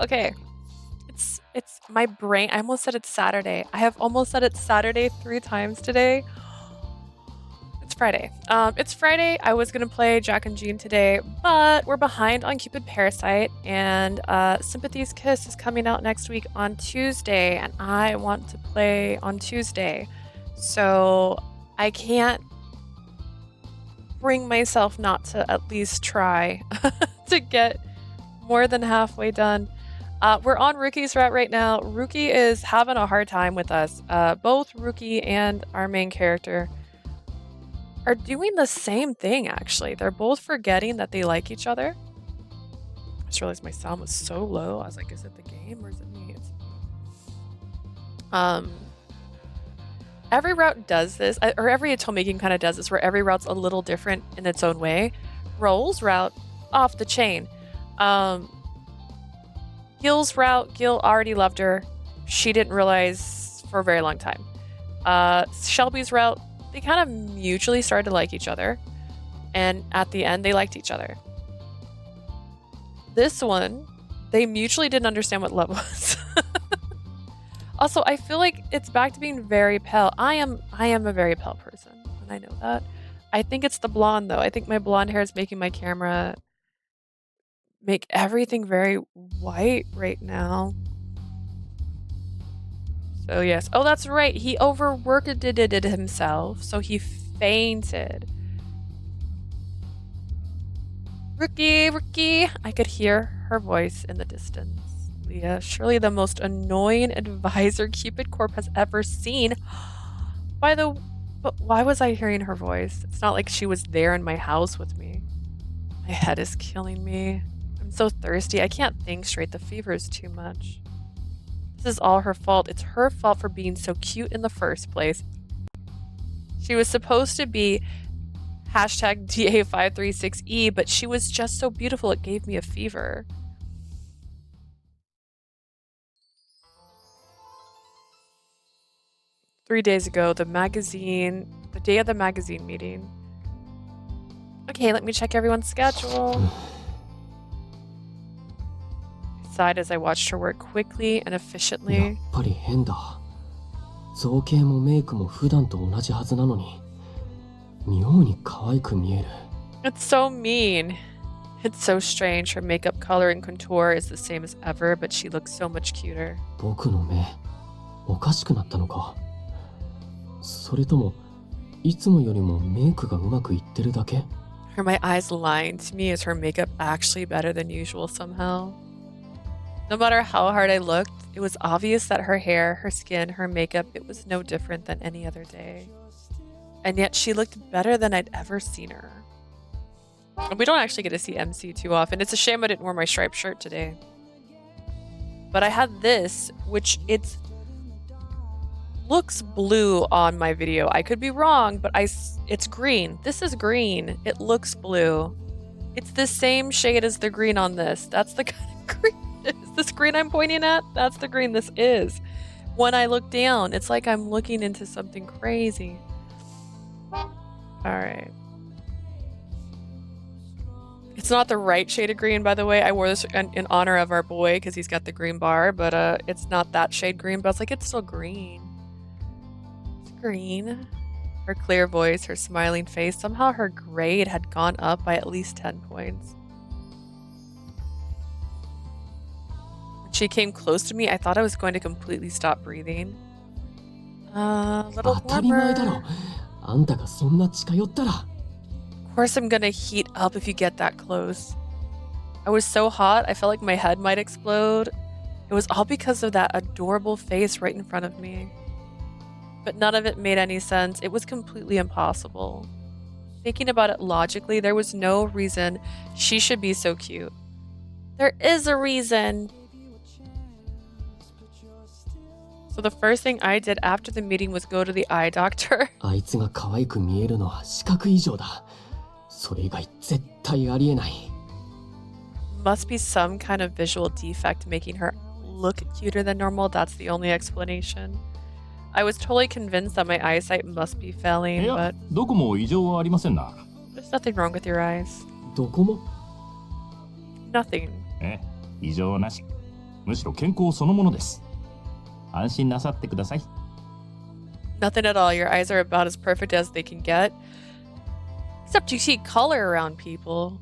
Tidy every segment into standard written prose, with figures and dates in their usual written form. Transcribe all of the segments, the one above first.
Okay. It's my brain. I almost said it's Saturday. I have almost said it's Saturday 3 times today. It's Friday. It's Friday. I was gonna play Jack and Jean today, but we're behind on Cupid Parasite, and Sympathy's Kiss is coming out next week on Tuesday, and I want to play on Tuesday. So I can't bring myself not to at least try to get more than halfway done. We're on Ryuki's route right now. Ryuki is having a hard time with us. Both Ryuki and our main character are doing the same thing, actually. They're both forgetting that they like each other. I just realized my sound was so low. I was like, is it the game or is it me? Every route does this, or every Atome game kind of does this, where every route's a little different in its own way. Roll's route, off the chain. Gil's route, Gil already loved her. She didn't realize for a very long time. Shelby's route, they kind of mutually started to like each other. And at the end, they liked each other. This one, they mutually didn't understand what love was. Also, I feel like it's back to being very pale. I am a very pale person, and I know that. I think it's the blonde, though. I think my blonde hair is making my camera make everything very white right now. So yes. Oh, that's right. He overworked it himself, so he fainted. Ryuki. I could hear her voice in the distance. Leah, surely the most annoying advisor Cupid Corp has ever seen. But why was I hearing her voice? It's not like she was there in my house with me. My head is killing me. I'm so thirsty. I can't think straight. The fever is too much. This is all her fault. It's her fault for being so cute in the first place. She was supposed to be hashtag DA536E, but she was just so beautiful it gave me a fever. Three days ago, the day of the magazine meeting. Okay, let me check everyone's schedule. I sighed as I watched her work quickly and efficiently. It's so mean. It's so strange. Her makeup color and contour is the same as ever, but she looks so much cuter. Are my eyes lying to me? Is her makeup actually better than usual somehow? No matter how hard I looked, it was obvious that her hair, her skin, her makeup, it was no different than any other day. And yet she looked better than I'd ever seen her. And we don't actually get to see MC too often. It's a shame I didn't wear my striped shirt today. But I had this, which looks blue on my video. I could be wrong, but it's green. This is green. It looks blue. It's the same shade as the green on this. That's the kind of green. Is this green I'm pointing at? That's the green this is. When I look down, it's like I'm looking into something crazy. Alright. It's not the right shade of green, by the way. I wore this in honor of our boy because he's got the green bar, but it's not that shade green, but it's like it's still green. Green. Her clear voice, her smiling face, somehow her grade had gone up by at least 10 points. When she came close to me, I thought I was going to completely stop breathing. A little warmer. Of course I'm gonna heat up if you get that close. I was so hot, I felt like my head might explode. It was all because of that adorable face right in front of me. But none of it made any sense. It was completely impossible. Thinking about it logically, there was no reason she should be so cute. There is a reason. So the first thing I did after the meeting was go to the eye doctor. Must be some kind of visual defect making her look cuter than normal. That's the only explanation. I was totally convinced that my eyesight must be failing, but there's nothing wrong with your eyes. Nothing. むしろ健康そのものです。安心なさってください。 Nothing at all. Your eyes are about as perfect as they can get. Except you see color around people.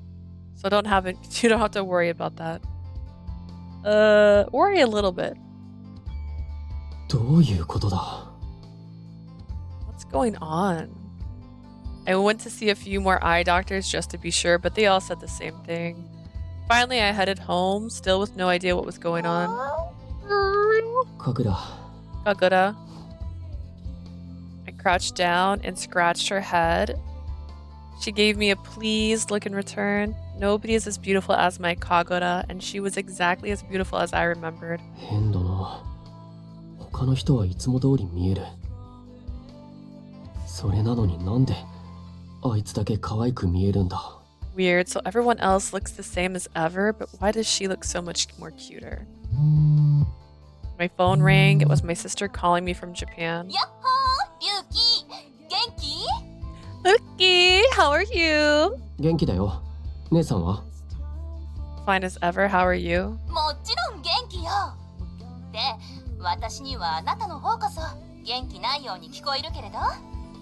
So you don't have to worry about that. Worry a little bit. どういうことだ? What's going on? I went to see a few more eye doctors just to be sure, but they all said the same thing. Finally, I headed home, still with no idea what was going on. Kagura. I crouched down and scratched her head. She gave me a pleased look in return. Nobody is as beautiful as my Kagura, and she was exactly as beautiful as I remembered. 変だな。他の人はいつも通り見える。それなのになんであいつだけ可愛く見えるんだ。 Weird, so everyone else looks the same as ever, but why does she look so much more cuter? My phone rang. It was my sister calling me from Japan. Yahoo! Ryuki! Genki? Ryuki, how are you? 元気だよ。姉さんは? Fine as ever. How are you? もちろん元気よ。で、私にはあなたの方こそ元気ないように聞こえるけれど。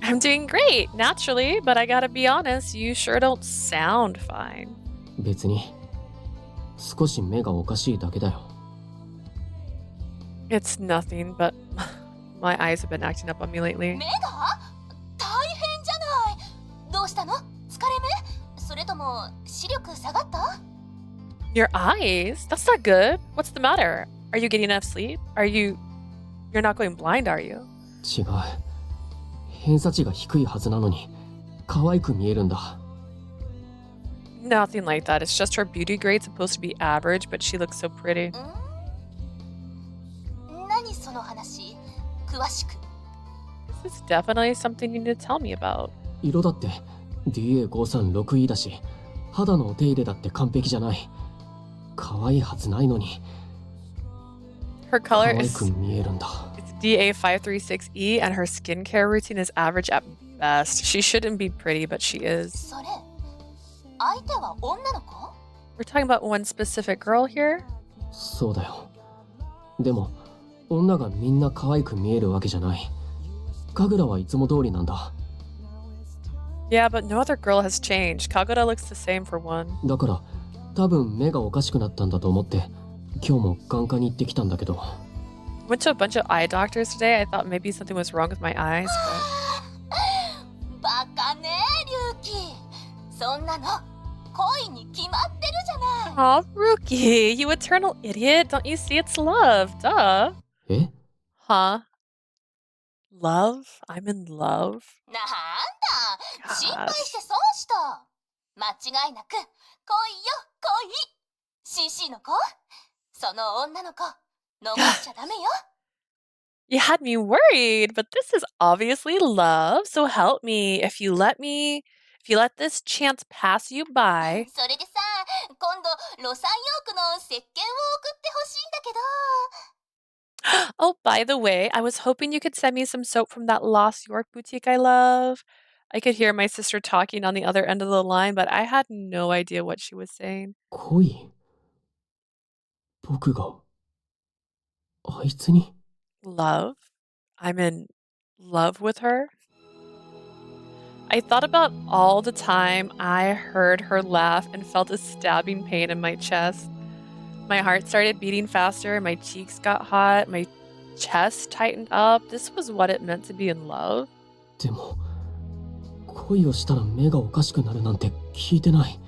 I'm doing great, naturally, but I gotta be honest, you sure don't sound fine. 別に少し目がおかしいだけだよ。 It's nothing, but my eyes have been acting up on me lately. 目が大変じゃない。どうしたの？疲れ目？それとも視力下がった？ Your eyes? That's not good. What's the matter? Are you getting enough sleep? You're not going blind, are you? 違う。偏差値が低いはずなのに可愛く見えるんだ。 Nothing like that. It's just her beauty grade's supposed to be average, but she looks so pretty. 何その話？詳しく。 This is definitely something you need to tell me about. 色だって DA536E だし、肌のお手入れだって完璧じゃない。可愛いはずないのに Her 可 color 愛 is く見えるんだ。 DA536E, and her skincare routine is average at best. She shouldn't be pretty, but she is. それ、相手は女の子？ We're talking about one specific girl here? そうだよ。でも女がみんな可愛く見えるわけじゃない。神楽はいつも通りなんだ。 Yeah, but no other girl has changed. Kagura looks the same for one. だから多分目がおかしくなったんだと思って今日も眼科に行ってきたんだけど。 Went to a bunch of eye doctors today. I thought maybe something was wrong with my eyes, but... バカね、リュウキ。そんなの恋に決まってるじゃない。 Aw, Ryuki, you eternal idiot. Don't you see it's love? Duh. え? Huh? Love? I'm in love? なんだ、心配して損した。間違いなく恋よ恋。CC の子？その女の子逃しちゃダメよ。 You had me worried, but this is obviously love, so help me. If you let this chance pass you by... それでさ、今度ロサンヨークの石鹸を送ってほしいんだけど。 Oh, by the way, I was hoping you could send me some soap from that Lost York boutique I love. I could hear my sister talking on the other end of the line, but I had no idea what she was saying. 恋? 僕があいつに? Love? I'm in love with her? I thought about all the time I heard her laugh and felt a stabbing pain in my chest. My heart started beating faster, my cheeks got hot, my chest tightened up. This was what it meant to be in love. でも恋をしたら目がおかしくなるなんて聞いてない。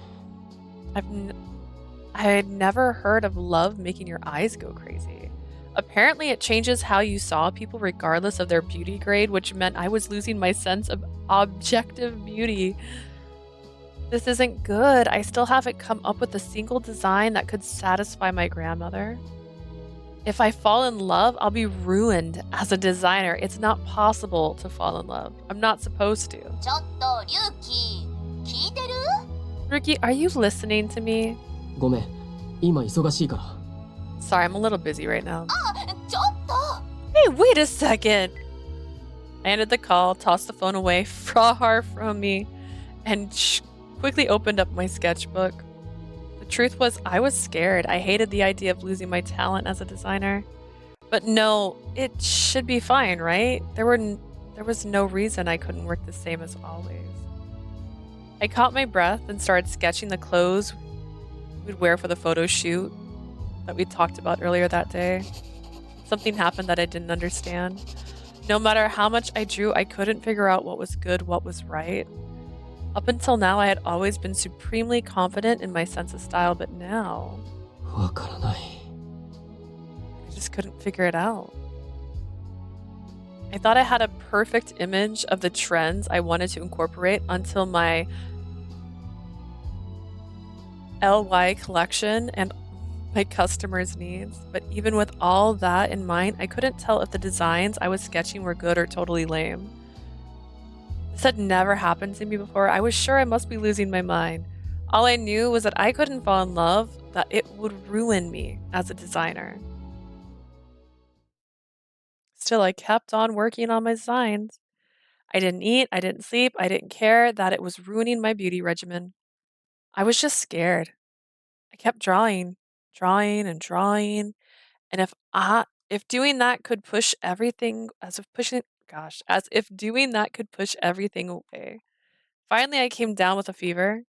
I had never heard of love making your eyes go crazy. Apparently, it changes how you saw people regardless of their beauty grade, which meant I was losing my sense of objective beauty. This isn't good. I still haven't come up with a single design that could satisfy my grandmother. If I fall in love, I'll be ruined as a designer. It's not possible to fall in love. I'm not supposed to. ちょっとリュウキ、聞いてる？ Ryuki, are you listening to me? ごめん、今忙しいから。 Sorry, I'm a little busy right now. ちょっと。 Hey, wait a second. I ended the call, tossed the phone away far from me, and quickly opened up my sketchbook. The Truth was, I was scared. I hated the idea of losing my talent as a designer. But no, it should be fine, right? There was no reason I couldn't work the same as always. I caught my breath and started sketching the clothes we'd wear for the photo shoot that we talked about earlier that day. Something happened that I didn't understand. No matter how much I drew, I couldn't figure out what was good, what was right. Up until now, I had always been supremely confident in my sense of style, but now わからない。 I just couldn't figure it out. I thought I had a perfect image of the trends I wanted to incorporate until my LY collection and my customers' needs. But even with all that in mind, I couldn't tell if the designs I was sketching were good or totally lame. This had never happened to me before. I was sure I must be losing my mind. All I knew was that I couldn't fall in love, that it would ruin me as a designer. Still, I kept on working on my designs. I didn't eat, I didn't sleep, I didn't care that it was ruining my beauty regimen. I was just scared. I kept drawing, and drawing, and if doing that could push everything, as if doing that could push everything away. Finally, I came down with a fever.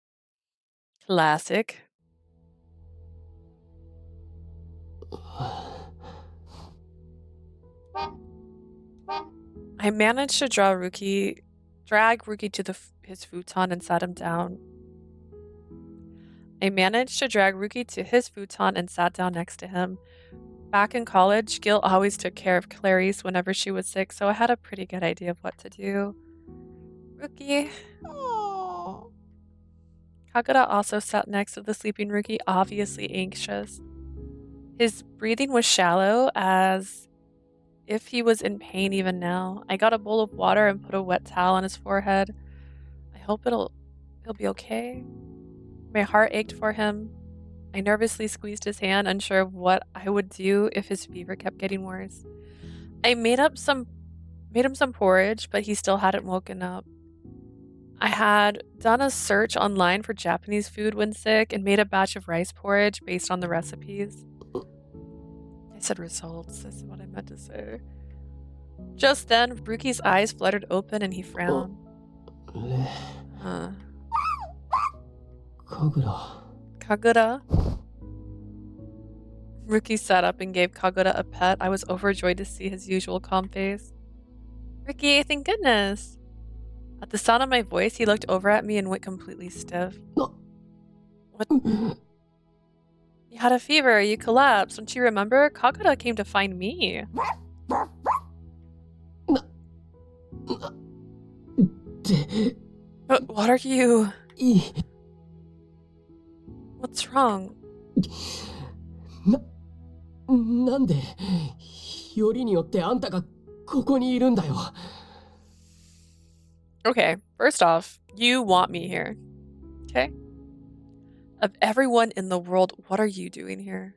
Classic. I managed to drag Ryuki to his futon and sat him down. I managed to drag Ryuki to his futon and sat down next to him. Back in college, Gil always took care of Clarice whenever she was sick, so I had a pretty good idea of what to do. Ryuki. Oh. Kagura also sat next to the sleeping Ryuki, obviously anxious. His breathing was shallow, as if he was in pain even now. I got a bowl of water and put a wet towel on his forehead. I hope he'll be okay. My heart ached for him. I nervously squeezed his hand, unsure of what I would do if his fever kept getting worse. I made him some porridge, but he still hadn't woken up. I had done a search online for Japanese food when sick and made a batch of rice porridge based on the recipes. I said results, that's what I meant to say. Just then, Ryuki's eyes fluttered open and he frowned. Kagura. Ryuki sat up and gave Kagura a pet. I was overjoyed to see his usual calm face. Ryuki, thank goodness. At the sound of my voice, he looked over at me and went completely stiff. What? You had a fever, you collapsed. Don't you remember? Kagura came to find me. But what are you? What's wrong? なんでよりによってあんたがここにいるんだよ。 Okay, first off, you want me here. Okay? Of everyone in the world, what are you doing here?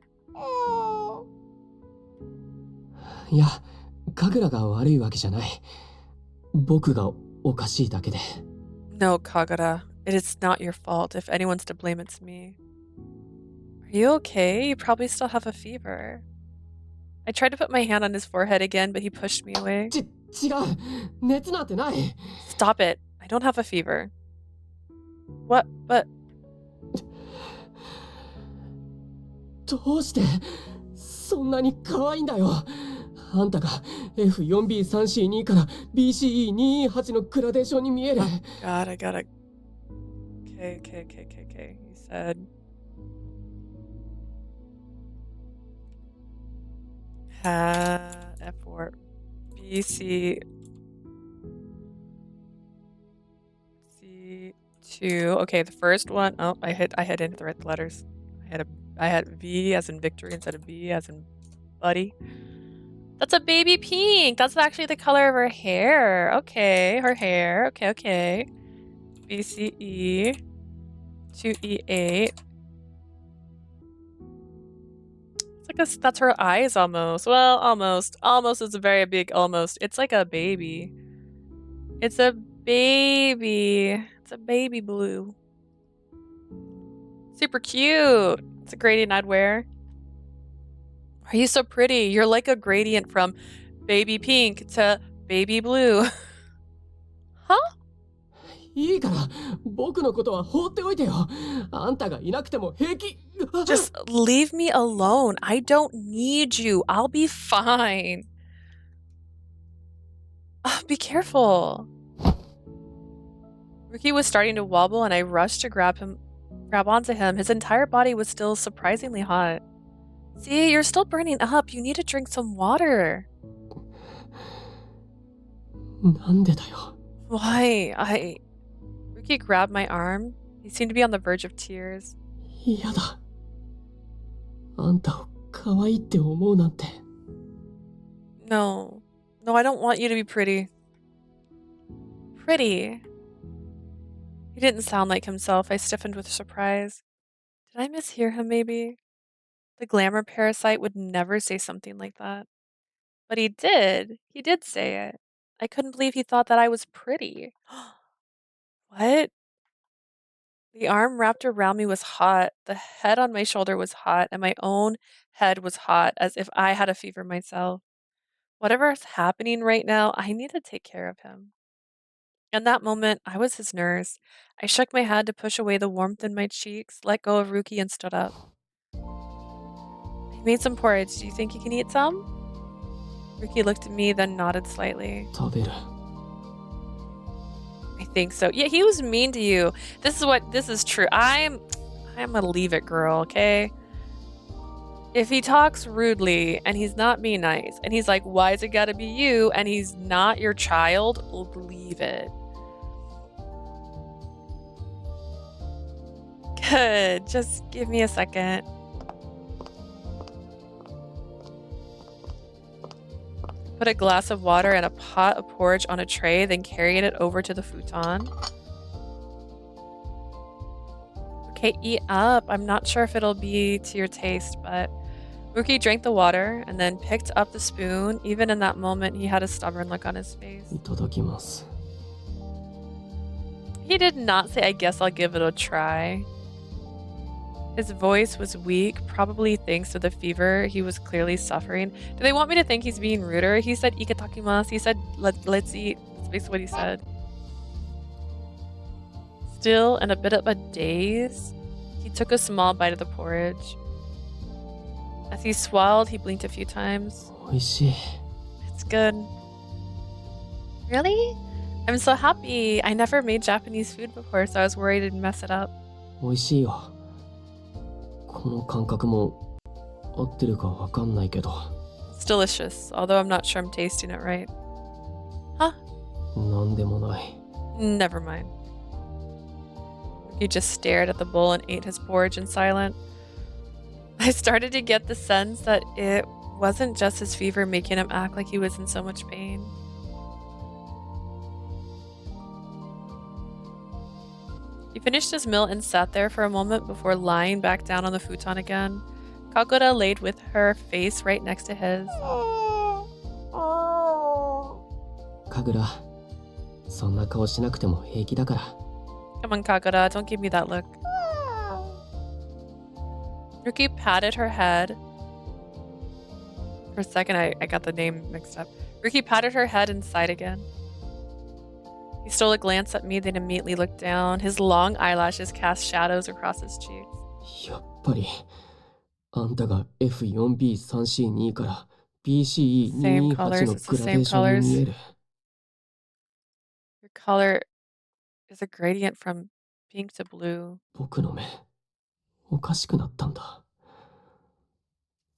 いや、カグラが悪いわけじゃない。僕がおかしいだけで。 No, Kagura. It is not your fault. If anyone's to blame, it's me. Are you okay? You probably still have a fever. I tried to put my hand on his forehead again, but he pushed me away. 違う。熱なんてない。 Stop it. I don't have a fever. What? But... どうしてそんなに可愛いんだよ。あんたが F4B3C2 から BCE228 のグラデーションに見える。 God, I gotta... Okay. He said... F4... BC... C2... Okay, the first one... Oh, I hit into the right letters. I had V as in victory instead of B as in buddy. That's a baby pink! That's actually the color of her hair. Okay, her hair. Okay. BCE... 2E8. It's like that's her eyes almost. Well, almost. Almost is a very big almost. It's like a baby. It's a baby. It's a baby blue. Super cute. It's a gradient I'd wear. Are you so pretty? You're like a gradient from baby pink to baby blue. Huh? いいから、僕のことは放っておいてよ。あんたがいなくても平気。Just leave me alone. I don't need you. I'll be fine. Be careful. Ryuki was starting to wobble and I rushed to grab onto him. His entire body was still surprisingly hot. See, you're still burning up. You need to drink some water. なんでだよ。Why? Ryuki grabbed my arm. He seemed to be on the verge of tears. 嫌だ。あんたを可愛いって思うなんて。No. No, I don't want you to be pretty. Pretty? He didn't sound like himself. I stiffened with surprise. Did I mishear him, maybe? The glamour parasite would never say something like that. But he did. He did say it. I couldn't believe he thought that I was pretty. What? The arm wrapped around me was hot. The head on my shoulder was hot. And my own head was hot, as if I had a fever myself. Whatever is happening right now, I need to take care of him. In that moment, I was his nurse. I shook my head to push away the warmth in my cheeks, let go of Ryuki, and stood up. I made some porridge. Do you think you can eat some? Ryuki looked at me, then nodded slightly. 食べる。I think so. Yeah, he was mean to you. This is true. I'm a leave it girl, okay? If he talks rudely and he's not being nice, and he's like, why is it gotta be you? And he's not your child, leave it. Good. Just give me a second. Put a glass of water and a pot of porridge on a tray, then carried it over to the futon. Okay, eat up. I'm not sure if it'll be to your taste, but Ryuki drank the water and then picked up the spoon. Even in that moment, he had a stubborn look on his face. いただきます。 He did not say, I guess I'll give it a try. His voice was weak, probably thanks to the fever he was clearly suffering. Do they want me to think he's being ruder? He said, ikatakimasu. He said, let's eat. That's basically what he said. Still in a bit of a daze, he took a small bite of the porridge. As he swallowed, he blinked a few times. 美味しい。 It's good. Really? I'm so happy. I never made Japanese food before, so I was worried I'd mess it up. 美味しいよ。この感覚も合ってるかわかんないけど。 It's delicious, although I'm not sure I'm tasting it right. Huh? なんでもない。 Never mind. He just stared at the bowl and ate his porridge in silence. I started to get the sense that it wasn't just his fever making him act like he was in so much pain. He finished his meal and sat there for a moment before lying back down on the futon again. Kakura laid with her face right next to his. 神楽、そんな顔しなくても平気だから。 Come on, Kakura, don't give me that look. Ryuki patted her head. For a second, I got the name mixed up. Ryuki patted her head and sighed again. He stole a glance at me, then immediately looked down. His long eyelashes cast shadows across his cheeks. やっぱり、あんたが F4B3C2 から BCE228 のグラデーションに見える。Your color is a gradient from pink to blue. 僕の目、おかしくなったんだ。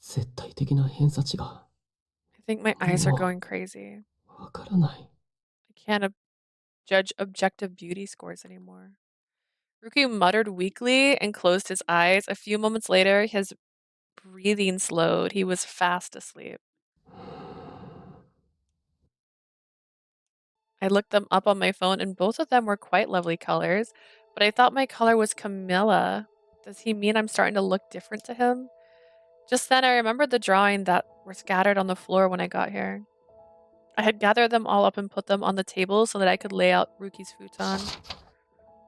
絶対的な偏差値が。 I think my eyes are going crazy. わからない。 I can't judge objective beauty scores anymore. Ryuki muttered weakly and closed his eyes. A few moments later, his breathing slowed. He was fast asleep. I looked them up on my phone, and both of them were quite lovely colors, but I thought my color was Camilla. Does he mean I'm starting to look different to him? Just then, I remembered the drawing that were scattered on the floor when I got here. I had gathered them all up and put them on the table so that I could lay out Ruki's futon.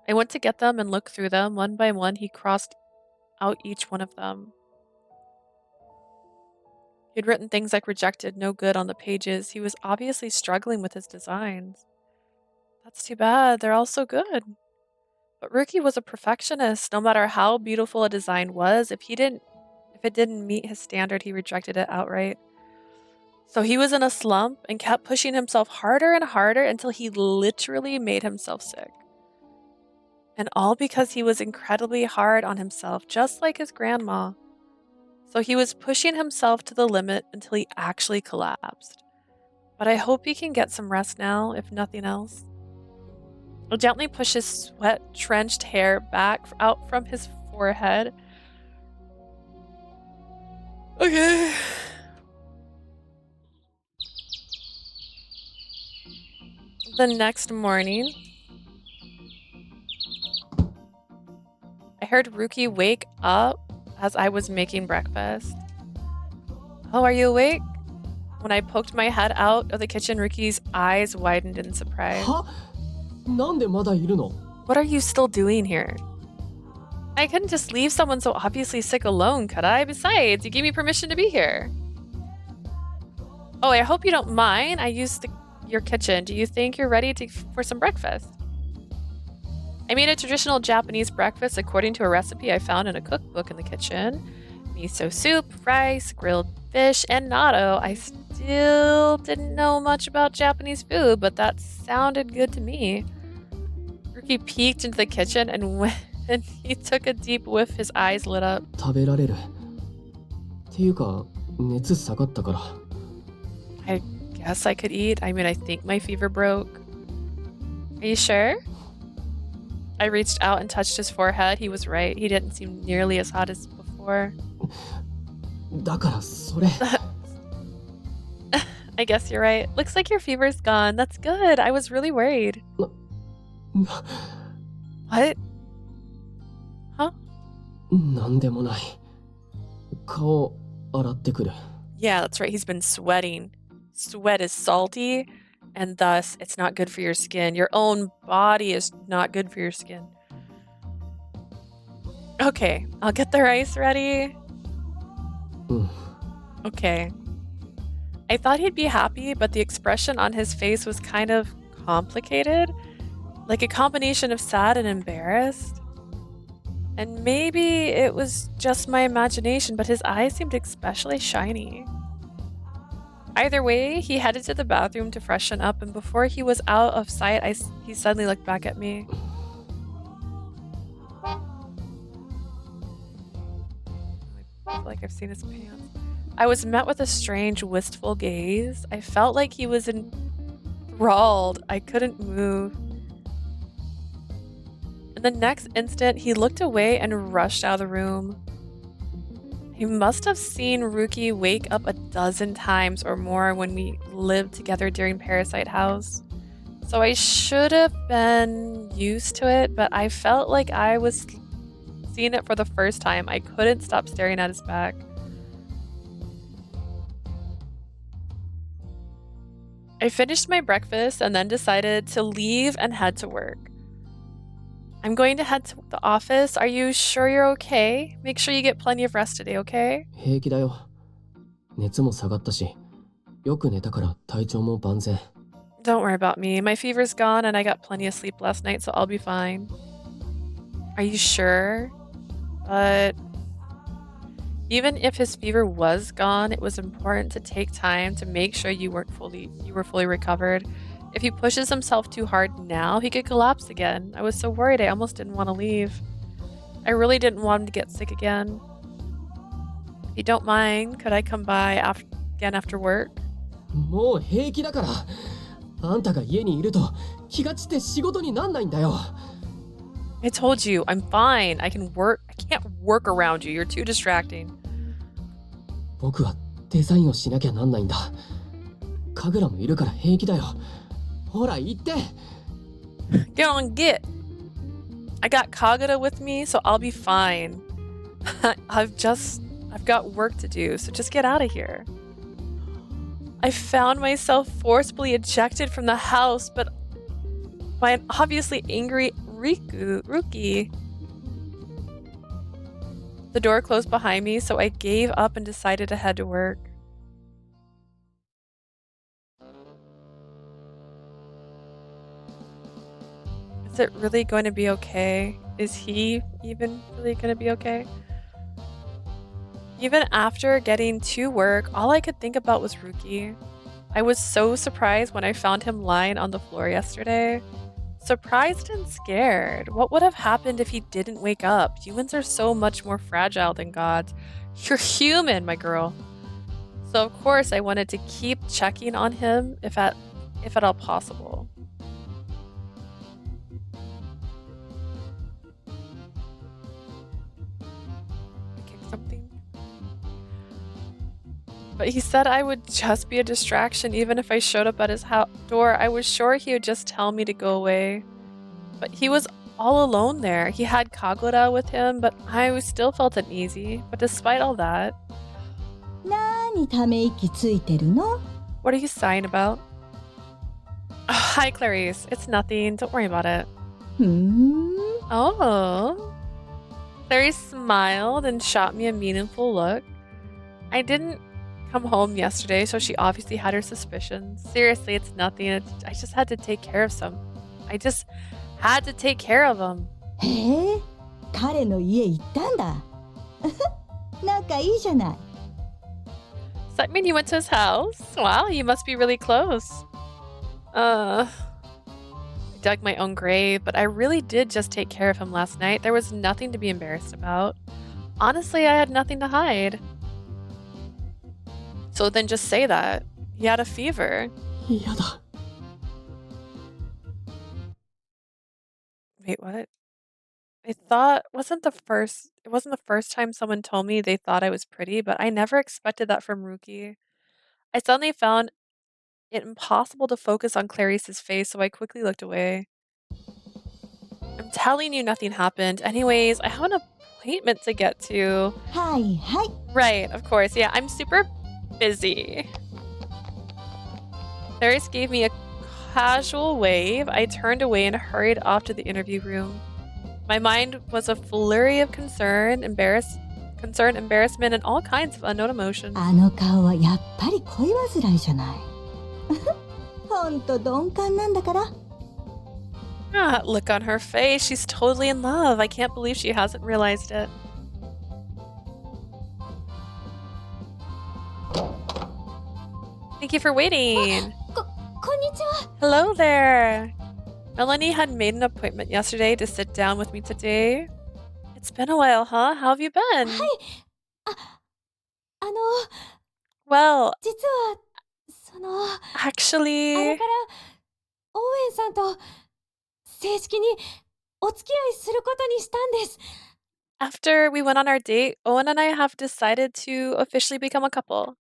I went to get them and look through them. One by one, he crossed out each one of them. He'd written things like rejected, no good on the pages. He was obviously struggling with his designs. That's too bad. They're all so good. But Ryuki was a perfectionist. No matter how beautiful a design was, if it didn't meet his standard, he rejected it outright. So he was in a slump and kept pushing himself harder and harder until he literally made himself sick. And all because he was incredibly hard on himself, just like his grandma. So he was pushing himself to the limit until he actually collapsed. But I hope he can get some rest now, if nothing else. I'll gently push his sweat-drenched hair back out from his forehead. Okay. The next morning, I heard Ryuki wake up as I was making breakfast. Oh, are you awake? When I poked my head out of the kitchen, Ryuki's eyes widened in surprise. は？なんでまだいるの？ What are you still doing here? I couldn't just leave someone so obviously sick alone, could I? Besides, you gave me permission to be here. Oh, I hope you don't mind. I used your kitchen. Do you think you're ready for some breakfast? I made a traditional Japanese breakfast according to a recipe I found in a cookbook in the kitchen. Miso soup, rice, grilled fish, and natto. I still didn't know much about Japanese food, but that sounded good to me. Ryuki peeked into the kitchen and when he took a deep whiff, his eyes lit up. 食べられる。っていうか、熱下がったから。 I guess I could eat. I mean, I think my fever broke. Are you sure? I reached out and touched his forehead. He was right. He didn't seem nearly as hot as before. だからそれ。 I guess you're right. Looks like your fever's gone. That's good. I was really worried. What? Huh? なんでもない。顔洗ってくる。 Yeah, that's right. He's been sweating. Sweat is salty, and thus it's not good for your skin. Your own body is not good for your skin. Okay, I'll get the rice ready. Okay. I thought he'd be happy, but the expression on his face was kind of complicated. Like a combination of sad and embarrassed. And maybe it was just my imagination, but his eyes seemed especially shiny. Either way, he headed to the bathroom to freshen up, and before he was out of sight, he suddenly looked back at me. I feel like I've seen his pants. I was met with a strange, wistful gaze. I felt like he was enthralled. I couldn't move. In the next instant, he looked away and rushed out of the room. He must have seen Ryuki wake up a dozen times or more when we lived together during Parasite House. So I should have been used to it, but I felt like I was seeing it for the first time. I couldn't stop staring at his back. I finished my breakfast and then decided to leave and head to work. I'm going to head to the office. Are you sure you're okay? Make sure you get plenty of rest today, okay? 平気だよ。熱も下がったし、よく寝たから体調も万全。 Don't worry about me. My fever's gone and I got plenty of sleep last night, so I'll be fine. Are you sure? But even if his fever was gone, it was important to take time to make sure you were fully recovered. If he pushes himself too hard now, he could collapse again. I was so worried I almost didn't want to leave. I really didn't want him to get sick again. If you don't mind, could I come by again after work? もう平気だから。あんたが家にいると気が散って仕事になんないんだよ。 I told you, I'm fine. I can't work around you. You're too distracting. 僕はデザインをしなきゃなんないんだ。神楽もいるから平気だよ。ほら行って。 Get on, get. I got Kagura with me, so I'll be fine. I've got work to do, so just get out of here. I found myself forcibly ejected from the house, but by an obviously angry Ryuki. The The door closed behind me, so I gave up and decided to head to work. Is it really going to be okay? Is he even really going to be okay? Even after getting to work, all I could think about was Ryuki. I was so surprised when I found him lying on the floor yesterday. Surprised and scared. What would have happened if he didn't wake up? Humans are so much more fragile than gods. You're human, my girl. So of course I wanted to keep checking on him if at all possible. Kick something. But he said I would just be a distraction even if I showed up at his door. I was sure he would just tell me to go away. But he was all alone there. He had Kagura with him, but I still felt uneasy. But despite all that... 何ため息ついてるの? What are you sighing about? Oh, hi, Clarice. It's nothing. Don't worry about it. Oh. Clarice smiled and shot me a meaningful look. I didn't come home yesterday, so she obviously had her suspicions. Seriously, it's nothing. I just had to take care of some. I just had to take care of him. へえ、彼の家行ったんだ。仲いいじゃない。Does that mean you went to his house? Wow, you must be really close. I dug my own grave, but I really did just take care of him last night. There was nothing to be embarrassed about. Honestly, I had nothing to hide. So then just say that. He had a fever. 嫌だ。 Wait, what? I thought it wasn't the first time someone told me they thought I was pretty, but I never expected that from Ryuki. I suddenly found it impossible to focus on Clarice's face, so I quickly looked away. I'm telling you nothing happened. Anyways, I have an appointment to get to. はいはい。 Right, of course. Yeah, I'm super busy. Clarice gave me a casual wave. I turned away and hurried off to the interview room. My mind was a flurry of concern, embarrassment, and all kinds of unknown emotions. あの顔はやっぱり恋煩いじゃない。ほんと鈍感なんだから。 Ah, look on her face. She's totally in love. I can't believe she hasn't realized it. Thank you for waiting. こんにちは。 Hello there. Melanie had made an appointment yesterday to sit down with me today. It's been a while, huh? How have you been? はい。あの、 Well, 実は、その、あ actually, れから、オーウェンさんと、正式にお付き合いすることにしたんです。 after we went on our date, Owen and I have decided to officially become a couple.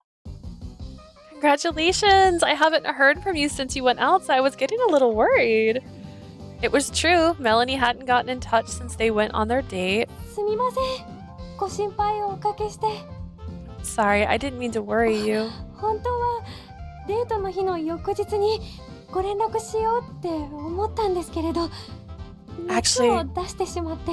Congratulations! I haven't heard from you since you went out, so I was getting a little worried. It was true. Melanie hadn't gotten in touch since they went on their date. すみません。ご心配をおかけして。 Sorry, I didn't mean to worry you. 本当は、デートの日の翌日にご連絡しようって思ったんですけれど、熱を出してしまって。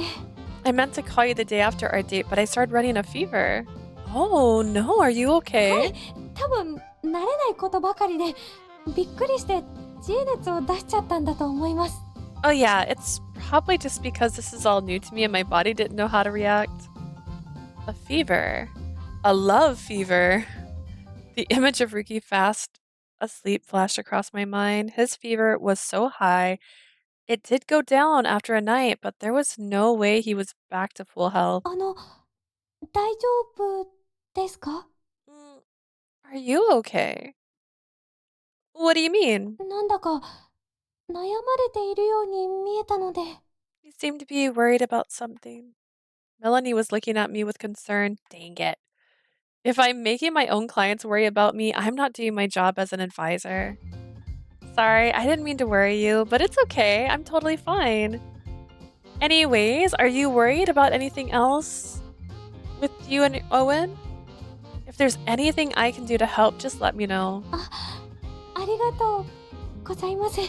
I meant to call you the day after our date, but I started running a fever. Oh no, are you は okay? い、多分慣れないことばかりで、びっくりして知恵熱を出しちゃったんだと思います。 Oh yeah, it's probably just because this is all new to me and my body didn't know how to react. A fever. A love fever. The image of Ryuki fast asleep flashed across my mind. His fever was so high. It did go down after a night, but there was no way he was back to full health. 大丈夫ですか? Are you okay? What do you mean? なんだか悩まれているように見えたので。 You seem to be worried about something. Melanie was looking at me with concern. Dang it. If I'm making my own clients worry about me, I'm not doing my job as an advisor. Sorry, I didn't mean to worry you, but it's okay. I'm totally fine. Anyways, are you worried about anything else with you and Owen? If there's anything I can do to help, just let me know. ありがとうございます。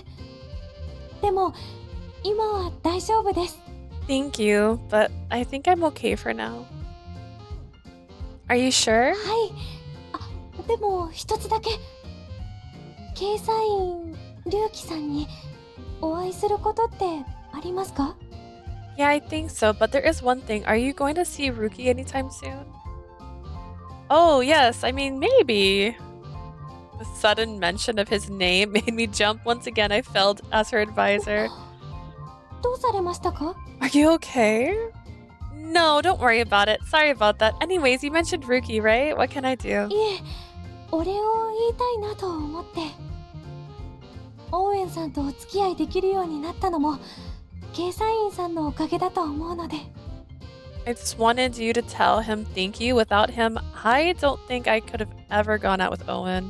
でも今は大丈夫です。 Thank you, but I think I'm okay for now. Are you sure? はい。あ、でも一つだけ。ケイサイン、龍騎さんにお会いすることってありますか？ Yeah, I think so, but there is one thing. Are you going to see Ryuki anytime soon? Oh, yes. I mean, maybe. The sudden mention of his name made me jump once again. I felt as her advisor. どうされましたか？ Are you okay? No, don't worry about it. Sorry about that. Anyways, you mentioned Ryuki, right? What can I do? いえ、お礼を言いたいなと思って。オーエンさんとお付き合いできるようになったのもケイサインさんのおかげだと思うので。 I just wanted you to tell him thank you. Without him, I don't think I could have ever gone out with Owen.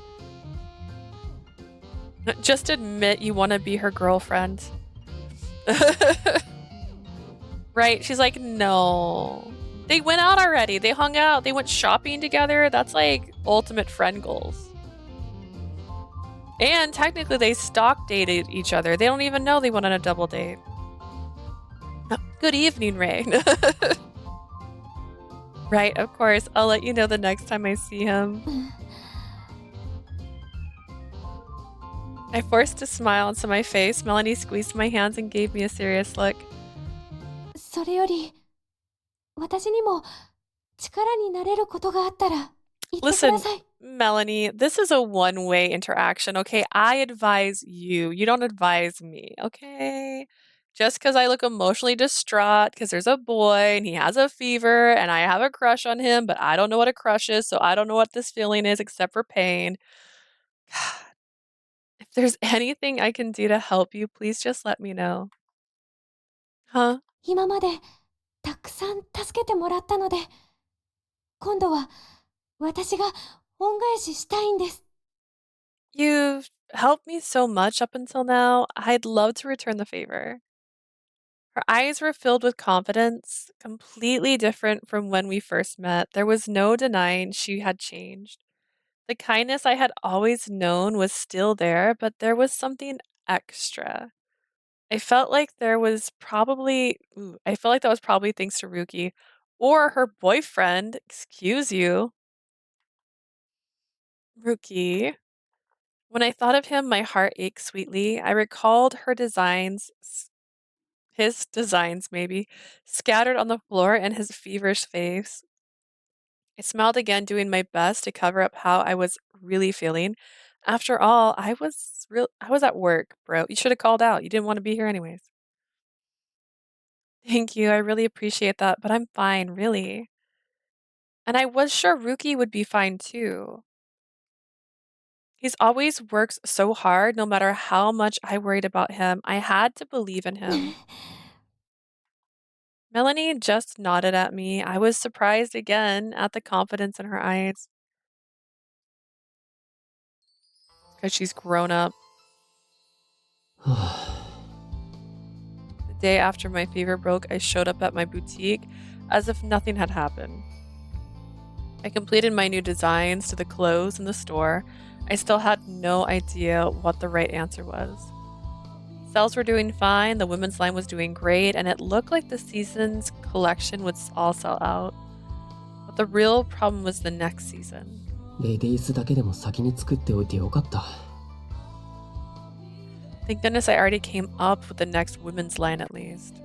Just admit you want to be her girlfriend. Right? She's like, no. They went out already. They hung out. They went shopping together. That's like ultimate friend goals. And technically they stalk dated each other. They don't even know they went on a double date. Good evening, Ray. Right, of course. I'll let you know the next time I see him. I forced a smile onto my face. Melanie squeezed my hands and gave me a serious look. それより私にも力になれることがあったら言ってくだ Listen, さい。 Melanie, this is a one-way interaction, okay? I advise you. You don't advise me, okay? Just because I look emotionally distraught because there's a boy and he has a fever and I have a crush on him, but I don't know what a crush is, so I don't know what this feeling is except for pain. God. If there's anything I can do to help you, please just let me know. Huh? 今までたくさん助けてもらったので、今度は私が恩返ししたいんです。 You've helped me so much up until now. I'd love to return the favor. Her eyes were filled with confidence, completely different from when we first met. There was no denying she had changed. The kindness I had always known was still there, but there was something extra. I felt like that was probably thanks to Ryuki or her boyfriend. Excuse you. Ryuki. When I thought of him, my heart ached sweetly. I recalled his designs maybe, scattered on the floor and his feverish face. I smiled again, doing my best to cover up how I was really feeling. After all, I was at work, bro. You should have called out. You didn't want to be here anyways. Thank you. I really appreciate that, but I'm fine, really. And I was sure Ruki would be fine too. He's always worked so hard, no matter how much I worried about him. I had to believe in him. Melanie just nodded at me. I was surprised again at the confidence in her eyes. Because she's grown up. The day after my fever broke, I showed up at my boutique as if nothing had happened. I completed my new designs to the clothes in the store. I still had no idea what the right answer was. Sales were doing fine, the women's line was doing great, and it looked like the season's collection would all sell out. But the real problem was the next season. レディースだけでも先に作っておいてよかった。 Thank goodness I already came up with the next women's line at least.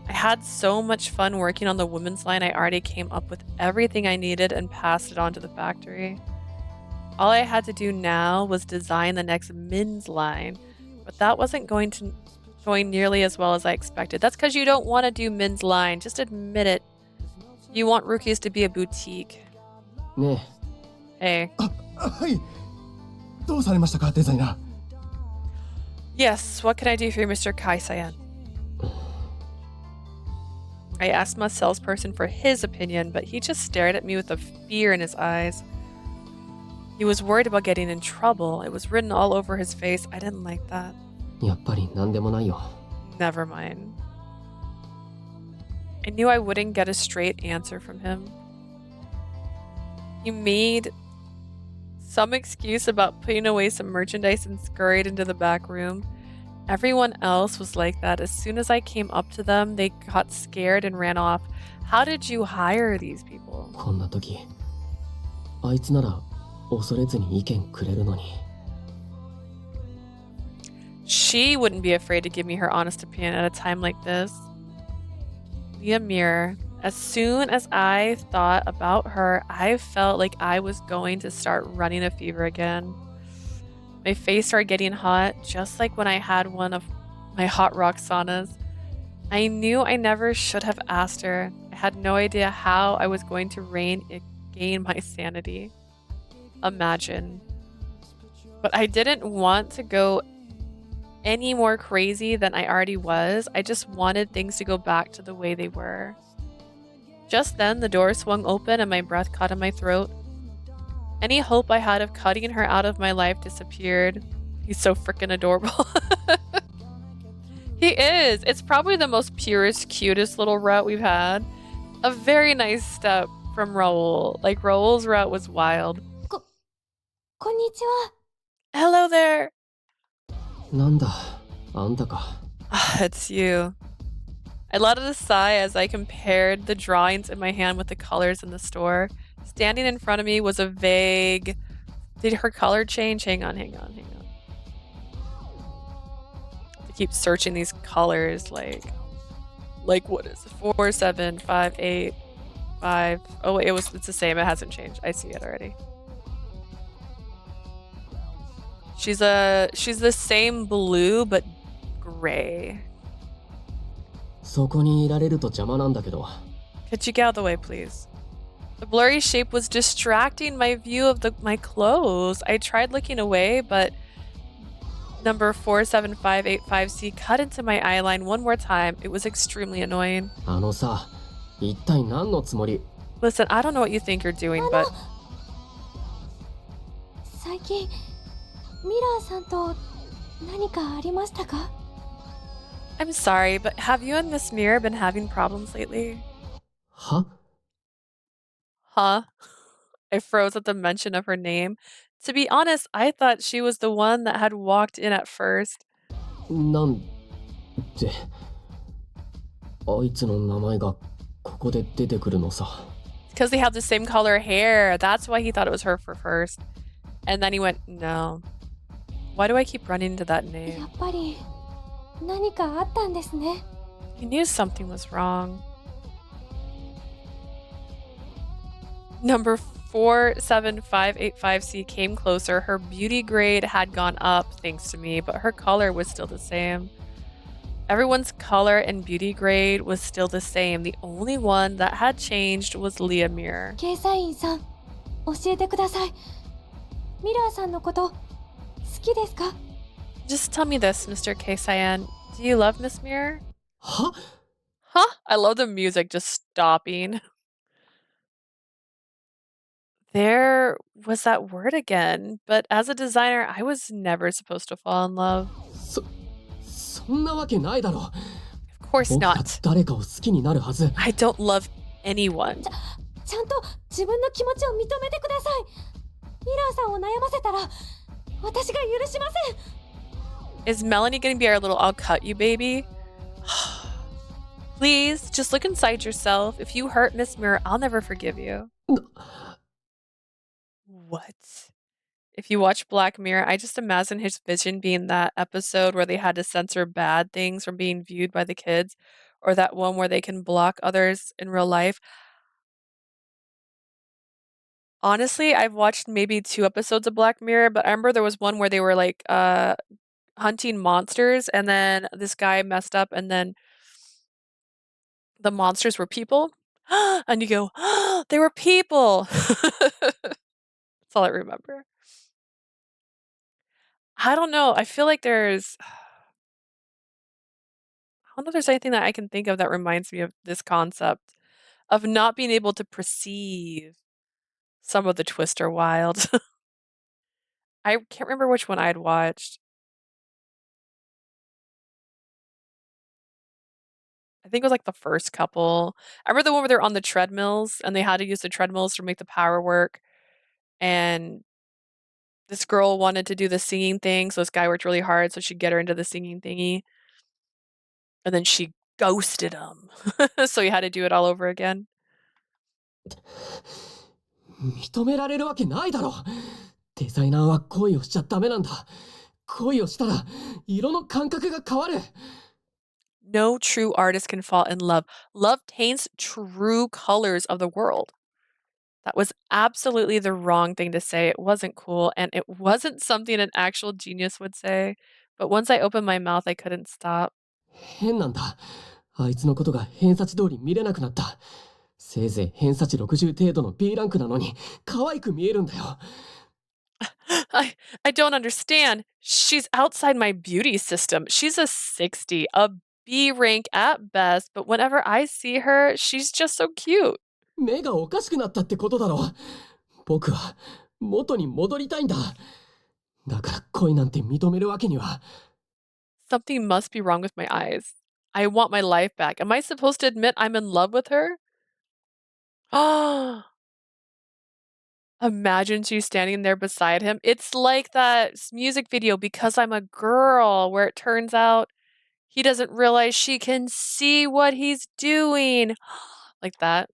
I had so much fun working on the women's line, I already came up with everything I needed and passed it on to the factory. All I had to do now was design the next men's line, but that wasn't going nearly as well as I expected. That's because you don't want to do men's line. Just admit it. You want Rookies to be a boutique. ねえ。 Hey. はい。どうされましたか、デザイナー。 Yes, what can I do for you, Mr. Keisaiin? I asked my salesperson for his opinion, but he just stared at me with a fear in his eyes. He was worried about getting in trouble. It was written all over his face. I didn't like that. やっぱり何でもないよ。 Never mind. I knew I wouldn't get a straight answer from him. He made some excuse about putting away some merchandise and scurried into the back room. Everyone else was like that. As soon as I came up to them, they got scared and ran off. How did you hire these people? こんな時あいつなら恐れずに意見くれるのに。 She wouldn't be afraid to give me her honest opinion at a time like this. Leah Mirror. As soon as I thought about her, I felt like I was going to start running a fever again. My face started getting hot, just like when I had one of my hot rock saunas. I knew I never should have asked her. I had no idea how I was going to regain my sanity. Imagine. But I didn't want to go any more crazy than I already was. I just wanted things to go back to the way they were. Just then, the door swung open and my breath caught in my throat. Any hope I had of cutting her out of my life disappeared. He's so freaking adorable. He is. It's probably the most purest, cutest little route we've had. A very nice step from Raul. Like, Raul's route was wild. こんにちは。 Hello there. なんだ、あんたか。It's you. I let out a sigh as I compared the drawings in my hand with the colors in the store. Standing in front of me was a vague... Did her color change? Hang on. I keep searching these colors, like what is it? 4, 7, 5, 8, 5. Oh wait, it's the same. It hasn't changed. I see it already. She's the same blue but gray. そこにいられると邪魔なんだけど。 Could you get out of the way, please? The blurry shape was distracting my view of my clothes. I tried looking away, but number 47585C cut into my eyeline one more time. It was extremely annoying. あのさ、一体何のつもり？ Listen, I don't know what you think you're doing, but 最近ミラーさんと何かありましたか？ I'm sorry, but have you and Miss Mirror been having problems lately? は？ Huh? I froze at the mention of her name. To be honest, I thought she was the one that had walked in at first. なんであいつの名前がここで出てくるのさ。 Because they have the same color hair. That's why he thought it was her for first. And then he went, no. Why do I keep running into that や name? っぱり何かあったんですね。 He knew something was wrong. Number 47585C came closer. Her beauty grade had gone up thanks to me, but her color was still the same. Everyone's color and beauty grade was still the same. The only one that had changed was Leah Mirror. ケイサインさん、教えてください。ミラーさんのこと好きですか？ Just tell me this, Mr. Keisaiin. Do you love Miss Mirror? は？ Huh? I love the music just stopping. There was that word again, but as a designer, I was never supposed to fall in love. そんなわけないだろ。 Of course 僕が not. 誰かを好きになるはず。 I don't love anyone. ちゃんと自分の気持ちを認めてください。ミラーさんを悩ませたら私が許しません。 Is Melanie gonna be our little I'll cut you baby? Please, just look inside yourself. If you hurt Miss Mirror, I'll never forgive you. What? If you watch Black Mirror, I just imagine his vision being that episode where they had to censor bad things from being viewed by the kids, or that one where they can block others in real life. Honestly, I've watched maybe 2 episodes of Black Mirror, but I remember there was one where they were like hunting monsters, and then this guy messed up, and then the monsters were people. And you go, they were people. That's all I remember. I don't know. I feel like I don't know if there's anything that I can think of that reminds me of this concept of not being able to perceive some of the Twister Wild. I can't remember which one I'd watched. I think it was like the first couple. I remember the one where they're on the treadmills and they had to use the treadmills to make the power work. And this girl wanted to do the singing thing, so this guy worked really hard so she'd get her into the singing thingy. And then she ghosted him. So he had to do it all over again. 認められるわけないだろ。デザイナーは恋をしちゃダメなんだ。恋をしたら色の感覚が変わる。 No true artist can fall in love. Love taints true colors of the world. That was absolutely the wrong thing to say. It wasn't cool, and it wasn't something an actual genius would say. But once I opened my mouth, I couldn't stop. 変なんだ。あいつのことが偏差値通り見れなくなった。せいぜい偏差値60程度の B ランクなのに可愛く見えるんだよ。I don't understand. She's outside my beauty system. She's a 60, a B rank at best, but whenever I see her, she's just so cute. 目がおかしくなったってことだろ。僕は元に戻りたいんだ。だから恋なんて認めるわけには。Something must be wrong with my eyes. I want my life back. Am I supposed to admit I'm in love with her? Imagine she's standing there beside him. It's like that music video, Because I'm a Girl, where it turns out he doesn't realize she can see what he's doing. Like that.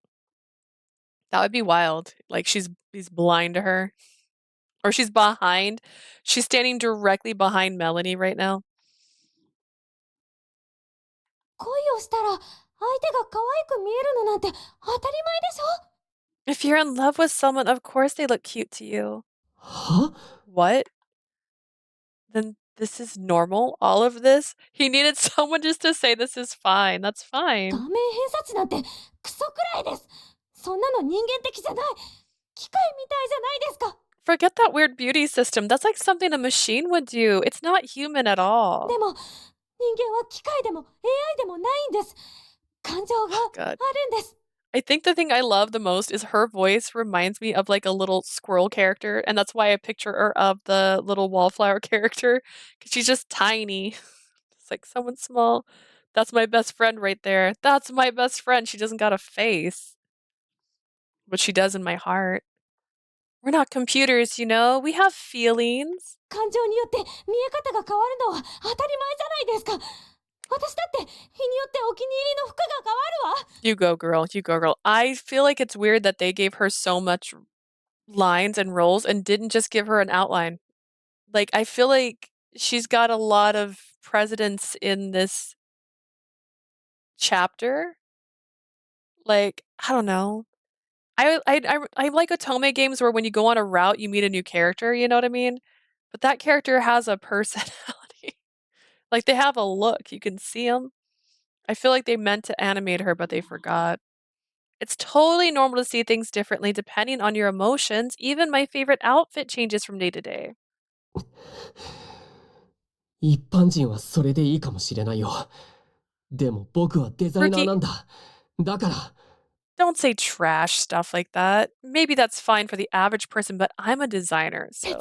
That would be wild. Like he's blind to her. Or she's behind. She's standing directly behind Melanie right now. 恋をしたら相手が可愛く見えるのなんて当たり前でしょ。 If you're in love with someone, of course they look cute to you. は？ What? Then this is normal? All of this? He needed someone just to say this is fine. That's 顔 fine. 面偏差値なんてクソくらいです。そんなの人間的じゃない。機械みたいじゃないですか。 Forget that weird beauty system. That's like something a machine would do. It's not human at all. でも人間は機械でも AI でもないんです。感情が God. あるんです。 I think the thing I love the most is her voice reminds me of like a little squirrel character, and that's why I picture her of the little wallflower character, because she's just tiny. It's like someone small. That's my best friend right there. That's my best friend. She doesn't got a face, but she does in my heart. We're not computers, you know? We have feelings. 感情によって見え方が変わるのは当たり前じゃないですか。私だって日によってお気に入りの服が変わるわ。 You go, girl. You go, girl. I feel like it's weird that they gave her so much lines and roles and didn't just give her an outline. Like, I feel like she's got a lot of precedence in this chapter. Like, I don't know. I like Otome games where when you go on a route, you meet a new character, you know what I mean? But that character has a personality. Like, they have a look. You can see them. I feel like they meant to animate her, but they forgot. It's totally normal to see things differently depending on your emotions. Even my favorite outfit changes from day to day. 一般人はそれでいいかもしれないよ。でも僕はデザイナーなんだ。だから。 Don't say trash stuff like that. Maybe that's fine for the average person, but I'm a designer, 別 so. に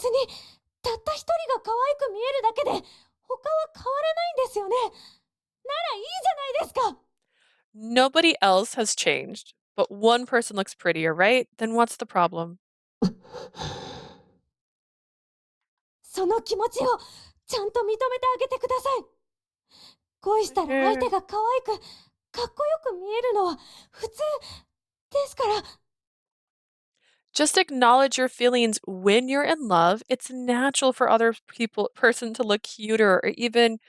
たった一人が可愛く見えるだけで他は変わらないんですよね。ならいいじゃないですか。 Nobody else has changed, but one person looks prettier, right? Then what's the problem? その気持ちをちゃんと認めてあげてください。恋したら相手が可愛くかっこよく見えるのは普通ですから。 Just acknowledge your feelings when you're in love. It's natural for other person to look cuter or even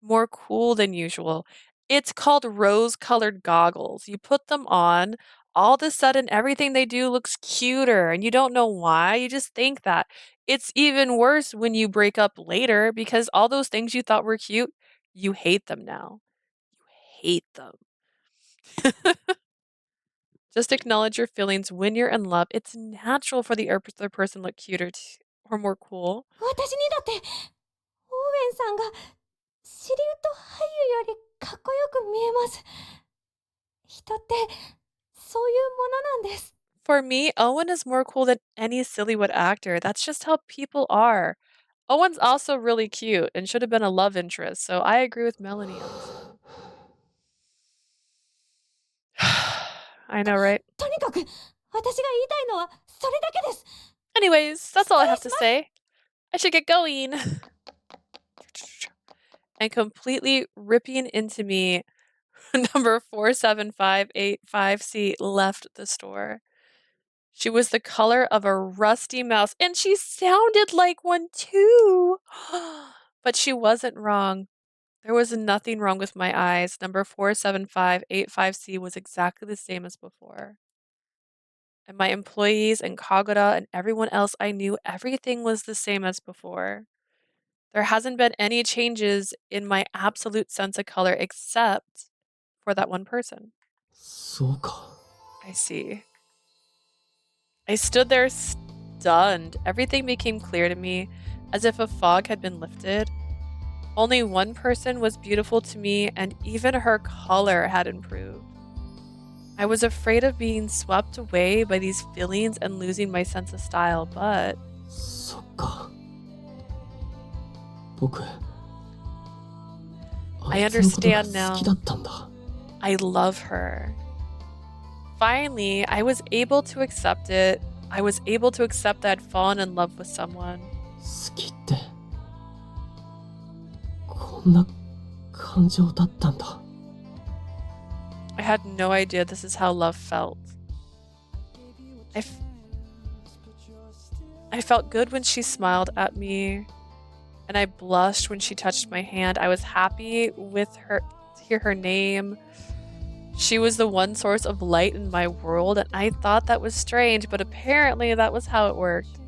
more cool than usual. It's called rose-colored goggles. You put them on, all of a sudden everything they do looks cuter and you don't know why. You just think that. It's even worse when you break up later because all those things you thought were cute, you hate them now. You hate them. Just acknowledge your feelings when you're in love. It's natural for the other person to look cuter or more cool. 私にだってオーウェンさんがシリウッド俳優よりかっこよく見えます。人ってそういうものなんです。 For me, Owen is more cool than any Sillywood actor. That's just how people are. Owen's also really cute and should have been a love interest, so I agree with Melanie on this one. I know, right? とにかく私が言いたいのはそれだけです。 Anyways, that's all I have to say. I should get going. And completely ripping into me, number 47585C left the store. She was the color of a rusty mouse, and she sounded like one too. But she wasn't wrong. There was nothing wrong with my eyes. Number 47585C was exactly the same as before. And my employees and Kagura and everyone else I knew, everything was the same as before. There hasn't been any changes in my absolute sense of color except for that one person. そうか。 I see. I stood there stunned. Everything became clear to me, as if a fog had been lifted. Only one person was beautiful to me, and even her color had improved. I was afraid of being swept away by these feelings and losing my sense of style, but そっか。僕、 I あいつのことが understand 好き now. だったんだ。 I love her. Finally, I was able to accept it. I was able to accept that I'd fallen in love with someone. 好きってこんな感情だったんだ。 I had no idea this is how love felt. I felt good when she smiled at me, and I blushed when she touched my hand. I was happy with her to hear her name. She was the one source of light in my world, and I thought that was strange, but apparently that was how it worked.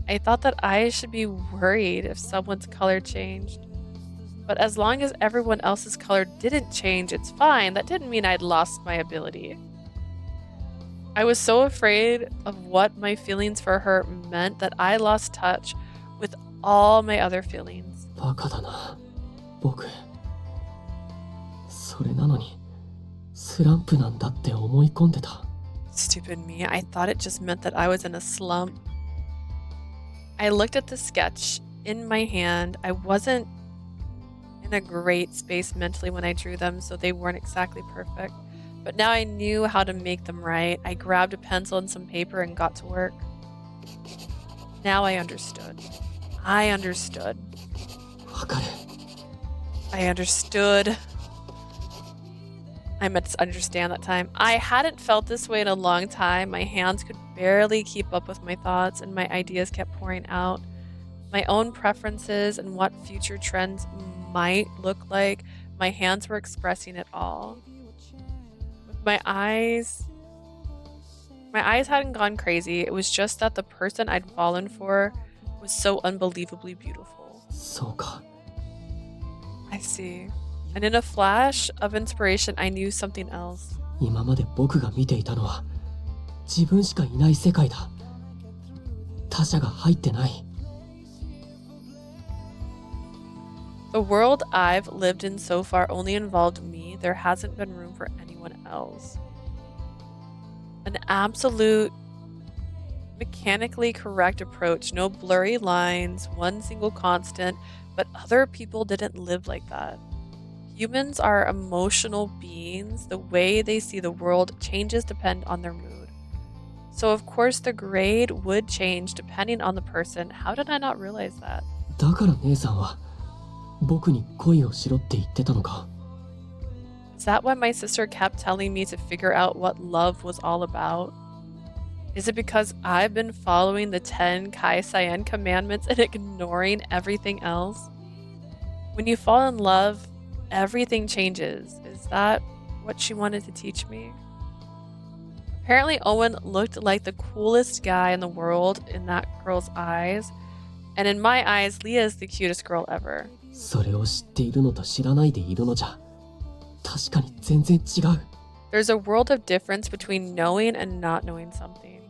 I thought that I should be worried if someone's color changed. But as long as everyone else's color didn't change, it's fine. That didn't mean I'd lost my ability. I was so afraid of what my feelings for her meant that I lost touch with all my other feelings. バカだな、僕。それなのに、スランプなんだって思い込んでた。 Stupid me. I thought it just meant that I was in a slump. I looked at the sketch in my hand. I wasn't in a great space mentally when I drew them, so they weren't exactly perfect. But now I knew how to make them right. I grabbed a pencil and some paper and got to work. Now I understood. I understood. わかる。 I understood. I meant to understand that time. I hadn't felt this way in a long time. My hands could barely keep up with my thoughts, and my ideas kept pouring out. My own preferences and what future trends might look like, my hands were expressing it all. With my eyes hadn't gone crazy. It was just that the person I'd fallen for was so unbelievably beautiful. そうか。 I see. And in a flash of inspiration, I knew something else. 今まで僕が見ていたのは自分しかいない世界だ。他者が入ってない。 The world I've lived in so far only involved me. There hasn't been room for anyone else. An absolute, mechanically correct approach. No blurry lines, one single constant, but other people didn't live like that. Humans are emotional beings. The way they see the world changes depend on their mood. So of course the grade would change depending on the person. How did I not realize that? だから姉さんは僕に恋をしろって言ってたのか。 Is that why my sister kept telling me to figure out what love was all about? Is it because I've been following the 10 Keisaiin commandments and ignoring everything else? When you fall in love, everything changes. Is that what she wanted to teach me? Apparently Owen looked like the coolest guy in the world in that girl's eyes. And in my eyes, Leah is the cutest girl ever. それを知っているのと知らないでいるのじゃ確かに全然違う。 There's a world of difference between knowing and not knowing something.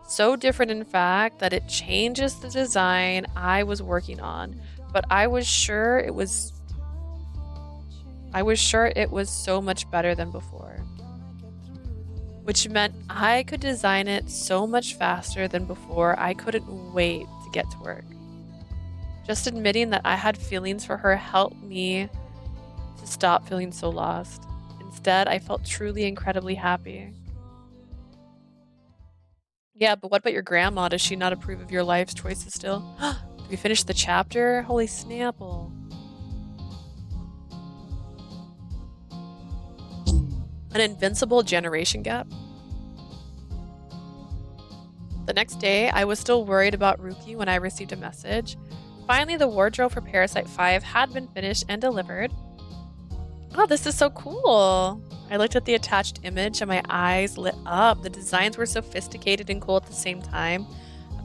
So different, in fact, that it changes the design I was working on. But I was sure it was so much better than before. Which meant I could design it so much faster than before. I couldn't wait to get to work. Just admitting that I had feelings for her helped me to stop feeling so lost. Instead, I felt truly incredibly happy. Yeah, but what about your grandma? Does she not approve of your life's choices still? Did we finish the chapter? Holy snapple. An invincible generation gap? The next day, I was still worried about Ryuki when I received a message. Finally, the wardrobe for Parasite 5 had been finished and delivered. Oh, this is so cool. I looked at the attached image and my eyes lit up. The designs were sophisticated and cool at the same time.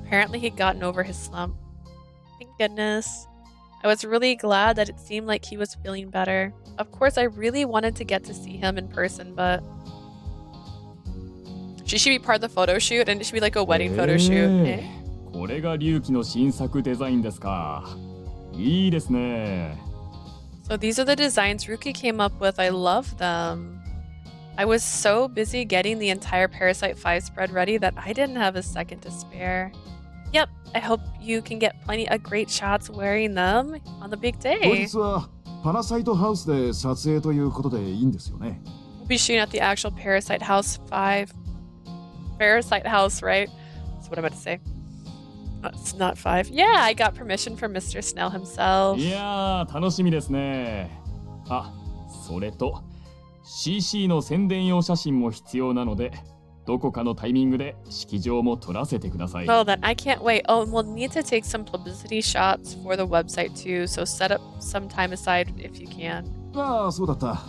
Apparently, he'd gotten over his slump. Thank goodness. I was really glad that it seemed like he was feeling better. Of course, I really wanted to get to see him in person, but she should be part of the photo shoot and it should be like a wedding photo shoot. Eh? これが龍騎の新作デザインですか。いいですね。So these are the designs Ryuki came up with. I love them. I was so busy getting the entire Parasite 5 spread ready that I didn't have a second to spare. Yep, I hope you can get plenty of great shots wearing them on the big 後 day. 日はパラサイトハウスで撮影ということでいいんですよね。 We'll be shooting at the actual Parasite House 5. Parasite House, right? That's what I meant to say. It's not 5. Yeah, I got permission from Mr. Snell himself. いやー、楽しみですね。あ、それと CC の宣伝用写真も必要なので、どこかのタイミングで式場も撮らせてください。 Well, then I can't wait. Oh, and we'll need to take some publicity shots for the website too, so set up some time aside if you can. ああ、そうだった。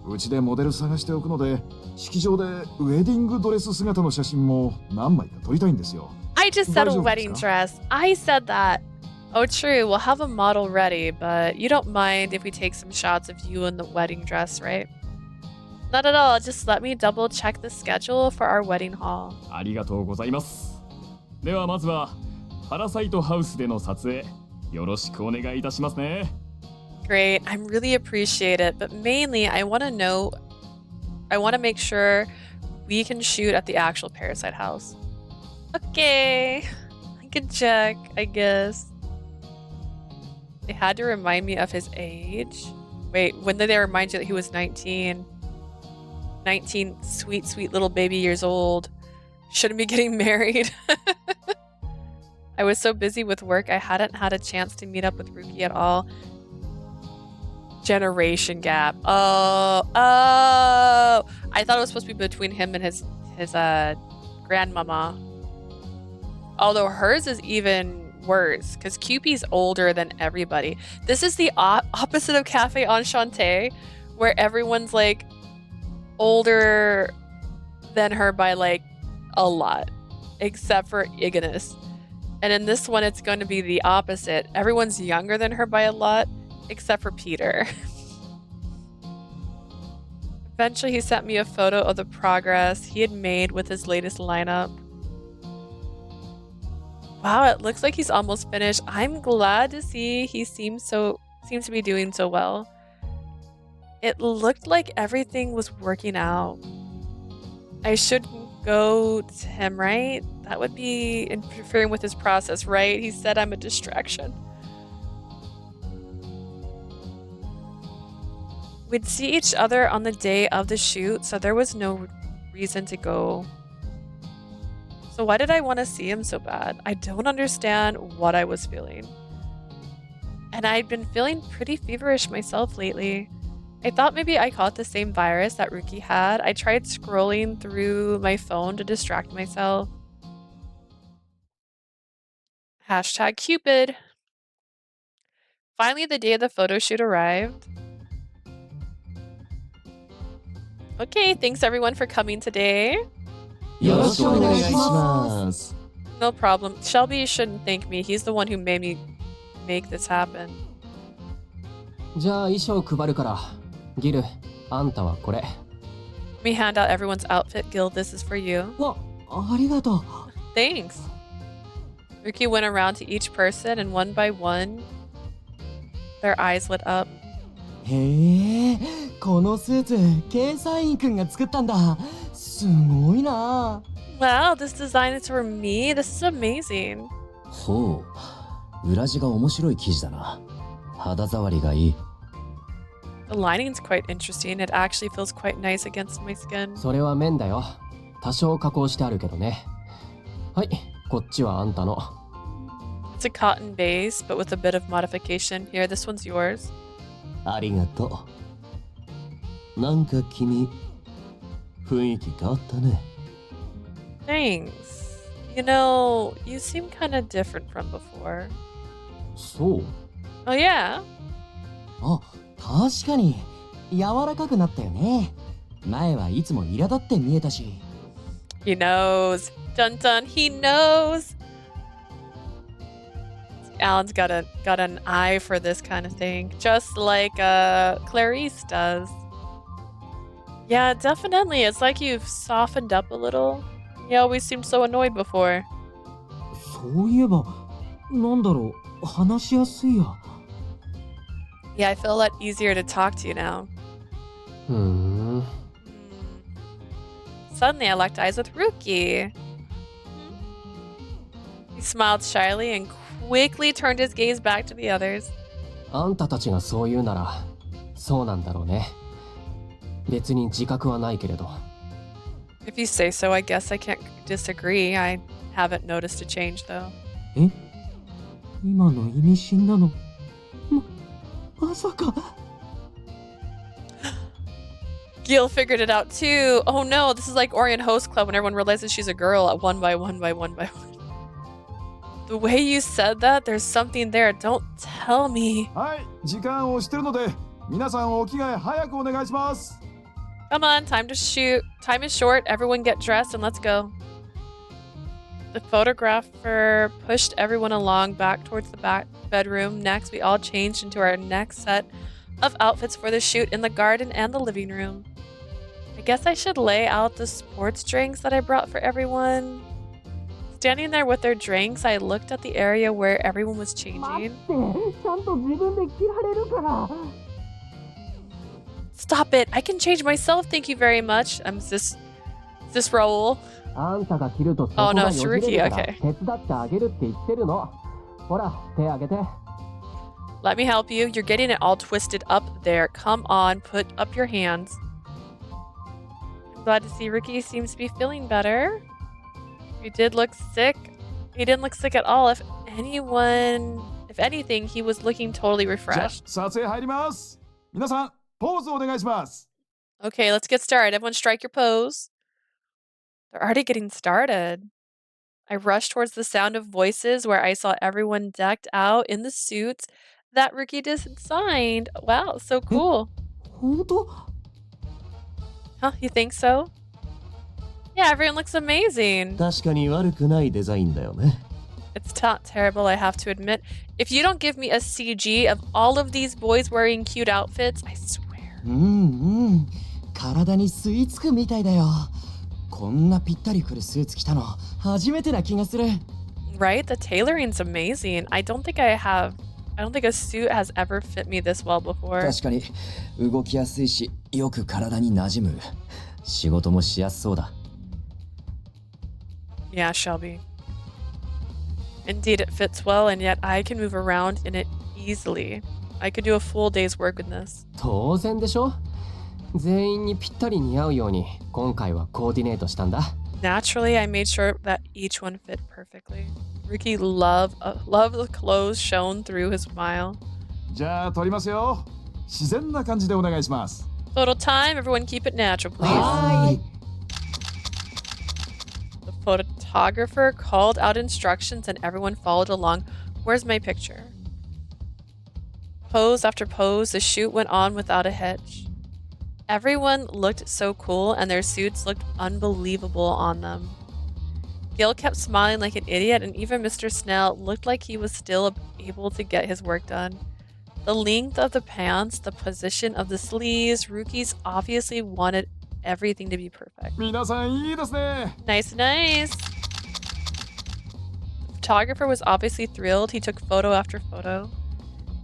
うちでモデル探しておくので、式場でウェディングドレス姿の写真も何枚か撮りたいんですよ。 I just said a 大丈夫ですか？ wedding dress. I said that. Oh, true. We'll have a model ready, but you don't mind if we take some shots of you in the wedding dress, right? Not at all. Just let me double check the schedule for our wedding hall. ありがとうございます。ではまずはパラサイトハウスでの撮影よろしくお願いいたしますね。 Great. I really appreciate it, but mainly I want to make sure we can shoot at the actual Parasite house. Okay. I can check, I guess. They had to remind me of his age. Wait, when did they remind you that he was 19? 19 sweet, sweet little baby years old. Shouldn't be getting married. I was so busy with work, I hadn't had a chance to meet up with Ryuki at all. Generation gap. Oh. I thought it was supposed to be between him and his grandmama. Although hers is even worse, because Cupid's older than everybody. This is the opposite of Cafe Enchanté, where everyone's like older than her by like a lot, except for Ignis. And in this one, it's going to be the opposite. Everyone's younger than her by a lot, except for Peter. Eventually, he sent me a photo of the progress he had made with his latest lineup. Wow, it looks like he's almost finished. I'm glad to see he seems to be doing so well. It looked like everything was working out. I shouldn't go to him, right? That would be interfering with his process, right? He said I'm a distraction. We'd see each other on the day of the shoot, so there was no reason to go. So why did I want to see him so bad? I don't understand what I was feeling. And I'd been feeling pretty feverish myself lately. I thought maybe I caught the same virus that Ryuki had. I tried scrolling through my phone to distract myself. Hashtag Cupid. Finally, the day of the photo shoot arrived. Okay, thanks everyone for coming today. よろしくお願いします。 No problem. Shelby shouldn't thank me. He's the one who made me make this happen. じゃあ衣装配るから。ギル、あんたはこれ。 Let me hand out everyone's outfit. Gil, this is for you. ありがとう。 Thanks. Ryuki went around to each person and one by one, their eyes lit up. へえ、このスーツ、ケイサインくんが作ったんだ。すごいな。Wow, this design is for me. This is amazing. ほう、裏地が面白い生地だな。肌触りがいい。The lining's quite interesting. It actually feels quite nice against my skin. それは綿だよ。多少加工してあるけどね。はい、こっちはあんたの。It's a cotton base, but with a bit of modification. Here, this one's yours. ありがとう。なんか君、雰囲気変わったね。Thanks. You know, you seem kind of different from before. そう Oh, yeah. あ、確かに柔らかくなったよね。前はいつも苛立って見えたし。He knows. Dun dun, he knows. Alan's got an eye for this kind of thing, just like Clarice does. Yeah, definitely. It's like you've softened up a little. You always seemed so annoyed before. そういえば、なんだろう、話しやすいや。Yeah, I feel a lot easier to talk to you now. ふーん Suddenly, I locked eyes with Ryuki. He smiled shyly and quickly turned his gaze back to the others. あんたたちがそう言うならそうなんだろうね。別に自覚はないけれど。 If you say so, I guess I can't disagree. I haven't noticed a change, though. え、今の意味深なの。まさか。Gil figured it out too. Oh no, this is like Orient Host Club when everyone realizes she's a girl at one by one by one by one. The way you said that, there's something there. Don't tell me. はい時間を押してるので皆さんお着替え早くお願いします Come on, time to shoot. Time is short. Everyone get dressed and let's go. The photographer pushed everyone along back towards the back bedroom. Next, we all changed into our next set of outfits for the shoot in the garden and the living room. I guess I should lay out the sports drinks that I brought for everyone. Standing there with their drinks, I looked at the area where everyone was changing. ちゃんと自分で着られるから。 Stop it! I can change myself, thank you very much. Is this Raul? あんたが着るとそこ Oh が no, よ it's じれ Ryuki, るから okay. 手伝ってあげるって言ってるの。ほら、手あげて。 Let me help you. You're getting it all twisted up there. Come on, put up your hands. I'm glad to see Ryuki seems to be feeling better. He did look sick. He didn't look sick at all. If anything, he was looking totally じゃあ refreshed. 撮影入ります皆さんポーズお願いします Okay, let's get started. Everyone strike your pose. They're already getting started. I rushed towards the sound of voices where I saw everyone decked out in the suits that Ryuki designed. Wow, so cool. 本当？ Huh, you think so? Yeah, everyone looks amazing. 確かに悪くないデザインだよね。 It's not terrible, I have to admit. If you don't give me a CG of all of these boys wearing cute outfits, I swear. うんうん。体に吸い付くみたいだよ。こんなぴったりくるスーツ着たの初めてな気がする。 Right? The tailoring's amazing. I don't think a suit has ever fit me this well before. 確かに動きやすいしよく体に馴染む。仕事もしやすそうだ。 Yeah, Shelby. Indeed, it fits well, and yet I can move around in it easily. I could do a full day's work in this. 当然でしょ。全員にぴったり似合うように今回はコーディネートしたんだ。 Naturally, I made sure that each one fit perfectly. Ryuki loved the clothes shone through his smile. じゃあ撮りますよ自然な感じでお願いします Photo time, everyone keep it natural, please. はーい。 The photographer called out instructions and everyone followed along. Where's my picture? Pose after pose, the shoot went on without a hitch. Everyone looked so cool and their suits looked unbelievable on them. Gil kept smiling like an idiot and even Mr. Snell looked like he was still able to get his work done. The length of the pants, the position of the sleeves, Rookies obviously wanted everything to be perfect. 皆さんいいですね Nice, nice. The photographer was obviously thrilled. He took photo after photo.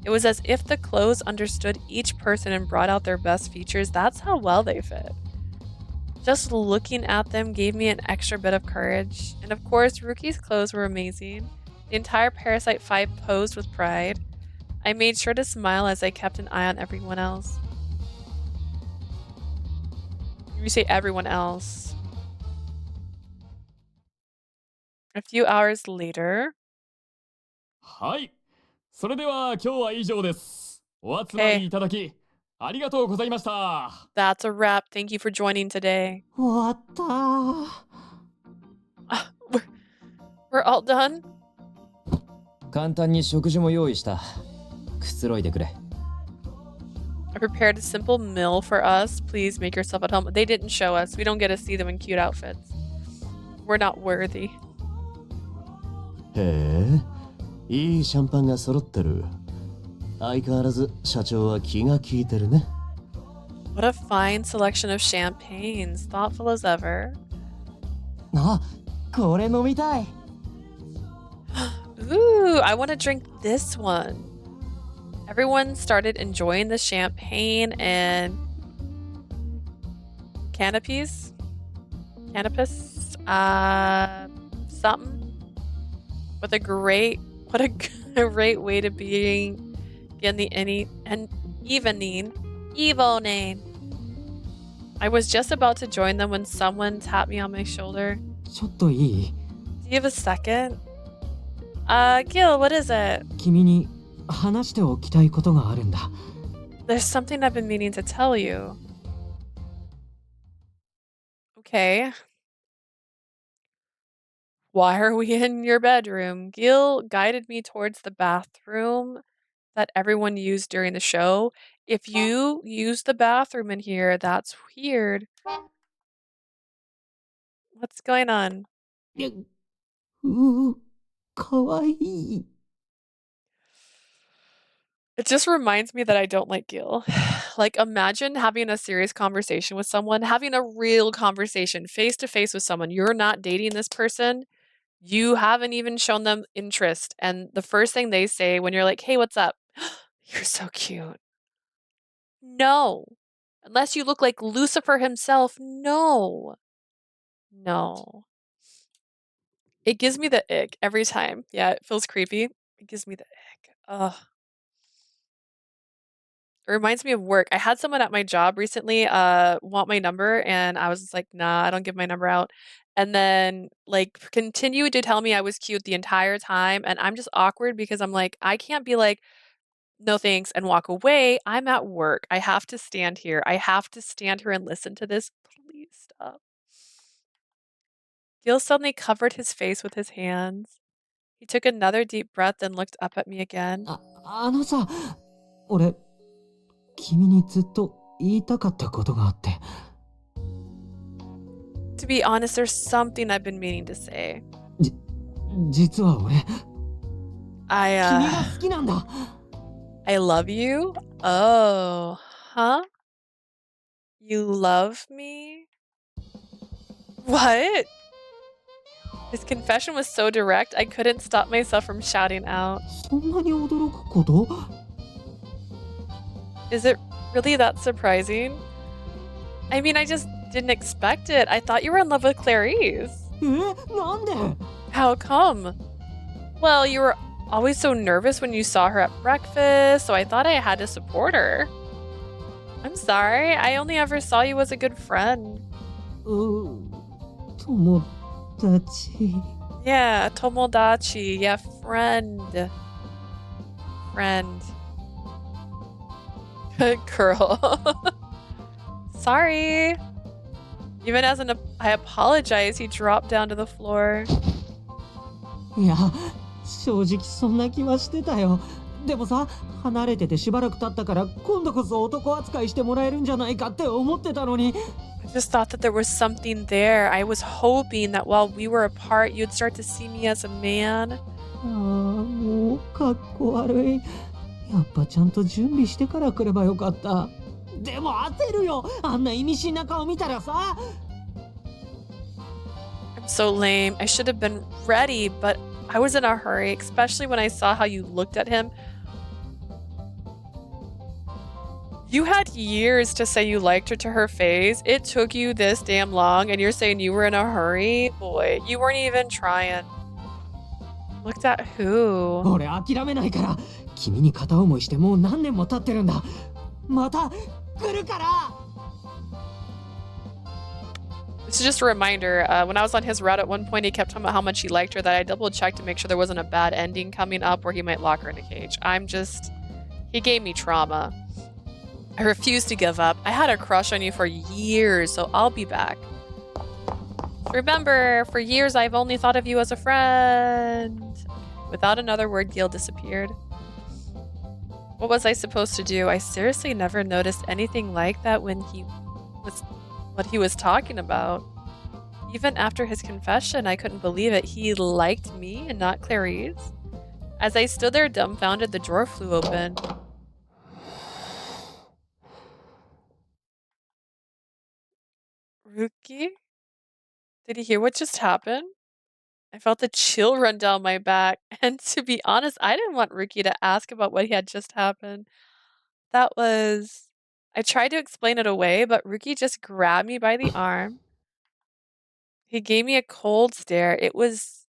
It was as if the clothes understood each person and brought out their best features. That's how well they fit. Just looking at them gave me an extra bit of courage. And of course, Rookie's clothes were amazing. The entire Parasite 5 posed with pride. I made sure to smile as I kept an eye on everyone else. You say everyone else. A few hours later. はいそれでは今日は以上ですお集まりいただきありがとうございました That's a wrap. Thank you for joining today. 終わった。We're all done? 簡単に食事も用意した。くつろいでくれ。I prepared a simple meal for us. Please make yourself at home. They didn't show us. We don't get to see them in cute outfits. We're not worthy. へえ、いいシャンパンが揃ってる。相変わらず社長は気が利いてるね。What a fine selection of champagnes. Thoughtful as ever. あ、これ飲みたい。Ooh, I want to drink this one. Everyone started enjoying the champagne and canapes, something with a great, what a great way to begin the evening. I was just about to join them when someone tapped me on my shoulder. ちょっといい？ Do you have a second? Gil, what is it? 君に話しておきたいことがあるんだ。There's something I've been meaning to tell you. Okay. Why are we in your bedroom? Gil guided me towards the bathroom that everyone used during the show. If you use the bathroom in here, that's weird. What's going on? かわいい。It just reminds me that I don't like Gil. Like, imagine having a serious conversation with someone, having a real conversation face to face with someone. You're not dating this person. You haven't even shown them interest. And the first thing they say when you're like, hey, what's up? You're so cute. No. Unless you look like Lucifer himself. No. No. It gives me the ick every time. Yeah, it feels creepy. It gives me the ick. Ugh. It reminds me of work. I had someone at my job recently want my number, and I was just like, nah, I don't give my number out. And then like continued to tell me I was cute the entire time, and I'm just awkward because I'm like, I can't be like, no thanks, and walk away. I'm at work. I have to stand here. I have to stand here and listen to this. Please stop. Gil suddenly covered his face with his hands. He took another deep breath and looked up at me again. あのさ、俺君にずっと言いたかったことがあって。To be honest, there's something I've been meaning to say. 実は俺、君 I が好きなんだ。I love you? Oh, huh? You love me? What? His confession was so direct, I couldn't stop myself from shouting out. そんなに驚くこと？ Is it really that surprising? I mean, I just didn't expect it. I thought you were in love with Clarice. なんで？ How come? Well, you were always so nervous when you saw her at breakfast, so I thought I had to support her. I'm sorry. I only ever saw you as a good friend. 友達。 Yeah, tomodachi. Yeah, friend. Friend. Girl. Sorry. Even as I apologize, he dropped down to the floor. いや、正直そんな気はしてたよ。でもさ、離れててしばらく経ったから今度こそ男扱いしてもらえるんじゃないかって思ってたのに。I just thought that there was something there. I was hoping that while we were apart, you'd start to see me as a man. ああ、もうかっこ悪い。やっぱちゃんと準備してから来ればよかった。でも焦るよ。あんな意味深な顔見たらさ。I'm so lame. I should have been ready, but I was in a hurry, especially when I saw how you looked at him. You had years to say you liked her to her face. It took you this damn long, and you're saying you were in a hurry? Boy, you weren't even trying. Looked at who? 俺諦めないから。君に片思いしてもう何年も経ってるんだ。また来るから。This is just a reminder. When I was on his route at one point, he kept talking about how much he liked her, that I double checked to make sure there wasn't a bad ending coming up where he might lock her in a cage. He gave me trauma. I refuse to give up. I had a crush on you for years, so I'll be back. Remember, for years I've only thought of you as a friend. Without another word, Gil disappeared. What was I supposed to do? I seriously never noticed anything like that when what he was talking about. Even after his confession, I couldn't believe it. He liked me and not Clarice. As I stood there dumbfounded, the drawer flew open. Ryuki? Did he hear what just happened? I felt a chill run down my back, and to be honest, I didn't want Ryuki to ask about what had just happened. I tried to explain it away, but Ryuki just grabbed me by the arm. He gave me a cold stare. It was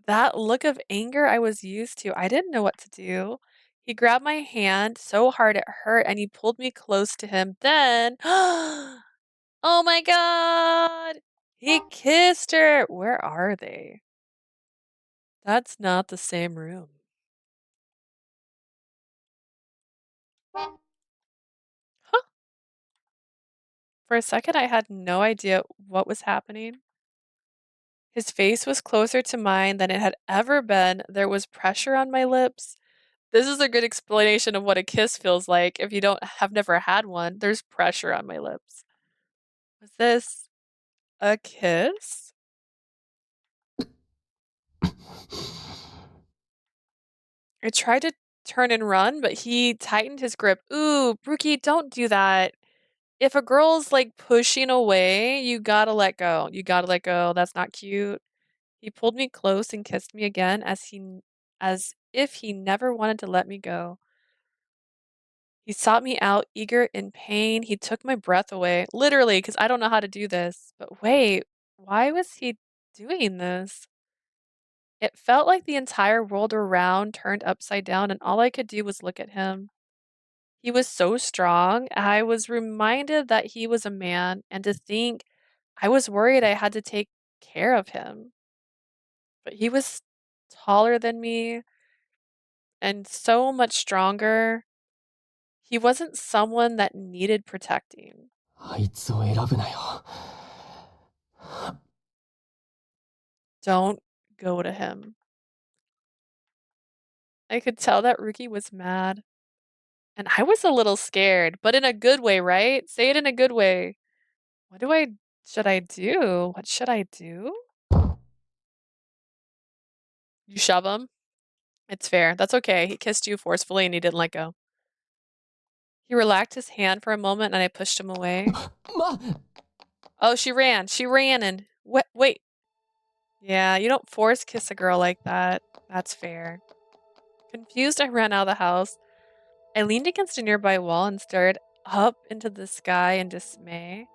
that look of anger I was used to. I didn't know what to do. He grabbed my hand so hard it hurt, and he pulled me close to him. Then, oh my god! He kissed her! Where are they? That's not the same room. Huh. For a second, I had no idea what was happening. His face was closer to mine than it had ever been. There was pressure on my lips. This is a good explanation of what a kiss feels like if you don't have never had one. There's pressure on my lips. Was this a kiss? I tried to turn and run, but he tightened his grip. Ooh, Brookie, don't do that. If a girl's like pushing away, you gotta let go. You gotta let go. That's not cute. He pulled me close and kissed me again as if he never wanted to let me go. He sought me out, eager in pain. He took my breath away, literally, because I don't know how to do this. But wait, why was he doing this? It felt like the entire world around turned upside down, and all I could do was look at him. He was so strong. I was reminded that he was a man, and to think I was worried I had to take care of him. But he was taller than me and so much stronger. He wasn't someone that needed protecting. あいつを選ぶなよ。 Don't go to him. I could tell that Ryuki was mad. And I was a little scared, but in a good way, right? Say it in a good way. Should I do? What should I do? You shove him? It's fair. That's okay. He kissed you forcefully and he didn't let go. He relaxed his hand for a moment and I pushed him away. ま Oh, she ran. She ran and wait. Yeah, you don't force kiss a girl like that. That's fair. Confused, I ran out of the house. I leaned against a nearby wall and stared up into the sky in dismay.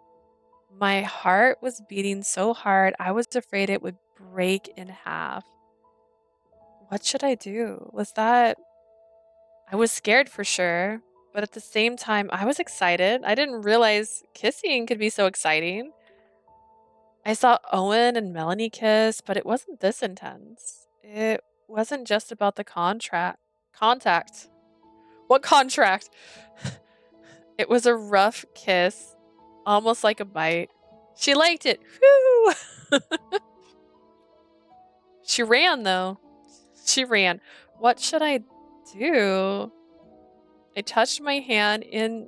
My heart was beating so hard, I was afraid it would break in half. What should I do? I was scared for sure, but at the same time, I was excited. I didn't realize kissing could be so exciting. I saw Owen and Melanie kiss, but it wasn't this intense. It wasn't just about the contact. What contract? It was a rough kiss, almost like a bite. She liked it. Whew! She ran, though. She ran. What should I do? I touched my hand in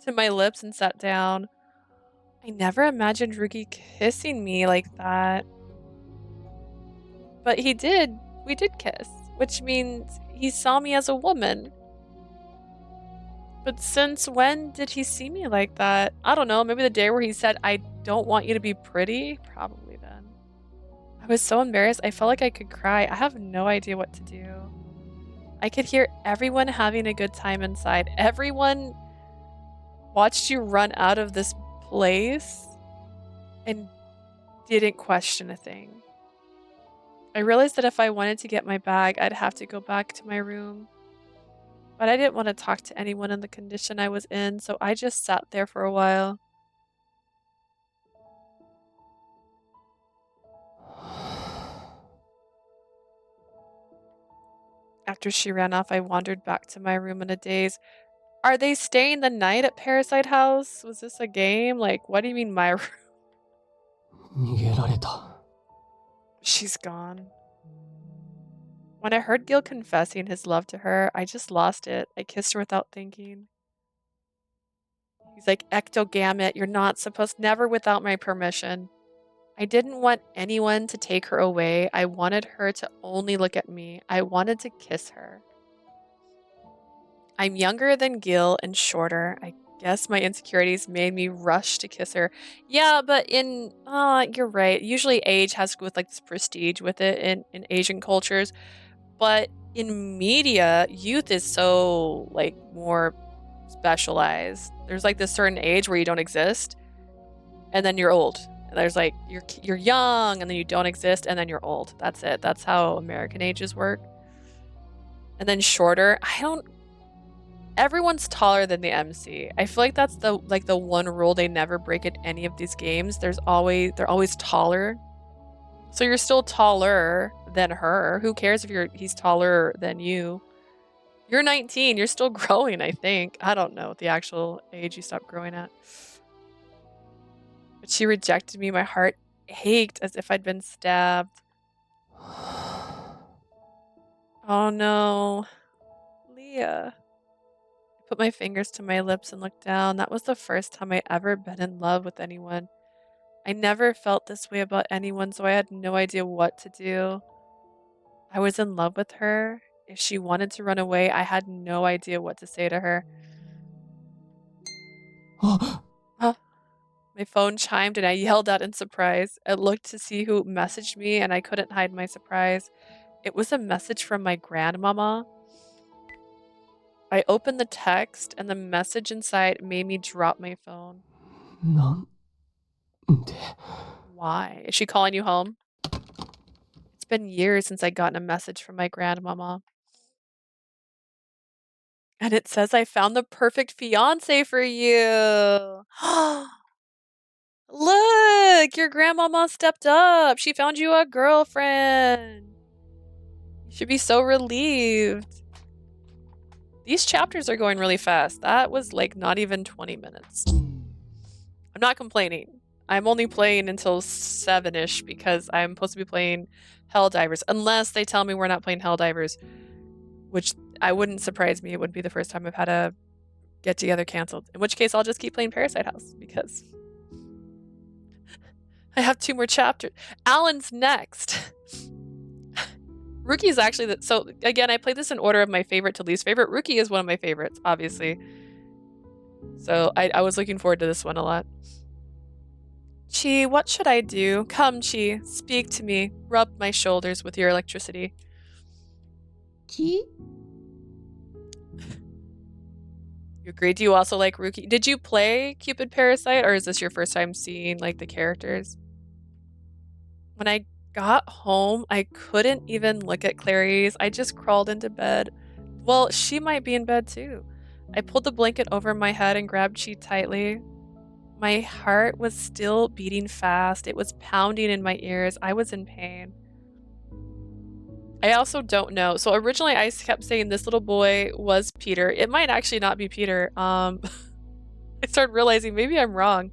to my lips and sat down. I never imagined Ryuki kissing me like that. But he did. We did kiss, which means he saw me as a woman. But since when did he see me like that? I don't know, maybe the day where he said, I don't want you to be pretty? Probably then. I was so embarrassed, I felt like I could cry. I have no idea what to do. I could hear everyone having a good time inside. Everyone watched you run out of this place and didn't question a thing. I realized that if I wanted to get my bag, I'd have to go back to my room. But I didn't want to talk to anyone in the condition I was in, so I just sat there for a while. After she ran off, I wandered back to my room in a daze. Are they staying the night at Parasite House? Was this a game? Like, what do you mean my room? 逃げられた。 She's gone. When I heard Gil confessing his love to her, I just lost it. I kissed her without thinking. He's like, Ectogamete, you're not supposed, never without my permission. I didn't want anyone to take her away. I wanted her to only look at me. I wanted to kiss her. I'm younger than Gil and shorter. I guess my insecurities made me rush to kiss her. Yeah, but you're right. Usually age has with like this prestige with it in Asian cultures. But in media, youth is so like more specialized. There's like this certain age where you don't exist, and then you're old. And there's like you're young, and then you don't exist, and then you're old. That's it. That's how American ages work. And then shorter. Everyone's taller than the MC. I feel like that's the one rule they never break at any of these games. They're always taller. So you're still taller than her. Who cares if he's taller than you? You're 19. You're still growing, I think. I don't know the actual age you stop growing at. But she rejected me. My heart ached as if I'd been stabbed. Oh no. Leah. I put my fingers to my lips and looked down. That was the first time I ever been in love with anyone. I never felt this way about anyone, so I had no idea what to do. I was in love with her. If she wanted to run away, I had no idea what to say to her. Oh, My phone chimed and I yelled out in surprise. I looked to see who messaged me and I couldn't hide my surprise. It was a message from my grandmama. I opened the text and the message inside made me drop my phone. なんで Why? Is she calling you home? It's been years since I gotten a message from my grandmama. And it says I found the perfect fiance for you. Look, your grandmama stepped up. She found you a girlfriend. You should be so relieved. These chapters are going really fast. That was like not even 20 minutes. I'm not complaining. I'm only playing until 7-ish because I'm supposed to be playing Helldivers. Unless they tell me we're not playing Helldivers, which I wouldn't surprise me. It would be the first time I've had a get together canceled. In which case I'll just keep playing Parasite House because I have 2 more chapters. Alan's next. Ryuki is actually so again, I played this in order of my favorite to least favorite. Ryuki is one of my favorites, obviously. So I was looking forward to this one a lot. Chi, what should I do? Come, Chi, speak to me. Rub my shoulders with your electricity. Chi? You agree? Do you also like Ryuki? Did you play Cupid Parasite, or is this your first time seeing like the characters? When I got home, I couldn't even look at Clarice. I just crawled into bed. Well, she might be in bed too. I pulled the blanket over my head and grabbed Chi tightly. My heart was still beating fast. It was pounding in my ears. I was in pain. I also don't know. So originally I kept saying this little boy was Peter. It might actually not be Peter. I started realizing maybe I'm wrong.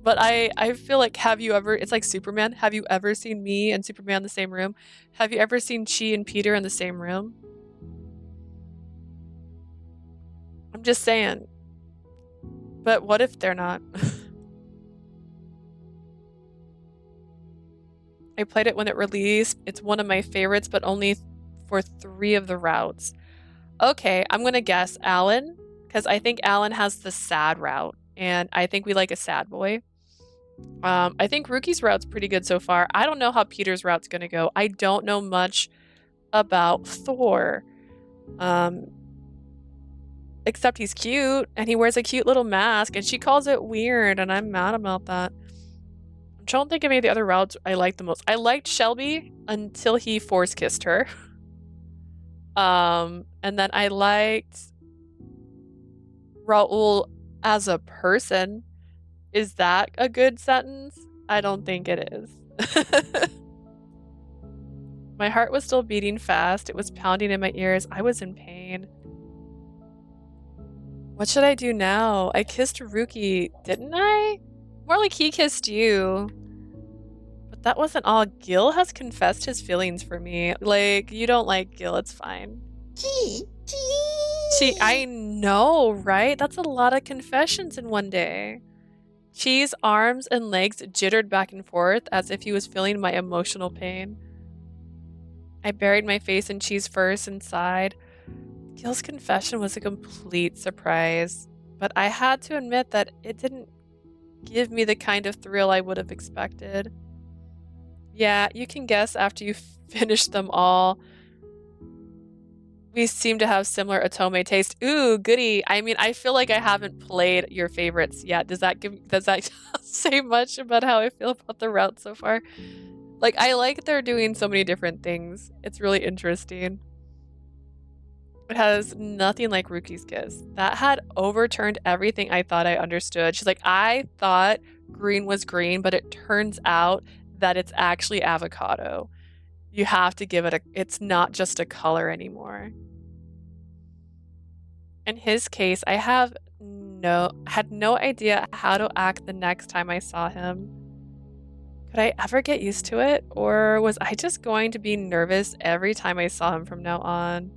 But I feel like, have you ever, it's like Superman. Have you ever seen me and Superman in the same room? Have you ever seen Chi and Peter in the same room? I'm just saying. But what if they're not? I played it when it released. It's one of my favorites, but only for 3 of the routes. Okay, I'm gonna guess Alan, because I think Alan has the sad route, and I think we like a sad boy. I think Ryuki's route's pretty good so far. I don't know how Peter's route's gonna go. I don't know much about Thor. Except he's cute, and he wears a cute little mask, and she calls it weird, and I'm mad about that. I'm trying to think of any of the other routes I liked the most. I liked Shelby until he force kissed her. And then I liked Raul as a person. Is that a good sentence? I don't think it is. My heart was still beating fast. It was pounding in my ears. I was in pain. What should I do now? I kissed Ryuki, didn't I? More like he kissed you. that wasn't all. Gil has confessed his feelings for me. Like, you don't like Gil, it's fine. I know, right? That's a lot of confessions in one day. Chi's arms and legs jittered back and forth as if he was feeling my emotional pain. I buried my face in Chi's furs and sighed. Gil's confession was a complete surprise, but I had to admit that it didn't give me the kind of thrill I would have expected. Yeah, you can guess after you finish them all. We seem to have similar otome taste. Ooh, goody. I mean, I feel like I haven't played your favorites yet. Does that say much about how I feel about the route so far? Like, I like they're doing so many different things. It's really interesting. It has nothing like Ryuki's kiss. That had overturned everything I thought I understood. She's like, I thought green was green, but it turns out that it's actually avocado. You have to give it it's not just a color anymore. In his case, I had no idea how to act the next time I saw him. Could I ever get used to it? Or was I just going to be nervous every time I saw him from now on?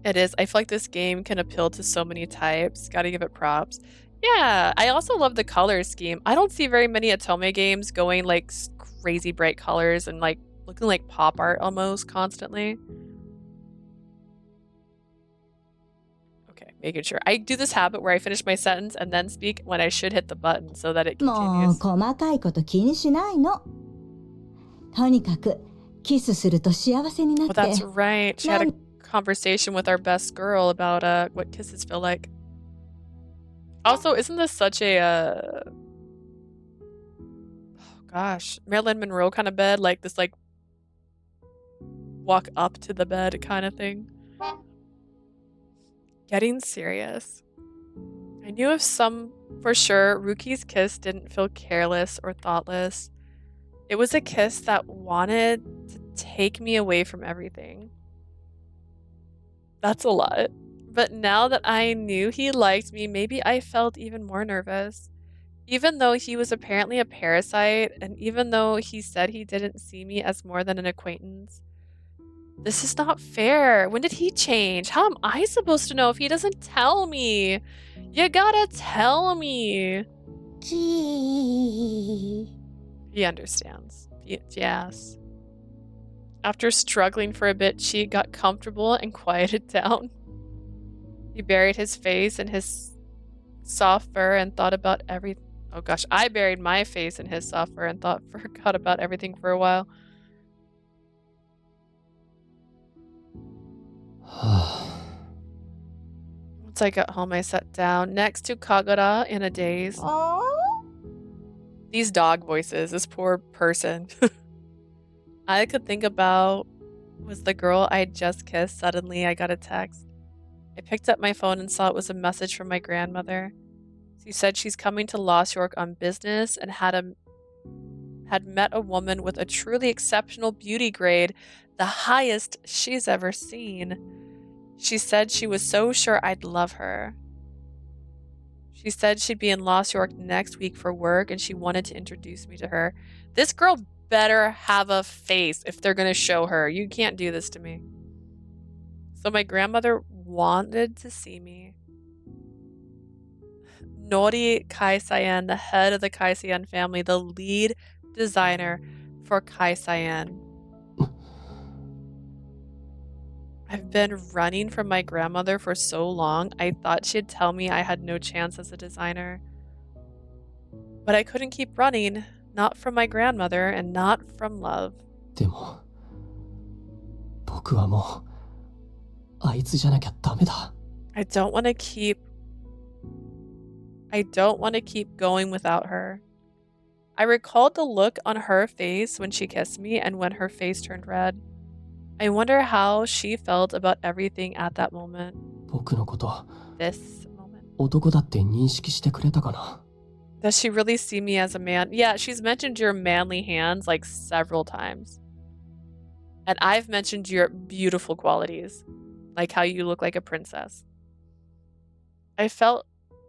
It is. I feel like this game can appeal to so many types. Gotta give it props. Yeah, I also love the color scheme. I don't see very many Otome games going like crazy bright colors and like looking like pop art almost constantly. Okay, making sure. I do this habit where I finish my sentence and then speak when I should hit the button so that it もう continues. 細かいこと気にしないの。とにかくキスすると幸せになっ Oh, て。 that's right. She had a conversation with our best girl about what kisses feel like. Also, isn't this such a oh gosh, Marilyn Monroe kind of bed, like this like walk up to the bed kind of thing? Getting serious. I knew of some for sure. Ryuki's kiss didn't feel careless or thoughtless. It was a kiss that wanted to take me away from everything. That's a lot. But now that I knew he liked me, maybe I felt even more nervous. Even though he was apparently a parasite, and even though he said he didn't see me as more than an acquaintance. This is not fair. When did he change? How am I supposed to know if he doesn't tell me? You gotta tell me. He understands. Yes. After struggling for a bit, Chi got comfortable and quieted down. He buried his face in his soft fur and thought about everything. Oh gosh, I buried my face in his soft fur and forgot about everything for a while. Once I got home, I sat down next to Kagura in a daze. These dog voices, this poor person. I could think about was the girl I had just kissed. Suddenly, I got a text. I picked up my phone and saw it was a message from my grandmother. She said she's coming to Lost York on business and had met a woman with a truly exceptional beauty grade, the highest she's ever seen. She said she was so sure I'd love her. She said she'd be in Lost York next week for work and she wanted to introduce me to her. This girl better have a face if they're going to show her. You can't do this to me. So my grandmother wanted to see me. Nori Keisaiin, the head of the Keisaiin family, the lead designer for Keisaiin. I've been running from my grandmother for so long, I thought she'd tell me I had no chance as a designer. But I couldn't keep running, not from my grandmother and not from love. でも、僕はもう、あいつじゃなきゃダメだ。I don't want to keep going without her. I recalled the look on her face when she kissed me and when her face turned red. I wonder how she felt about everything at that moment. 僕のこと、This moment. 男だって認識してくれたかな。Does she really see me as a man? Yeah, she's mentioned your manly hands like several times. And I've mentioned your beautiful qualities, like how you look like a princess. I felt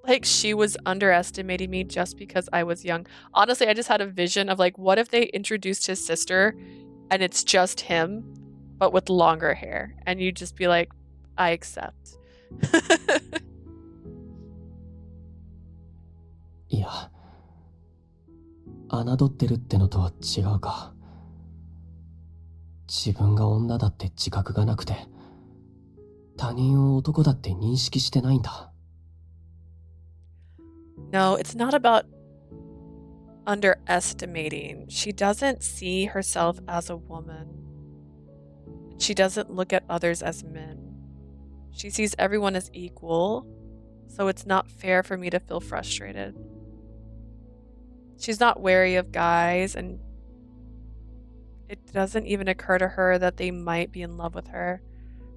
like she was underestimating me just because I was young. Honestly, I just had a vision of like, what if they introduced his sister and it's just him, but with longer hair, and you'd just be like, I accept. いや、侮ってるってのとは違うか。自分が女だって自覚がなくて、他人を男だって認識してないんだ。No, it's not about underestimating. She doesn't see herself as a woman. She doesn't look at others as men. She sees everyone as equal, so it's not fair for me to feel frustrated. She's not wary of guys, and it doesn't even occur to her that they might be in love with her,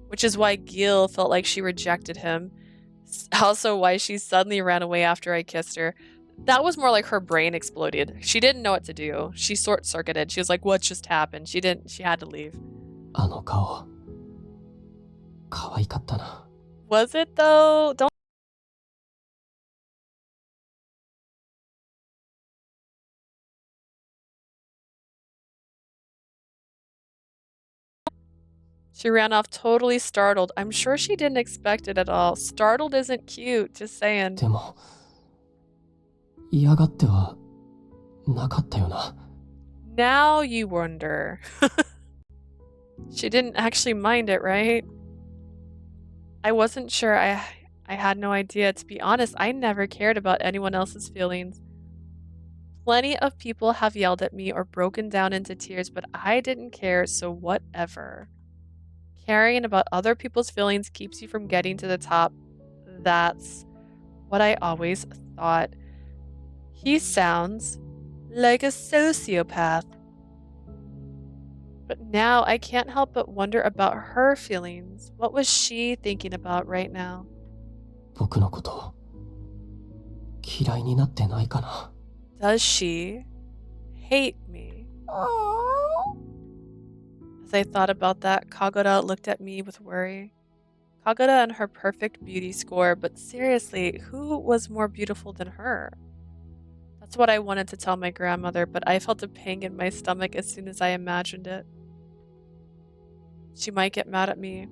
which is why Gil felt like she rejected him. Also why she suddenly ran away after I kissed her. That was more like her brain exploded. She didn't know what to do. She short-circuited. She was like, what just happened? She had to leave. あの顔、可愛かったな。Was it though? Don't. She ran off totally startled. I'm sure she didn't expect it at all. Startled isn't cute, just saying. でも、嫌がってはなかったよな。Now you wonder. She didn't actually mind it, right? I wasn't sure. I had no idea. To be honest, I never cared about anyone else's feelings. Plenty of people have yelled at me or broken down into tears, but I didn't care, so whatever. Caring about other people's feelings keeps you from getting to the top. That's what I always thought. He sounds like a sociopath. But now I can't help but wonder about her feelings. What was she thinking about right now? 僕のこと嫌いになってないかな。Does she hate me? As I thought about that, Kagura looked at me with worry. Kagura and her perfect beauty score, but seriously, who was more beautiful than her? That's what I wanted to tell my grandmother, but I felt a pang in my stomach as soon as I imagined it. She might get mad at me,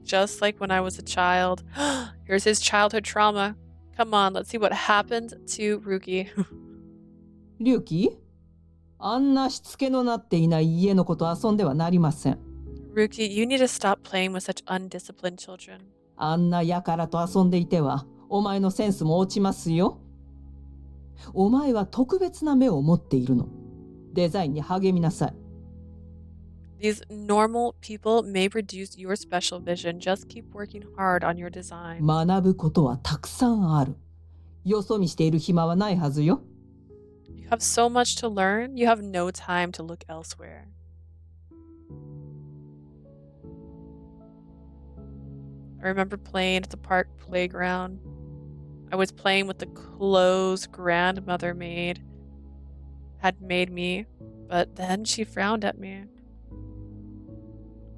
just like when I was a child. Here's his childhood trauma. Come on, let's see what happened to Ryuki. 龍騎、あんなしつけのなっていない家の子と遊んではなりません。Ryuki, you need to stop playing with such undisciplined children. あんなやからと遊んでいては、お前のセンスも落ちますよ。お前は特別な目を持っているの。デザインに励みなさい。These normal people may produce your special vision. Just keep working hard on your design. 学ぶことはたくさんある。よそ見している暇はないはずよ。You have so much to learn. You have no time to look elsewhere. I remember playing at the park playground. I was playing with the clothes grandmother had made me, but then she frowned at me.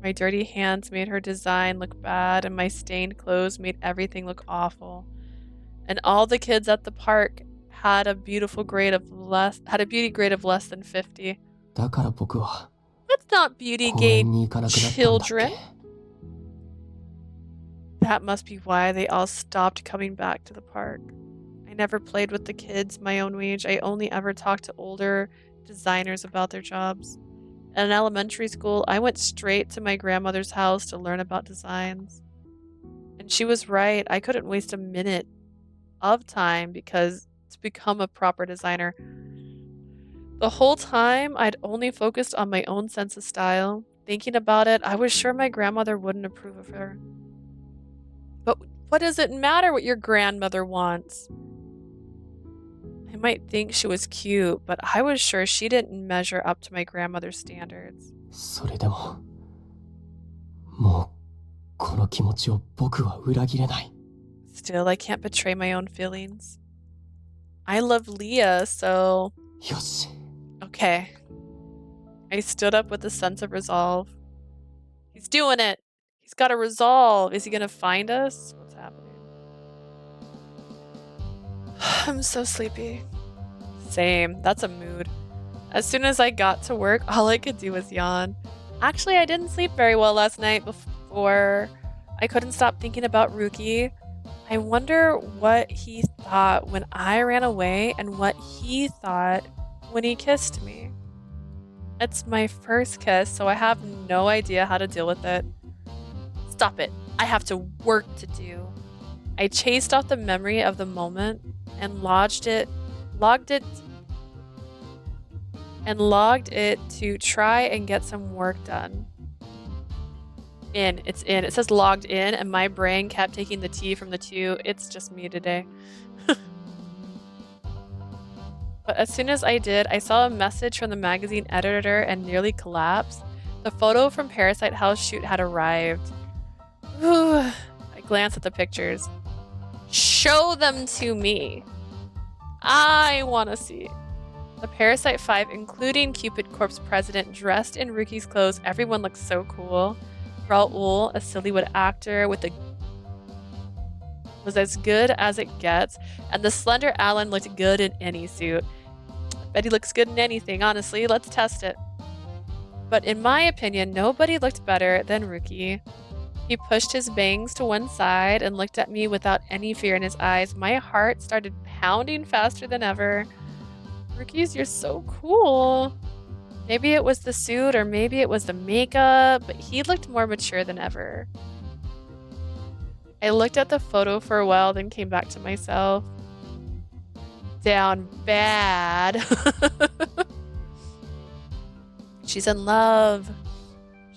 My dirty hands made her design look bad, and my stained clothes made everything look awful. And all the kids at the park had a beauty grade of less than 50. だから僕は That's not beauty 公 gate 園に行かなくなったんだっ children. け。 That must be why they all stopped coming back to the park. I never played with the kids my own age. I only ever talked to older designers about their jobs. In elementary school, I went straight to my grandmother's house to learn about designs. And she was right. I couldn't waste a minute of time to become a proper designer. The whole time, I'd only focused on my own sense of style. Thinking about it, I was sure my grandmother wouldn't approve of her. But what does it matter what your grandmother wants? I might think she was cute, but I was sure she didn't measure up to my grandmother's standards. それでも、もうこの気持ちを僕は裏切れない。 Still, I can't betray my own feelings. I love Leah, so... よし。 Okay. I stood up with a sense of resolve. He's doing it! He's got a resolve! Is he gonna find us? What's happening? I'm so sleepy. Same. That's a mood. As soon as I got to work, all I could do was yawn. Actually, I didn't sleep very well last night before. I couldn't stop thinking about Ryuki. I wonder what he thought when I ran away and what he thought when he kissed me. It's my first kiss, so I have no idea how to deal with it. Stop it. I have to work to do. I chased off the memory of the moment and logged it to try and get some work done. It's in. It says logged in, and my brain kept taking the T from the two. It's just me today. But as soon as I did, I saw a message from the magazine editor and nearly collapsed. The photo from Parasite House shoot had arrived. I glanced at the pictures. Show them to me. I want to see. The Parasite 5, including Cupid Corp's president, dressed in Ryuki's clothes. Everyone looked so cool. Raul, a Sillywood actor was as good as it gets, and the slender Alan looked good in any suit. I bet he looks good in anything, honestly. Let's test it. But in my opinion, nobody looked better than Ryuki. He pushed his bangs to one side and looked at me without any fear in his eyes. My heart started pounding faster than ever. Ryuki's, you're so cool. Maybe it was the suit or maybe it was the makeup, but he looked more mature than ever. I looked at the photo for a while, then came back to myself. Down bad. She's in love.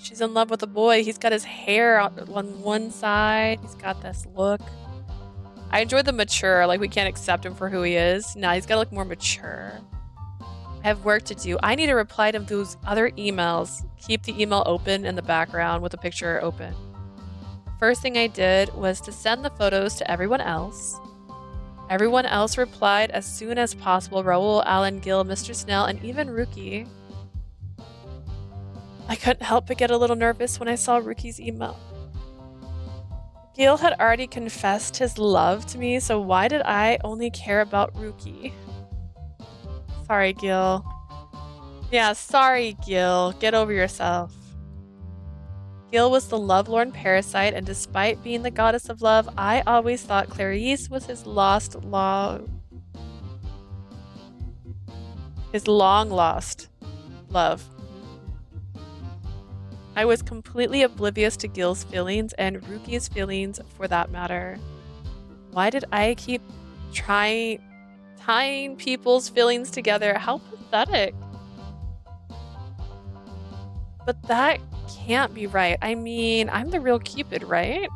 She's in love with a boy. He's got his hair on one side. He's got this look. I enjoyed the mature, like we can't accept him for who he is. Now he's got to look more mature. I have work to do. I need to reply to those other emails. Keep the email open in the background with the picture open. The first thing I did was to send the photos to everyone else. Everyone else replied as soon as possible. Raul, Alan, Gil, Mr. Snell, and even Ryuki. I couldn't help but get a little nervous when I saw Ryuki's email. Gil had already confessed his love to me, so why did I only care about Ryuki? Sorry, Gil. Yeah, sorry, Gil. Get over yourself. Gil was the lovelorn parasite, and despite being the goddess of love, I always thought Clarice was his long-lost love. I was completely oblivious to Gil's feelings and Ryuki's feelings for that matter. Why did I keep tying people's feelings together? How pathetic. But that can't be right. I mean, I'm the real Cupid, right?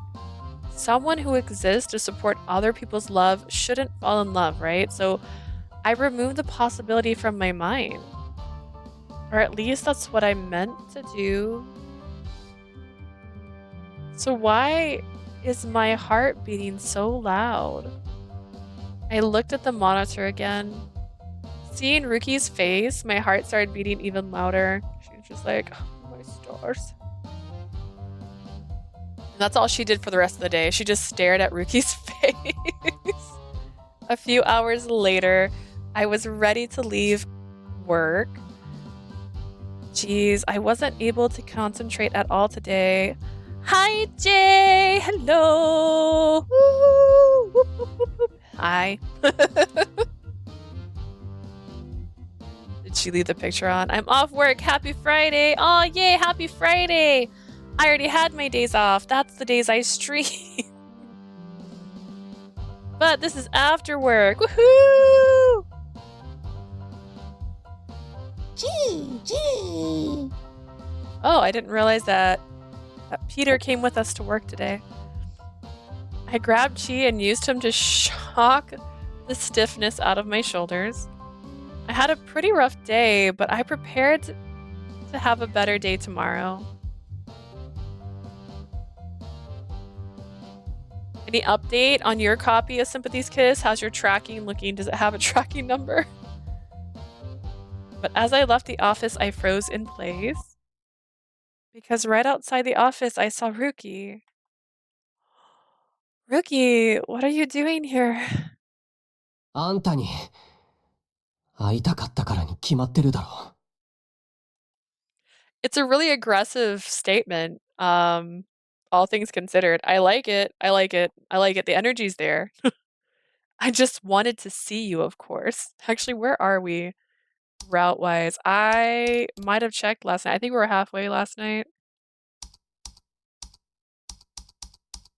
Someone who exists to support other people's love shouldn't fall in love, right? So I removed the possibility from my mind. Or at least that's what I meant to do. So why is my heart beating so loud? I looked at the monitor again. Seeing Ryuki's face, my heart started beating even louder. She was just like, oh, my stars. And that's all she did for the rest of the day. She just stared at Ryuki's face. A few hours later, I was ready to leave work. Jeez, I wasn't able to concentrate at all today. Hi, Jay! Hello! Hi. Did she leave the picture on? I'm off work. Happy Friday. Oh, yay. Happy Friday. I already had my days off. That's the days I stream. But this is after work. Woohoo! Gee. Oh, I didn't realize that Peter came with us to work today. I grabbed Chi and used him to shock the stiffness out of my shoulders. I had a pretty rough day, but I prepared to have a better day tomorrow. Any update on your copy of Sympathy's Kiss? How's your tracking looking? Does it have a tracking number? But as I left the office, I froze in place. Because right outside the office, I saw Ryuki. Ryuki, what are you doing here? あんたに会いたかったからに決まってるだろ。It's a really aggressive statement. All things considered. I like it. I like it. I like it. The energy's there. I just wanted to see you, of course. Actually, where are we route-wise? I might have checked last night. I think we were halfway last night.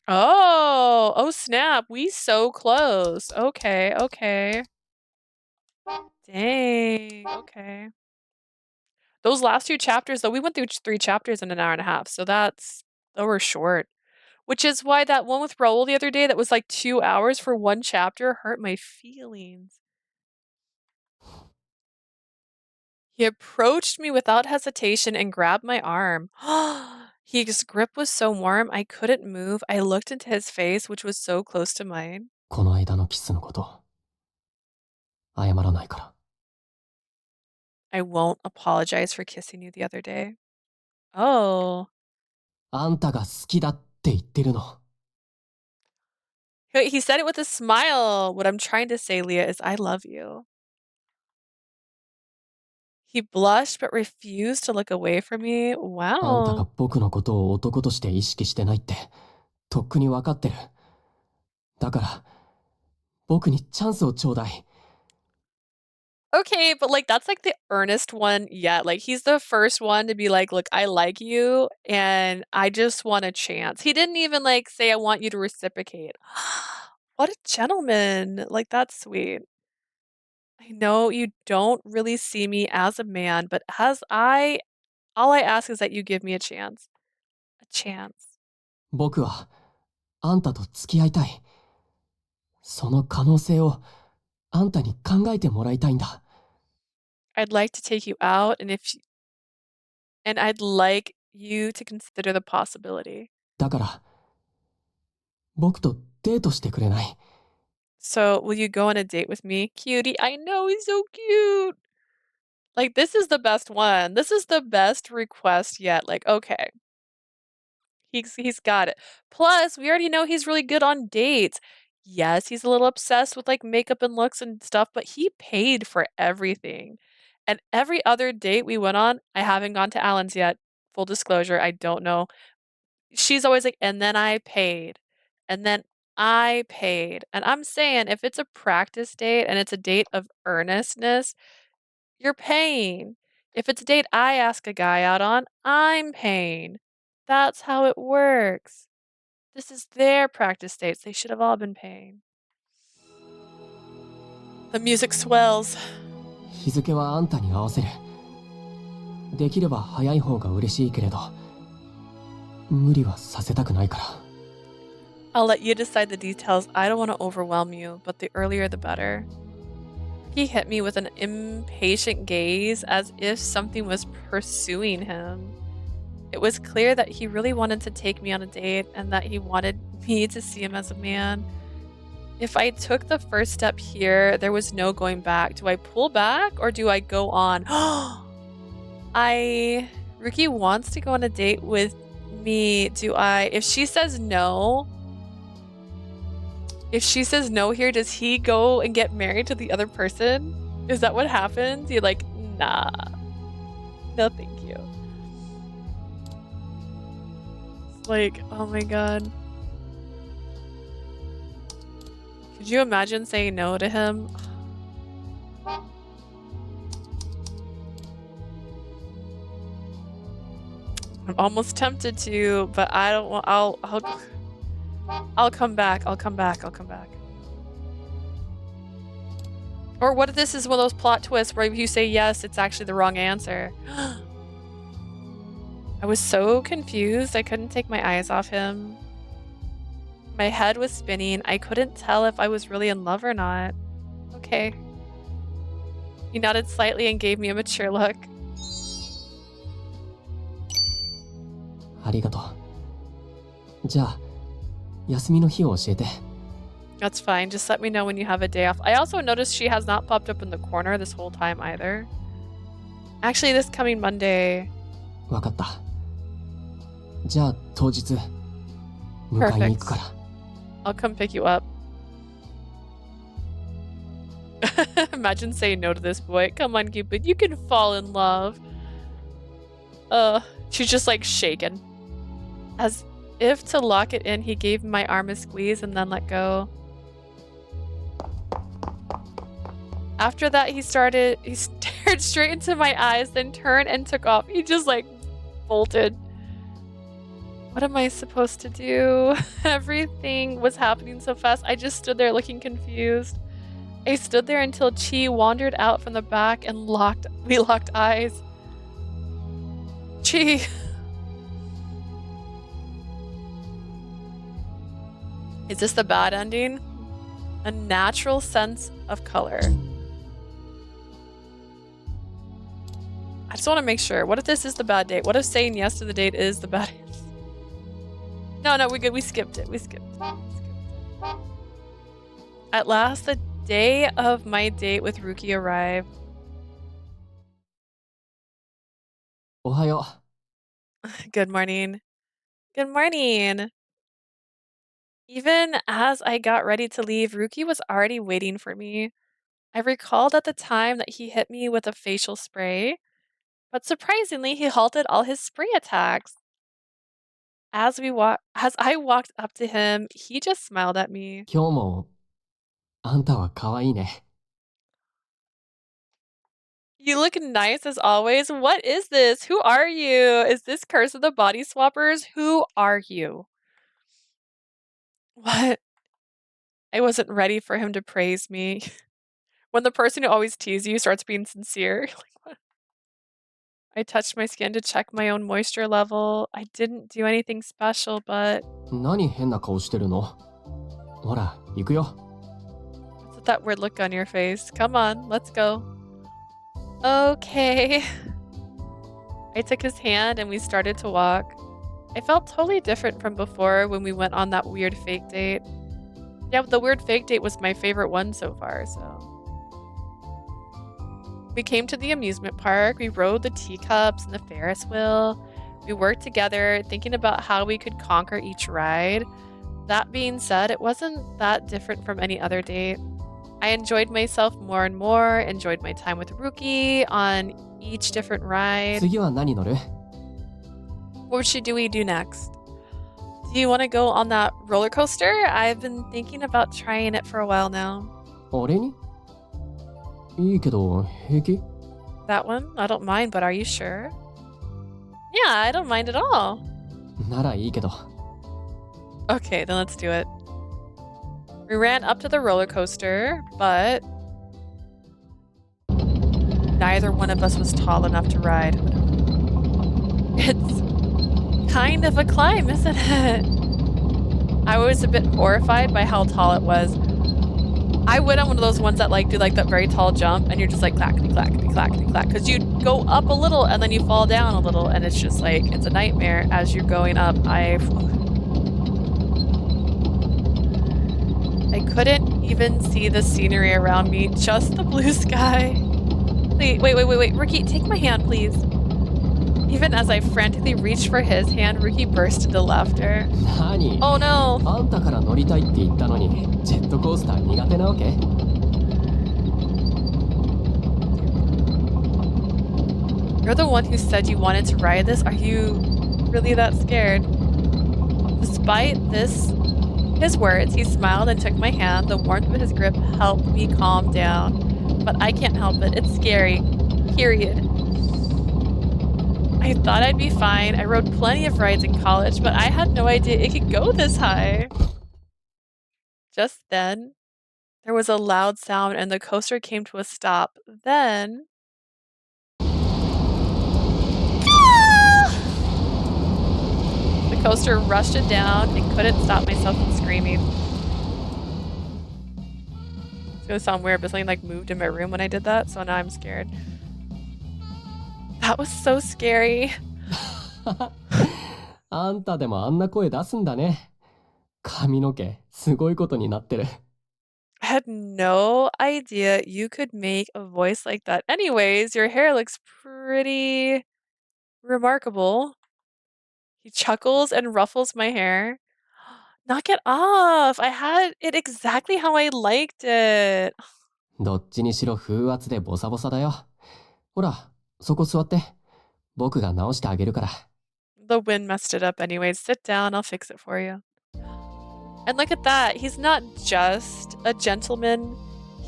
Oh snap. We so close. Okay, okay. Dang. Okay. Those last 2 chapters, though, we went through 3 chapters in an hour and a half, so they were short. Which is why that one with Raoul the other day that was like 2 hours for 1 chapter hurt my feelings. He approached me without hesitation and grabbed my arm. His grip was so warm, I couldn't move. I looked into his face, which was so close to mine. この間のキスのこと、謝らないから。I won't apologize for kissing you the other day. Oh. あんたが好きだって言ってるの。He said it with a smile. What I'm trying to say, Leah, is I love you. He blushed but refused to look away from me. あんたが Wow. 僕のことを男として意識してないって、とっくに分かってる。だから、僕にチャンスをちょうだい。Okay, but like that's like the earnest one yet. Like he's the first one to be like, "Look, I like you and I just want a chance." He didn't even like say I want you to reciprocate. What a gentleman. Like that's sweet. I know you don't really see me as a man, but all I ask is that you give me a chance. A chance. 僕は、あんたと付き合いたい。その可能性を、あんたに考えてもらいたいんだ。I'd like to take you out and I'd like you to consider the possibility. だから、僕とデートしてくれない。So, will you go on a date with me? Cutie, I know he's so cute. Like, this is the best one. This is the best request yet. Like, okay. He's got it. Plus, we already know he's really good on dates. Yes, he's a little obsessed with like makeup and looks and stuff, but he paid for everything. And every other date we went on, I haven't gone to Alan's yet. Full disclosure, I don't know. She's always like, and then I paid. And then I paid. And I'm saying if it's a practice date and it's a date of earnestness, you're paying. If it's a date I ask a guy out on, I'm paying. That's how it works. This is their practice dates. They should have all been paying. The music swells. 日付はあんたに合わせる。できれば早い方が嬉しいけれど、無理はさせたくないから。I'll let you decide the details. I don't want to overwhelm you, but the earlier the better. He hit me with an impatient gaze as if something was pursuing him. It was clear that he really wanted to take me on a date and that he wanted me to see him as a man. If I took the first step here, there was no going back. Do I pull back or do I go on? Ryuki wants to go on a date with me. If she says no, here, does he go and get married to the other person? Is that what happens? You're like, nah. No, thank you. It's like, oh my god. Could you imagine saying no to him? I'm almost tempted to, but I don't want. I'll come back. I'll come back. Or what if this is one of those plot twists where if you say yes, it's actually the wrong answer? I was so confused. I couldn't take my eyes off him. My head was spinning. I couldn't tell if I was really in love or not. Okay. He nodded slightly and gave me a mature look. ありがとう。じゃあ、休みの日を教えて。That's fine. Just let me know when you have a day off. I also noticed she has not popped up in the corner this whole time either. Actually, this coming Monday. わかった。じゃあ当日、迎えに行くから。I'll come pick you up. Imagine saying no to this boy. Come on, Cupid, you can fall in love. She's just like shaken. As if to lock it in, he gave my arm a squeeze and then let go. After that, he stared straight into my eyes, then turned and took off. He just like bolted. What am I supposed to do? Everything was happening so fast. I just stood there looking confused. I stood there until Chi wandered out from the back and we locked eyes. Chi. Is this the bad ending? A natural sense of color. I just want to make sure. What if this is the bad date? What if saying yes to the date is the bad date? No, we good. We skipped it. At last, the day of my date with Ryuki arrived. Ohayo. Good morning. Good morning. Even as I got ready to leave, Ryuki was already waiting for me. I recalled at the time that he hit me with a facial spray, but surprisingly, he halted all his spray attacks. As I walked up to him, he just smiled at me. 今日もあんたは可愛いね。 You look nice as always. What is this? Who are you? Is this Curse of the Body Swappers? Who are you? What? I wasn't ready for him to praise me. When the person who always teases you starts being sincere. Like, what? I touched my skin to check my own moisture level. I didn't do anything special, but... 何変な顔してるの？ほら、行くよ。 What's with that weird look on your face? Come on, let's go. Okay. I took his hand and we started to walk. I felt totally different from before when we went on that weird fake date. Yeah, the weird fake date was my favorite one so far, so... We came to the amusement park, we rode the teacups and the Ferris wheel. We worked together, thinking about how we could conquer each ride. That being said, it wasn't that different from any other date. I enjoyed myself more and more, enjoyed my time with Ryuki on each different ride. 次は何乗る？ What should we do next? Do you want to go on that roller coaster? I've been thinking about trying it for a while now. 俺に？いいけど、平気？ That one? I don't mind, but are you sure? Yeah, I don't mind at all. ならいいけど。 Okay, then let's do it. We ran up to the roller coaster, but neither one of us was tall enough to ride. It's kind of a climb, isn't it? I was a bit horrified by how tall it was. I went on one of those ones that like do like that very tall jump and you're just like clackety clackety clackety clack because you go up a little and then you fall down a little and it's just like it's a nightmare as you're going up. I couldn't even see the scenery around me, just the blue sky. Wait, Ryuki, take my hand, please. Even as I frantically reached for his hand, Ryuki burst into laughter. 何？ Oh no! あんたから乗りたいって言ったのに、ジェットコースター苦手なわけ？ You're the one who said you wanted to ride this? Are you really that scared? Despite his words, he smiled and took my hand. The warmth of his grip helped me calm down. But I can't help it. It's scary. Period. I thought I'd be fine. I rode plenty of rides in college, but I had no idea it could go this high. Just then, there was a loud sound and the coaster came to a stop. Then... The coaster rushed it down and couldn't stop myself from screaming. It's gonna sound weird, but something like moved in my room when I did that, so now I'm scared. That was so scary. あんたでもあんな声出すんだね。髪の毛、すごいことになってる。 I had no idea you could make a voice like that. Anyways, your hair looks pretty remarkable. He chuckles and ruffles my hair. Knock it off! I had it exactly how I liked it. どっちにしろ風圧でボサボサだよ。ほら、そこ座って。僕が直してあげるから。The wind messed it up anyways. Sit down, I'll fix it for you. And look at that. He's not just a gentleman.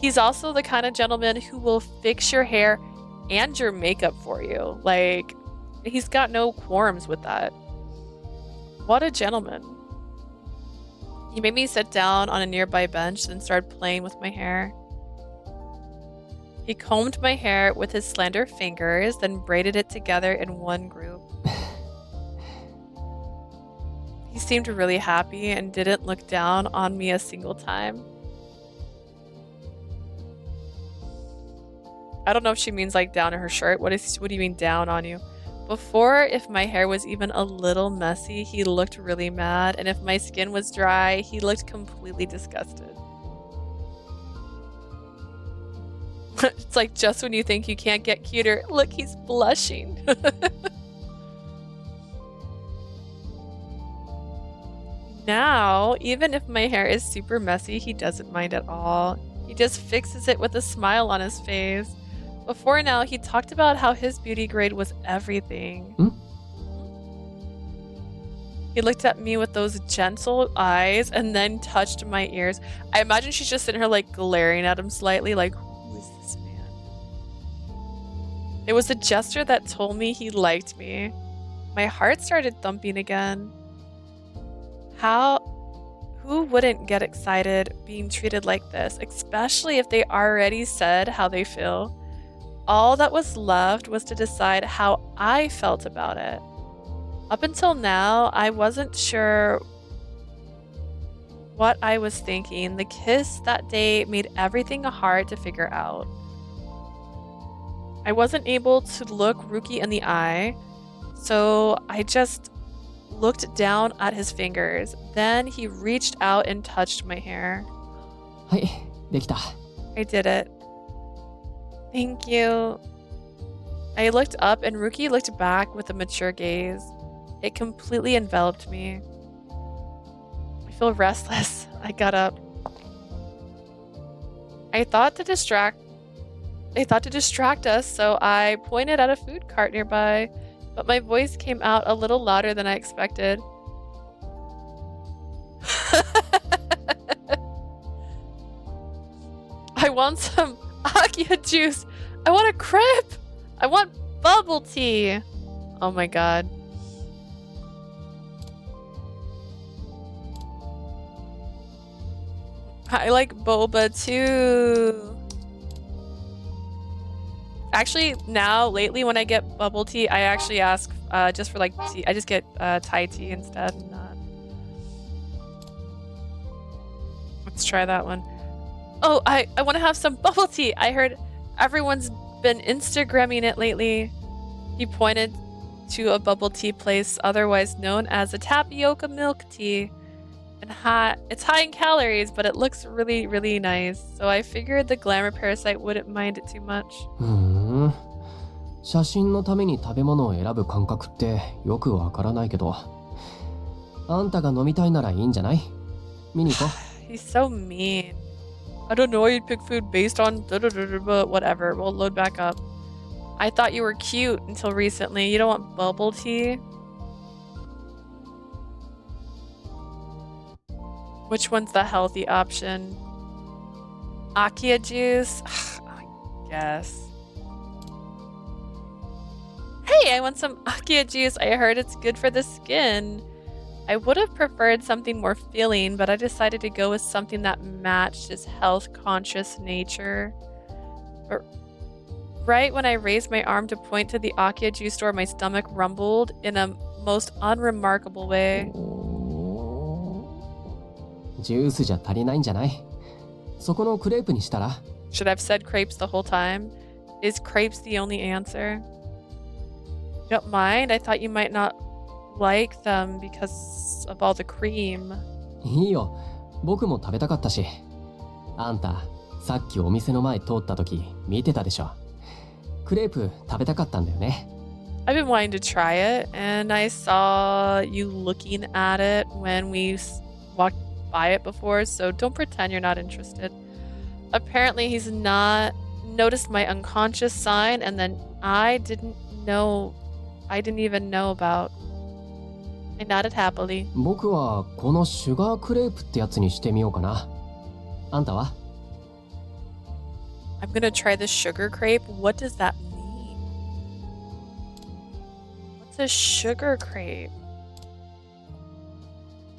He's also the kind of gentleman who will fix your hair and your makeup for you. Like, he's got no qualms with that. What a gentleman. He made me sit down on a nearby bench and started playing with my hair. He combed my hair with his slender fingers, then braided it together in one group. He seemed really happy and didn't look down on me a single time. I don't know if she means like down in her shirt. What do you mean down on you? Before, if my hair was even a little messy, he looked really mad. And if my skin was dry, he looked completely disgusted. It's like just when you think you can't get cuter, look, he's blushing. Now, even if my hair is super messy, he doesn't mind at all. He just fixes it with a smile on his face. Before now, he talked about how his beauty grade was everything. He looked at me with those gentle eyes and then touched my ears. I imagine she's just sitting here like glaring at him slightly like, who is this man? It was a gesture that told me he liked me. My heart started thumping again. Who wouldn't get excited being treated like this, especially if they already said how they feel? All that was left was to decide how I felt about it. Up until now, I wasn't sure what I was thinking. The kiss that day made everything hard to figure out. I wasn't able to look Ryuki in the eye, so I just looked down at his fingers. Then he reached out and touched my hair. はい、できた。I did it. Thank you. I looked up and Ryuki looked back with a mature gaze. It completely enveloped me. I feel restless. I got up. I thought to distract us, so I pointed at a food cart nearby. But my voice came out a little louder than I expected. I want some Akia juice. I want a crepe. I want bubble tea. Oh my god. I like boba too. Actually, now, lately, when I get bubble tea, I actually ask just for like tea. I just get Thai tea instead. Let's try that one. Oh, I want to have some bubble tea. I heard everyone's been Instagramming it lately. He pointed to a bubble tea place, otherwise known as a tapioca milk tea. And it's high in calories, but it looks really, really nice. So I figured the glamour parasite wouldn't mind it too much. 写真のために食べ物を選ぶ感覚ってよくわからないけど、あんたが飲みたいならいいんじゃない？見に行こう。He's so mean. I don't know why you'd pick food based on but whatever. We'll load back up. I thought you were cute until recently. You don't want bubble tea? Which one's the healthy option? Akia juice? I guess. Hey, I want some Akia juice. I heard it's good for the skin. I would have preferred something more filling, but I decided to go with something that matched his health-conscious nature. But right when I raised my arm to point to the Akia juice store, my stomach rumbled in a most unremarkable way. ジュースじゃ足りないんじゃない？そこのクレープにしたら？ Should I have said crepes the whole time? Is crepes the only answer? You don't mind? I thought you might not like them because of all the cream. いいよ。僕も食べたかったし。あんた、さっきお店の前通った時見てたでしょ。クレープ食べたかったんだよね。I've been wanting to try it, and I saw you looking at it when we walked by it before, so don't pretend you're not interested. Apparently he's not noticed my unconscious sign, and then I didn't even know about. I nodded happily. 僕はこのシュガークレープってやつにしてみようかな。あんたは？ I'm gonna try the sugar crepe. What does that mean? What's a sugar crepe?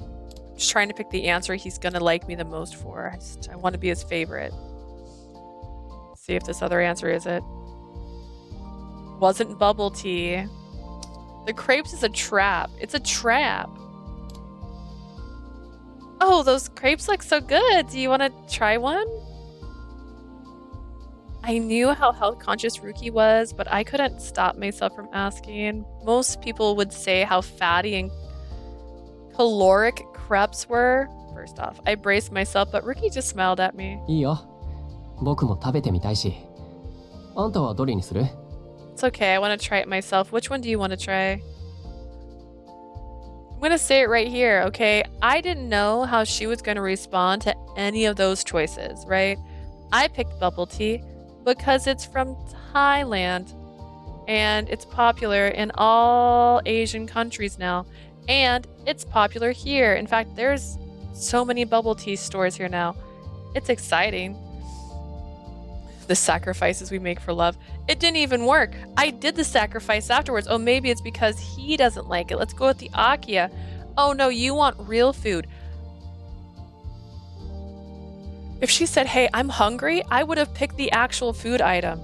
I'm just trying to pick the answer he's gonna like me the most for. I want to be his favorite. See if this other answer is it. Wasn't bubble tea. The crepes is a trap. It's a trap. Oh, those crepes look so good. Do you want to try one? I knew how health conscious Ryuki was, but I couldn't stop myself from asking. Most people would say how fatty and caloric crepes were. First off, I braced myself, but Ryuki just smiled at me. いいよ。僕も食べてみたいし。あんたはどれにする？ It's okay, I want to try it myself. Which one do you want to try? I'm going to say it right here, okay? I didn't know how she was going to respond to any of those choices, right? I picked bubble tea because it's from Thailand and it's popular in all Asian countries now. And it's popular here. In fact, there's so many bubble tea stores here now. It's exciting. The sacrifices we make for love. It didn't even work. I did the sacrifice afterwards. Oh, maybe it's because he doesn't like it. Let's go with the Akia. Oh no, you want real food. If she said, hey, I'm hungry, I would have picked the actual food item.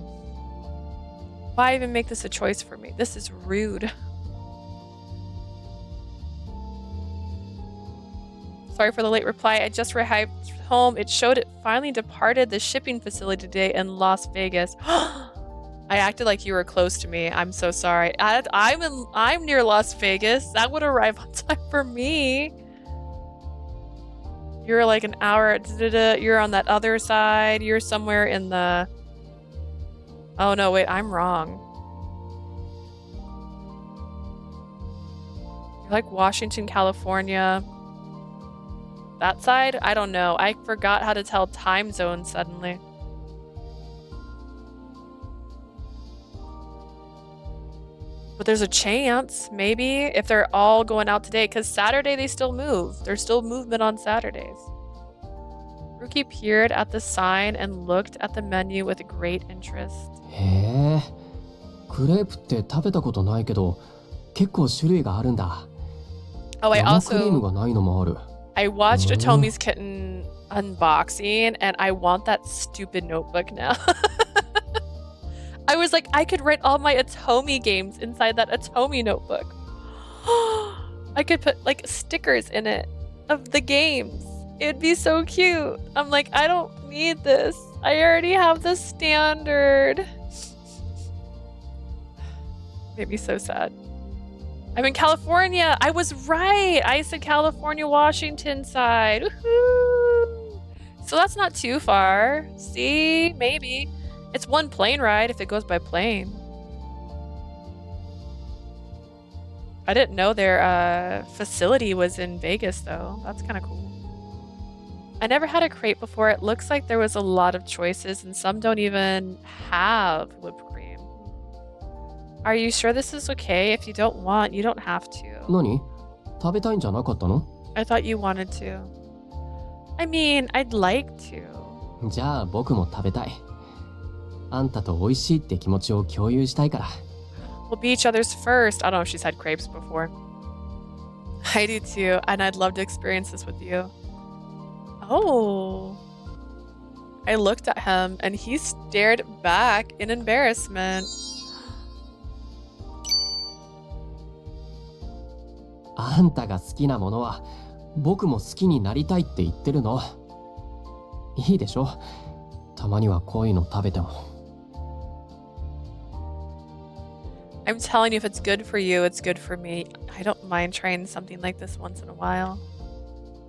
Why even make this a choice for me? This is rude. Sorry for the late reply. I just arrived home. It showed it finally departed the shipping facility today in Las Vegas. I acted like you were close to me. I'm so sorry. I'm near Las Vegas. That would arrive on time for me. You're like an hour. You're on that other side. You're somewhere in the... Oh no, wait, I'm wrong. You're like Washington, California. That side? I don't know. I forgot how to tell time zones suddenly. But there's a chance, maybe, if they're all going out today, because Saturday they still move. There's still movement on Saturdays. Ryuki peered at the sign and looked at the menu with great interest. へえ、クレープって食べたことないけど、結構種類があるんだ。Oh, I 生クリーム also がないのもある。I watched Atomi's Kitten unboxing, and I want that stupid notebook now. I was like, I could write all my Atomi games inside that Atomi notebook. I could put like stickers in it of the games. It'd be so cute. I'm like, I don't need this. I already have the standard. Made me so sad. I'm in California. I was right. I said California, Washington side. Woohoo! So that's not too far. See, maybe. It's one plane ride if it goes by plane. I didn't know their facility was in Vegas though. That's kind of cool. I never had a crepe before. It looks like there was a lot of choices and some don't even have whipped cream. Are you sure this is okay? If you don't want, you don't have to. 何？食べたいんじゃなかったの？ I thought you wanted to. I mean, I'd like to. じゃあ僕も食べたい。あんたと美味しいって気持ちを共有したいから。We'll be each other's first. I don't know if she's had crepes before. I do too, and I'd love to experience this with you. Oh. I looked at him and he stared back in embarrassment. あんたが好きなものは僕も好きになりたいって言ってるの。いいでしょ？たまにはこういうの食べても。I'm telling you, if it's good for you, it's good for me. I don't mind trying something like this once in a while.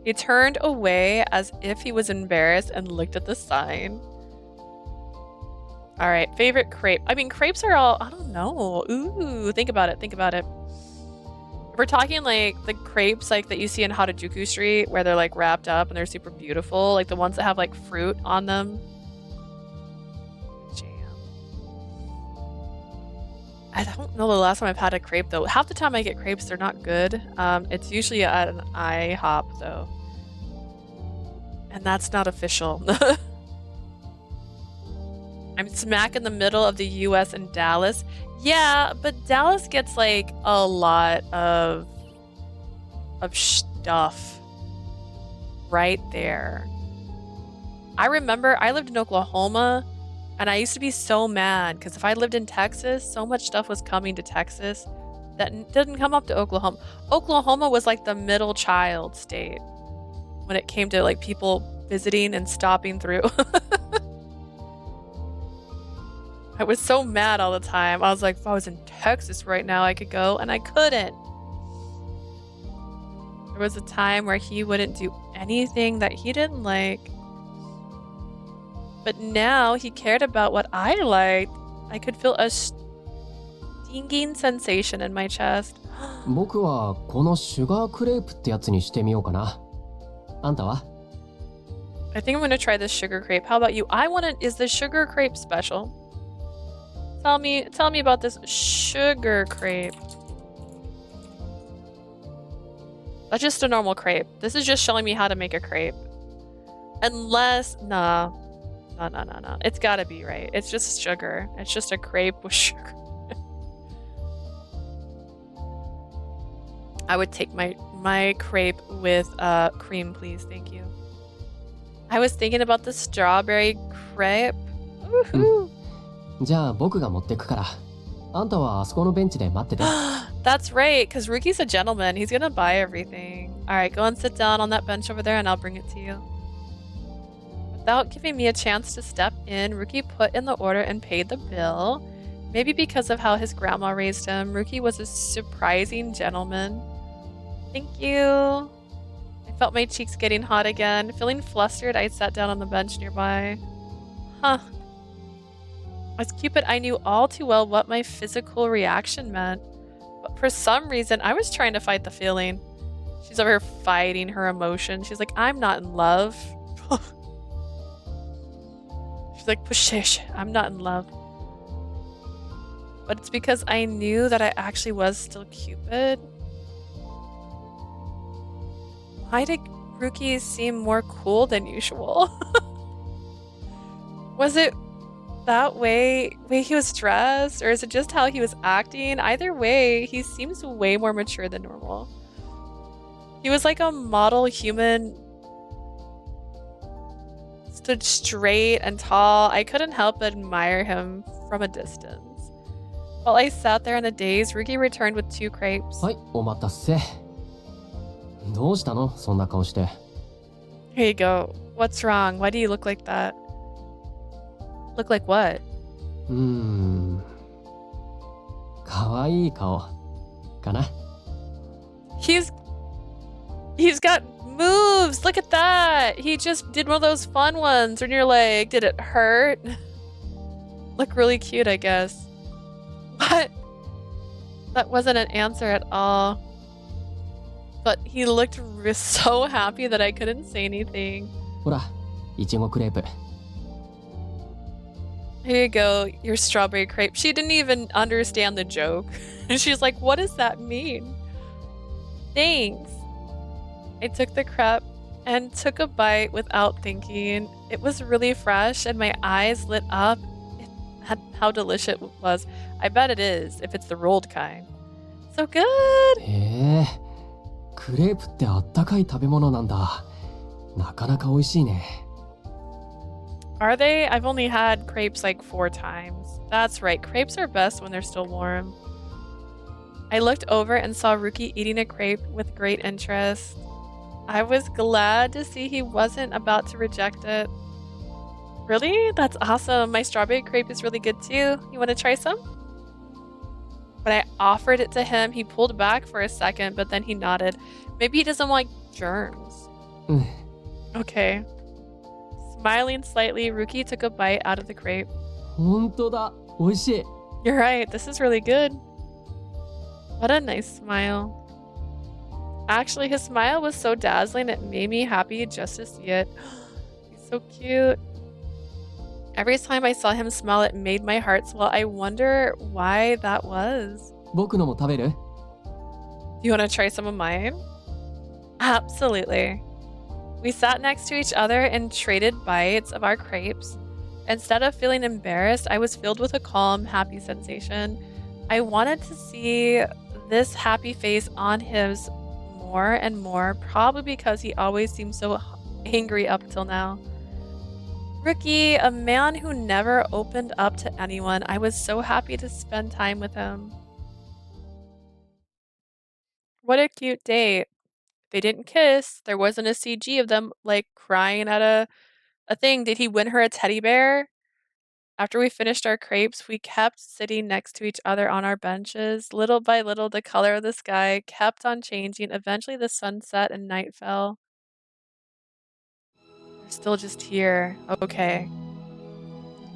He turned away as if he was embarrassed and looked at the sign. All right, favorite crepe. I mean, crepes are all, I don't know. Ooh, think about it. Think about it. If we're talking like the crepes like that you see in Harajuku Street where they're like wrapped up and they're super beautiful, like the ones that have like fruit on them. No, the last time I've had a crepe though. Half the time I get crepes, they're not good. It's usually at an IHOP though. And that's not official. I'm smack in the middle of the US and Dallas. Yeah, but Dallas gets like a lot of stuff right there. I remember I lived in Oklahoma and I used to be so mad because if I lived in Texas, so much stuff was coming to Texas that didn't come up to Oklahoma. Oklahoma was like the middle child state when it came to like people visiting and stopping through. I was so mad all the time. I was like, if I was in Texas right now, I could go, and I couldn't. There was a time where he wouldn't do anything that he didn't like. But now he cared about what I liked. I could feel a stinging sensation in my chest. 僕はこのシュガークレープってやつにしてみようかな。あんたは？ I think I'm gonna try this sugar crepe. How about you? Is the sugar crepe special? Tell me about this sugar crepe. That's just a normal crepe. This is just showing me how to make a crepe. Unless, no. It's gotta be right. It's just sugar. It's just a crepe with sugar. I would take my crepe with cream, please. Thank you. I was thinking about the strawberry crepe. Woohoo! じゃあ僕が持ってくから。あんたはあそこのベンチで待ってて。That's right, because Ryuki's a gentleman. He's gonna buy everything. Alright, go and sit down on that bench over there and I'll bring it to you. Without giving me a chance to step in, Ryuki put in the order and paid the bill. Maybe because of how his grandma raised him, Ryuki was a surprising gentleman. Thank you. I felt my cheeks getting hot again. Feeling flustered, I sat down on the bench nearby. Huh. As Cupid, I knew all too well what my physical reaction meant. But for some reason, I was trying to fight the feeling. She's over here fighting her emotion. She's like, I'm not in love. She's like, push, I'm not in love. But it's because I knew that I actually was still Cupid. Why did Ryuki seem more cool than usual? Was it that way he was dressed, or is it just how he was acting? Either way, he seems way more mature than normal. He was like a model human, stood straight and tall. I couldn't help but admire him from a distance. While I sat there in a daze, Ryuki returned with 2 crepes. はい、お待たせ。どうしたの？そんな顔して。 Here you go. What's wrong? Why do you look like that? Look like what? かわいい顔かな。 He's got moves. Look at that. He just did one of those fun ones when you're like, did it hurt? Look really cute, I guess. What? That wasn't an answer at all. But he looked so happy that I couldn't say anything. ほら、いちごクレープ。 Here you go, your strawberry crepe. She didn't even understand the joke. She's like, what does that mean? Thanks. I took the crepe and took a bite without thinking. It was really fresh and my eyes lit up at how delicious it was. I bet it is, if it's the rolled kind. So good! へえ、クレープってあったかい食べ物なんだ。なかなか美味しいね。 Are they? I've only had crepes like 4 times. That's right, crepes are best when they're still warm. I looked over and saw Ryuki eating a crepe with great interest. I was glad to see he wasn't about to reject it. Really? That's awesome. My strawberry crepe is really good too. You want to try some? When I offered it to him, he pulled back for a second, but then he nodded. Maybe he doesn't like germs. Okay. Smiling slightly, Ryuki took a bite out of the crepe. 本当だ、美味しい。 You're right, this is really good. What a nice smile. Actually, his smile was so dazzling it made me happy just to see it. He's so cute. Every time I saw him smile, it made my heart swell. I wonder why that was. 僕のも食べる？ You want to try some of mine? Absolutely. We sat next to each other and traded bites of our crepes. Instead of feeling embarrassed, I was filled with a calm, happy sensation. I wanted to see this happy face on his more and more, probably because he always seemed so angry up till now. Ryuki, a man who never opened up to anyone. I was so happy to spend time with him. What a cute date. They didn't kiss. There wasn't a CG of them like crying at a thing. Did he win her a teddy bear? After we finished our crepes, we kept sitting next to each other on our benches. Little by little, the color of the sky kept on changing. Eventually, the sun set and night fell. We're still just here. Okay.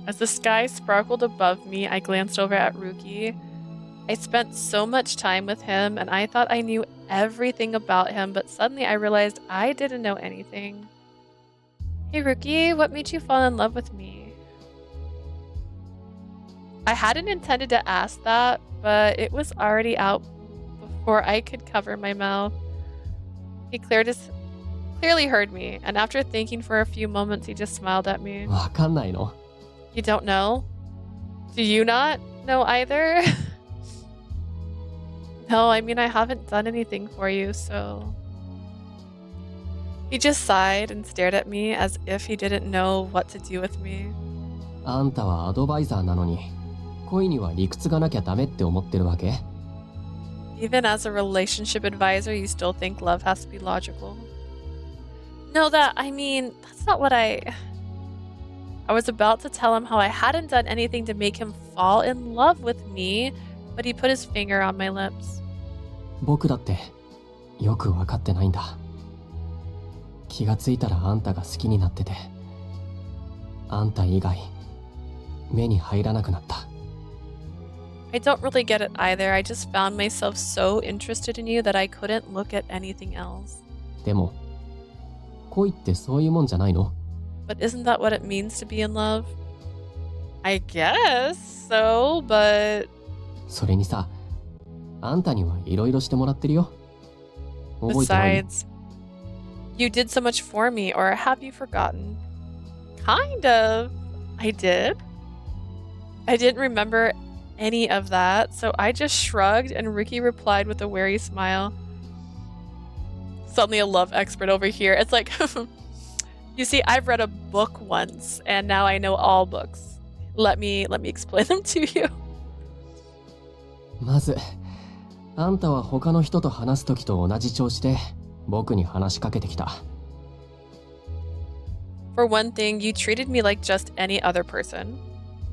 As the sky sparkled above me, I glanced over at Ryuki. I spent so much time with him, and I thought I knew everything about him, but suddenly I realized I didn't know anything. Hey, Ryuki, what made you fall in love with me? I hadn't intended to ask that, but it was already out before I could cover my mouth. He clearly heard me, and after thinking for a few moments, he just smiled at me. わかんないの？ You don't know? Do you not know either? No, I mean, I haven't done anything for you, so... He just sighed and stared at me as if he didn't know what to do with me. あんたはアドバイザーなのに、恋には理屈がなきゃダメって思ってるわけ？ Even as a relationship advisor, you still think love has to be logical. No, that's not what I was about to tell him how I hadn't done anything to make him fall in love with me, but he put his finger on my lips. 僕だってよく分かってないんだ。気がついたらあんたが好きになってて、あんた以外目に入らなくなった。I don't really get it either. I just found myself so interested in you that I couldn't look at anything else. でも恋ってそういうもんじゃないの？ But isn't that what it means to be in love? I guess so, but... それにさ、あんたにはいろいろしてもらってるよ。覚えてない？ Besides, you did so much for me, or have you forgotten? Kind of. I did. I didn't remember any of that, so I just shrugged and Ryuki replied with a wary smile. Suddenly a love expert over here. It's like, you see, I've read a book once, and now I know all books. Let me explain them to you. まず、あんたは他の人と話すときと同じ調子で僕に話しかけてきた。For one thing, you treated me like just any other person.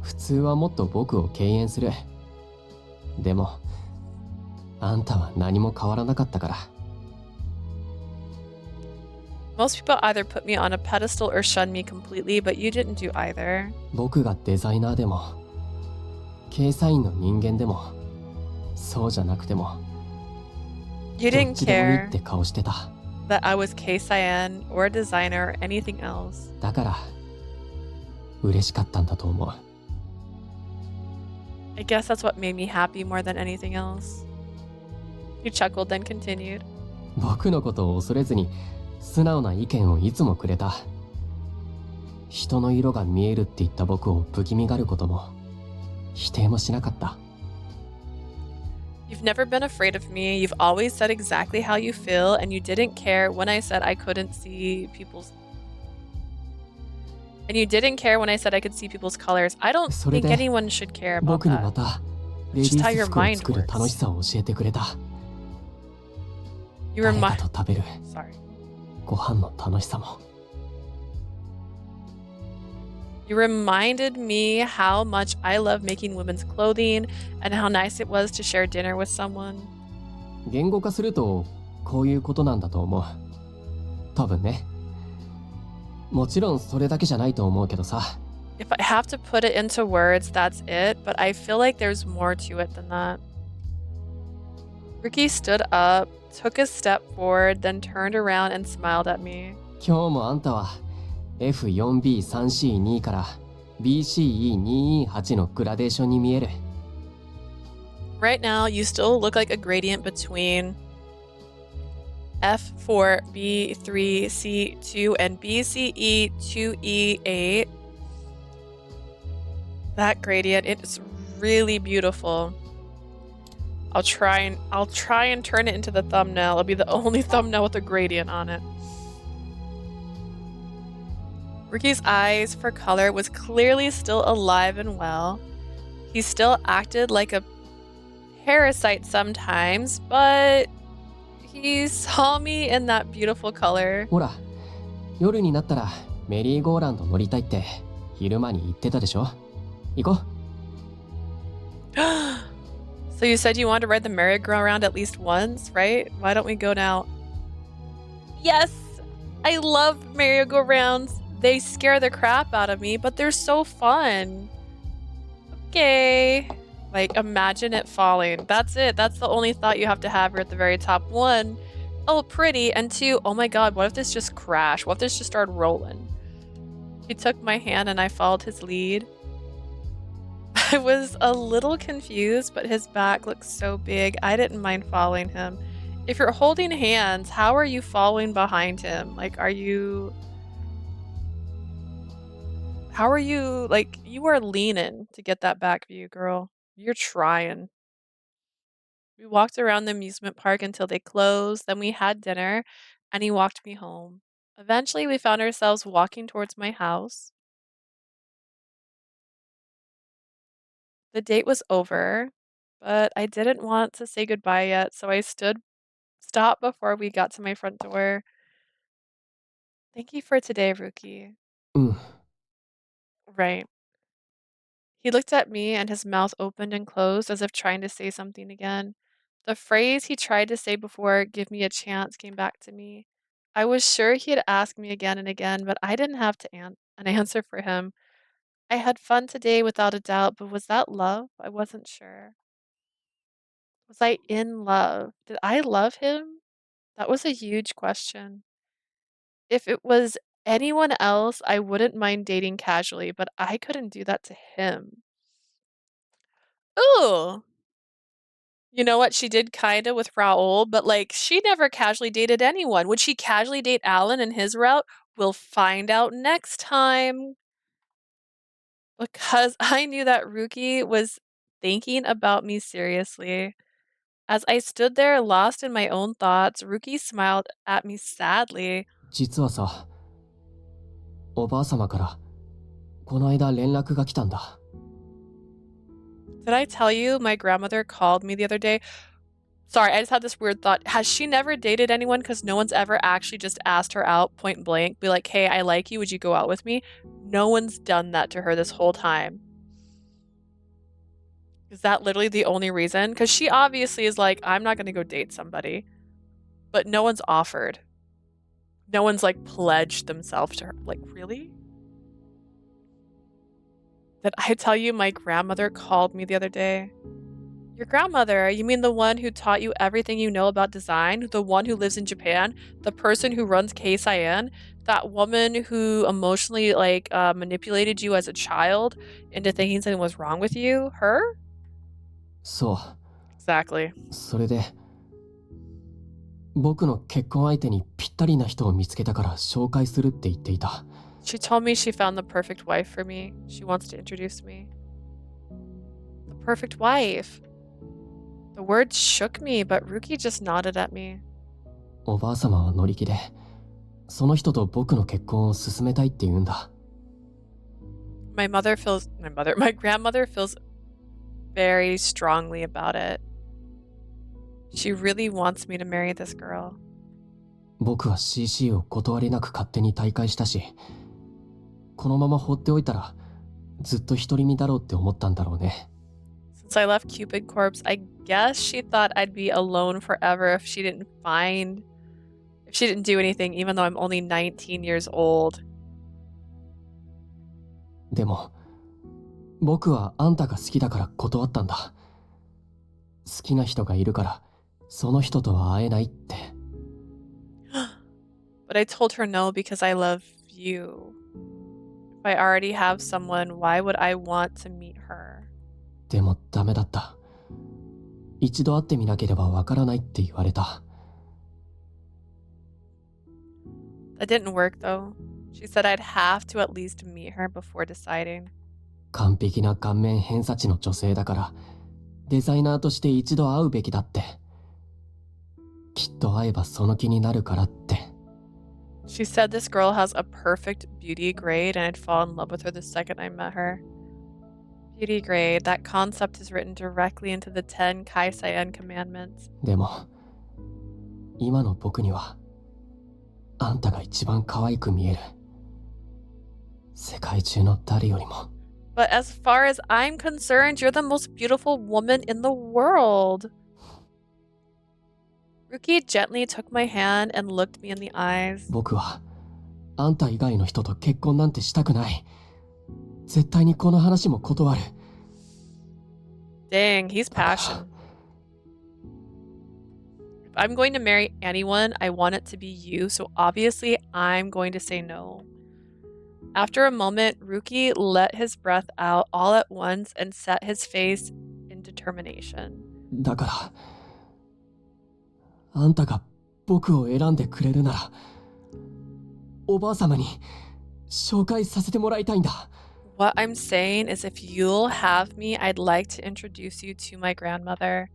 普通はもっと僕を敬遠する。でも、あんたは何も変わらなかったから。Most people either put me on a pedestal or shun me completely, but you didn't do either. 僕がデザイナーでも、ケイサインの人間でも、そうじゃなくても、You どっ didn't ちでもいい care って顔してた。 that I was Keisaiin or a designer or anything else. だから、嬉しかったんだと思う。I guess that's what made me happy more than anything else. He chuckled, then continued. 僕のことを恐れずに、素直な意見をいつもくれた。人の色が見えるって言った僕を不気味がることも、否定もしなかった。You've never been afraid of me. You've always said exactly how you feel, and you didn't care when I said I couldn't see people's... And you didn't care when I said I could see people's colors. I don't think anyone should care about 僕にま that. た、レディ It's just how ー your ス服を mind 作る楽し works. さを教えてくれた。 You 誰か remind... と食べる Sorry. ご飯の楽しさも。 You reminded me how much I love making women's clothing and how nice it was to share dinner with someone. 言語化すると、こういうことなんだと思う。多分ね。もちろんそれだけじゃないと思うけどさ。If I have to put it into words, that's it, but I feel like there's more to it than that. Ryuki stood up, took a step forward, then turned around and smiled at me. 今日もあんたは F4B3C2 から BCE228 のグラデーションに見える。 Right now, you still look like a gradient between F4, B3, C2, and BCE 2E8. That gradient, it's really beautiful. I'll try and turn it into the thumbnail. It'll be the only thumbnail with a gradient on it. Ryuki's eyes for color was clearly still alive and well. He still acted like a parasite sometimes, but he saw me in that beautiful color. ほら、夜になったらメリーゴーランド乗りたいって昼間に言ってたでしょ。行こう。So you said you wanted to ride the merry-go-round at least once, right? Why don't we go now? Yes! I love merry-go-rounds. They scare the crap out of me, but they're so fun. Okay. Like, imagine it falling. That's it. That's the only thought you have to have here at the very top. One, oh, pretty. And two, oh my god, what if this just crashed? What if this just started rolling? He took my hand and I followed his lead. I was a little confused, but his back looked so big, I didn't mind following him. If you're holding hands, how are you following behind him? Like, how are you, like, you are leaning to get that back view, girl. You're trying. We walked around the amusement park until they closed, then we had dinner, and he walked me home. Eventually, we found ourselves walking towards my house. The date was over, but I didn't want to say goodbye yet, so I stopped before we got to my front door. Thank you for today, Ryuki. うん。 Right. He looked at me and his mouth opened and closed as if trying to say something again. The phrase he tried to say before, "give me a chance," came back to me. I was sure he had asked me again and again, but I didn't have to an answer for him. I had fun today without a doubt, but was that love? I wasn't sure. Was I in love? Did I love him? That was a huge question. If it was anyone else, I wouldn't mind dating casually, but I couldn't do that to him. Ooh. You know what? She did kinda with Raoul, but, like, she never casually dated anyone. Would she casually date Alan in his route? We'll find out next time. Because I knew that Ryuki was thinking about me seriously. As I stood there lost in my own thoughts, Ryuki smiled at me sadly. 実はさ、おばあ様からこの間連絡が来たんだ。 Did I tell you my grandmother called me the other day? Sorry, I just had this weird thought. Has she never dated anyone because no one's ever actually just asked her out point blank? Be like, hey, I like you. Would you go out with me? No one's done that to her this whole time. Is that literally the only reason? Because she obviously is like, I'm not going to go date somebody. But no one's offered. No one's like pledged themselves to her. Like, really? Did I tell you my grandmother called me the other day? Your grandmother? You mean the one who taught you everything you know about design? The one who lives in Japan? The person who runs Keisaiin? That woman who emotionally manipulated you as a child into thinking something was wrong with you? Her? そう。 Exactly. それで僕の結婚相手にぴったりな人を見つけたから紹介するって言っていた。 She told me she found the perfect wife for me. She wants to introduce me. The perfect wife. The words shook me, but Ryuki just nodded at me. おばあ様は乗り気で、その人と僕の結婚を進めたいって言うんだ。 My grandmother feels very strongly about it. She really wants me to marry this girl. 僕は CC を断りなく勝手に退会したし、このまま放っておいたらずっと独り身だろうって思ったんだろうね。 Since I left Cupid Corpse, I guess she thought I'd be alone forever if she didn't do anything, even though I'm only 19 years old. でも僕はあんたが好きだから断ったんだ。好きな人がいるからその人とは会えないって。 But I told her no because I love you. If I already have someone, why would I want to meet her? でもダメだった。一度会ってみなければわからないって言われた。That didn't work though. She said I'd have to at least meet her before deciding. 完璧な顔面偏差値の女性だから、デザイナーとして一度会うべきだって。きっと会えばその気になるからって。She said this girl has a perfect beauty grade and I'd fall in love with her the second I met her. Beauty grade, that concept is written directly into the 10 Keisaiin commandments. でも、今の僕には、あんたが一番可愛く見える。世界中の誰よりも。But as far as I'm concerned, you're the most beautiful woman in the world. Ryuki gently took my hand and looked me in the eyes. 僕は、あんた以外の人と結婚なんてしたくない。絶対にこの話も断る。Dang, he's passionate. If I'm going to marry anyone, I want it to be you, so obviously I'm going to say no. After a moment, Ryuki let his breath out all at once and set his face in determination. だから、あんたが僕を選んでくれるなら、おばあ様に紹介させてもらいたいんだ。What I'm saying is if you'll have me, I'd like to introduce you to my grandmother.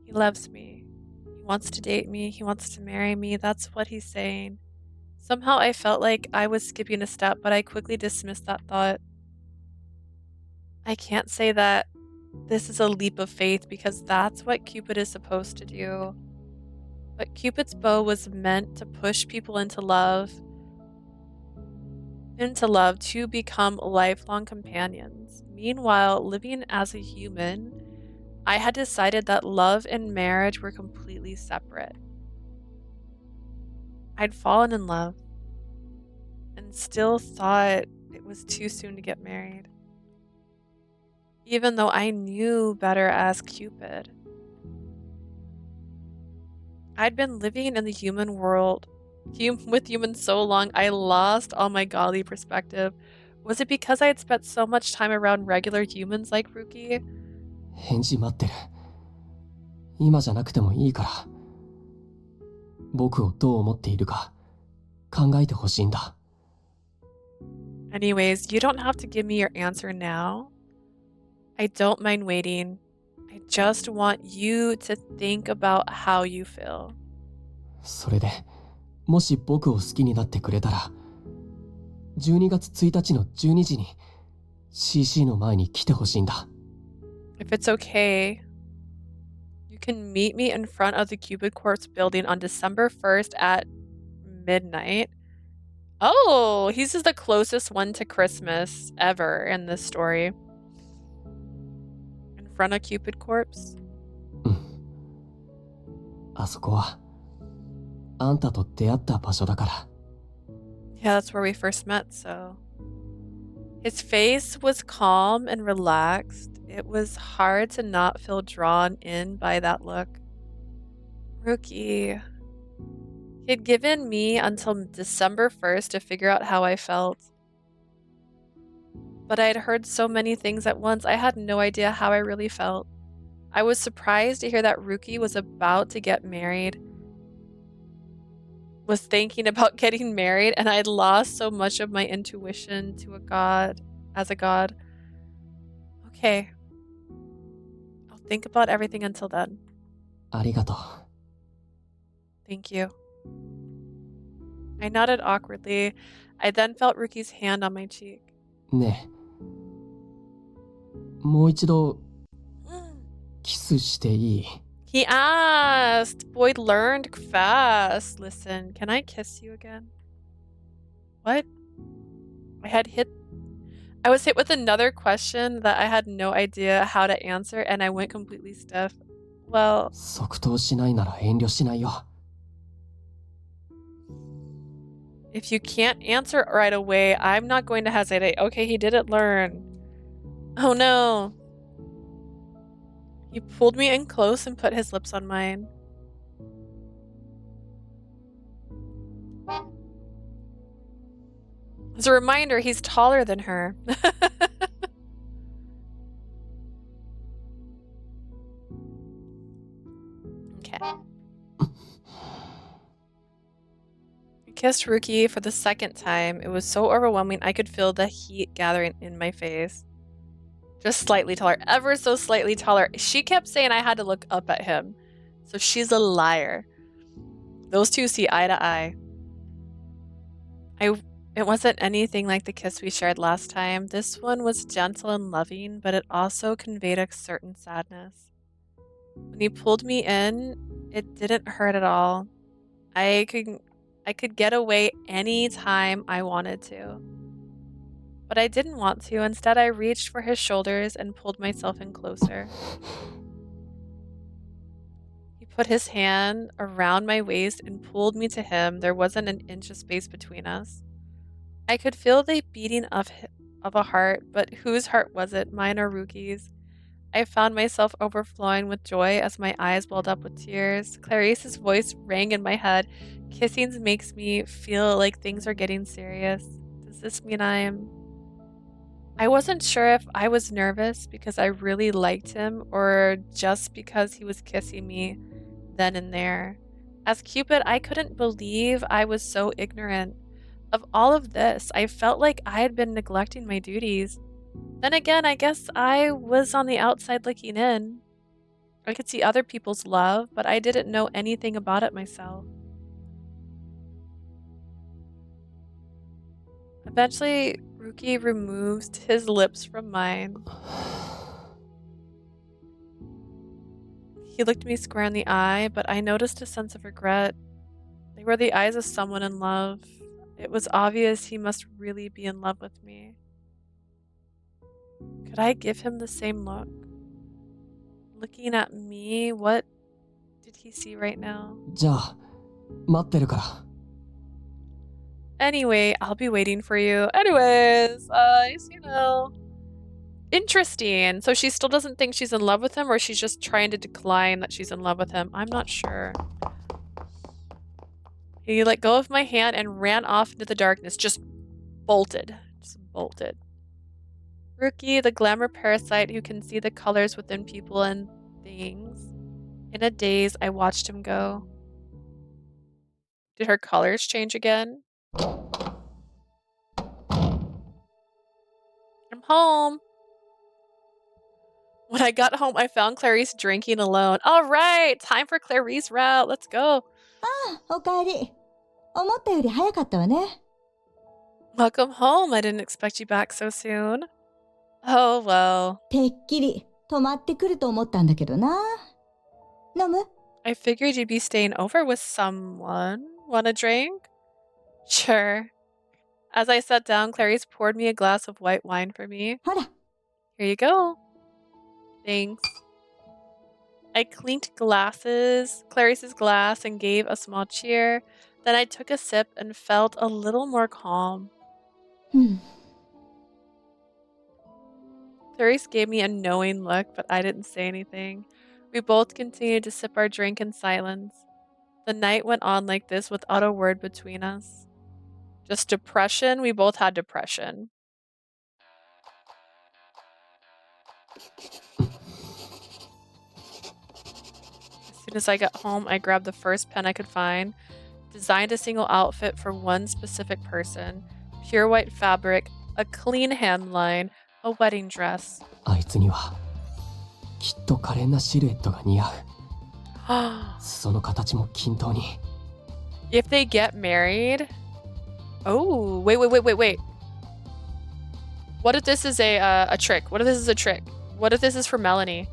He loves me. He wants to date me. He wants to marry me. That's what he's saying. Somehow I felt like I was skipping a step, but I quickly dismissed that thought. I can't say that this is a leap of faith because that's what Cupid is supposed to do. But Cupid's bow was meant to push people into love to become lifelong companions. Meanwhile, living as a human, I had decided that love and marriage were completely separate. I'd fallen in love and still thought it was too soon to get married, even though I knew better as Cupid. I'd been living in the human world with humans so long, I lost all my godly perspective. Was it because I had spent so much time around regular humans like Ryuki? 返事待ってる。今じゃなくてもいいから。僕をどう思っているか考えてほしいんだ。Anyways, you don't have to give me your answer now. I don't mind waiting. I just want you to think about how you feel. それで、もし僕を好きになってくれたら、12月1日の12時に CC の前に来てほしいんだ。If it's okay, you can meet me in front of the Cupid Corpse building on December 1st at midnight. Oh, he's just the closest one to Christmas ever in this story. In front of Cupid Corpse? うん。あそこは、あんたと出会った場所だから。Yeah, that's where we first met, so. His face was calm and relaxed. It was hard to not feel drawn in by that look. Ryuki. He had given me until December 1st to figure out how I felt. But I had heard so many things at once, I had no idea how I really felt. I was surprised to hear that Ryuki was about to get married. Was thinking about getting married, and I'd lost so much of my intuition to a god, as a god. Okay. I'll think about everything until then. ありがとう。Thank you. I nodded awkwardly. I then felt Ryuki's hand on my cheek. ねえ。もう一度、キスしていい？ He asked. Boyd learned fast. Listen, can I kiss you again? What? I was hit with another question that I had no idea how to answer, and I went completely stiff. Well, 即答しないなら遠慮しないよ。if you can't answer right away, I'm not going to hesitate. Okay, he didn't learn. Oh no. He pulled me in close and put his lips on mine. As a reminder, he's taller than her. Okay. I kissed Ryuki for the second time. It was so overwhelming, I could feel the heat gathering in my face. Just slightly taller, ever so slightly taller. She kept saying I had to look up at him. So she's a liar. Those two see eye to eye. It wasn't anything like the kiss we shared last time. This one was gentle and loving, but it also conveyed a certain sadness. When he pulled me in, it didn't hurt at all. I could get away any time I wanted to. But I didn't want to. Instead, I reached for his shoulders and pulled myself in closer. He put his hand around my waist and pulled me to him. There wasn't an inch of space between us. I could feel the beating of a heart, but whose heart was it, mine or Ryuki's? I found myself overflowing with joy as my eyes welled up with tears. Clarice's voice rang in my head. Kissing makes me feel like things are getting serious. Does this mean I wasn't sure if I was nervous because I really liked him or just because he was kissing me then and there. As Cupid, I couldn't believe I was so ignorant of all of this. I felt like I had been neglecting my duties. Then again, I guess I was on the outside looking in. I could see other people's love, but I didn't know anything about it myself. Eventually, Ryuki removed his lips from mine. He looked me square in the eye, but I noticed a sense of regret. They were the eyes of someone in love. It was obvious he must really be in love with me. Could I give him the same look? Looking at me, what did he see right now? じゃあ待ってるから。 Anyway, I'll be waiting for you. Anyways, interesting. So she still doesn't think she's in love with him, or she's just trying to decline that she's in love with him. I'm not sure. He let go of my hand and ran off into the darkness. Just bolted. Ryuki, the glamour parasite who can see the colors within people and things. In a daze, I watched him go. Did her colors change again? I'm home. When I got home, I found Clarice drinking alone. All right, time for Clarice route. Let's go. おかえり。思ったより早かったわね。 Welcome home. I didn't expect you back so soon. Oh, well. てっきり泊まってくると思ったんだけどな。飲む？ I figured you'd be staying over with someone. Want a drink? Sure. As I sat down, Clarice poured me a glass of white wine for me. ほら。 Here you go. Thanks. I clinked Clarice's glass, and gave a small cheer. Then I took a sip and felt a little more calm. Clarice gave me a knowing look, but I didn't say anything. We both continued to sip our drink in silence. The night went on like this without a word between us. Just depression. We both had depression. As soon as I got home, I grabbed the first pen I could find, designed a single outfit for one specific person, pure white fabric, a clean hemline, a wedding dress. あいつにはきっと可憐なシルエットが似合う。裾の形も均等に。 If they get married... Oh, wait. What if this is a trick? What if this is a trick? What if this is for Melanie?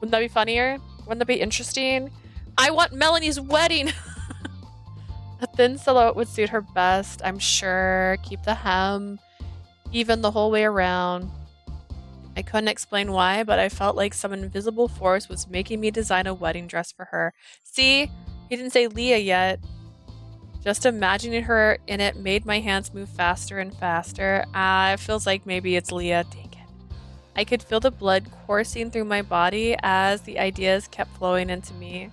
Wouldn't that be funnier? Wouldn't that be interesting? I want Melanie's wedding! A thin silhouette would suit her best, I'm sure. Keep the hem even the whole way around. I couldn't explain why, but I felt like some invisible force was making me design a wedding dress for her. See? He didn't say Leah yet. Just imagining her in it made my hands move faster and faster. It feels like maybe it's Leah. Dang it. I could feel the blood coursing through my body as the ideas kept flowing into me.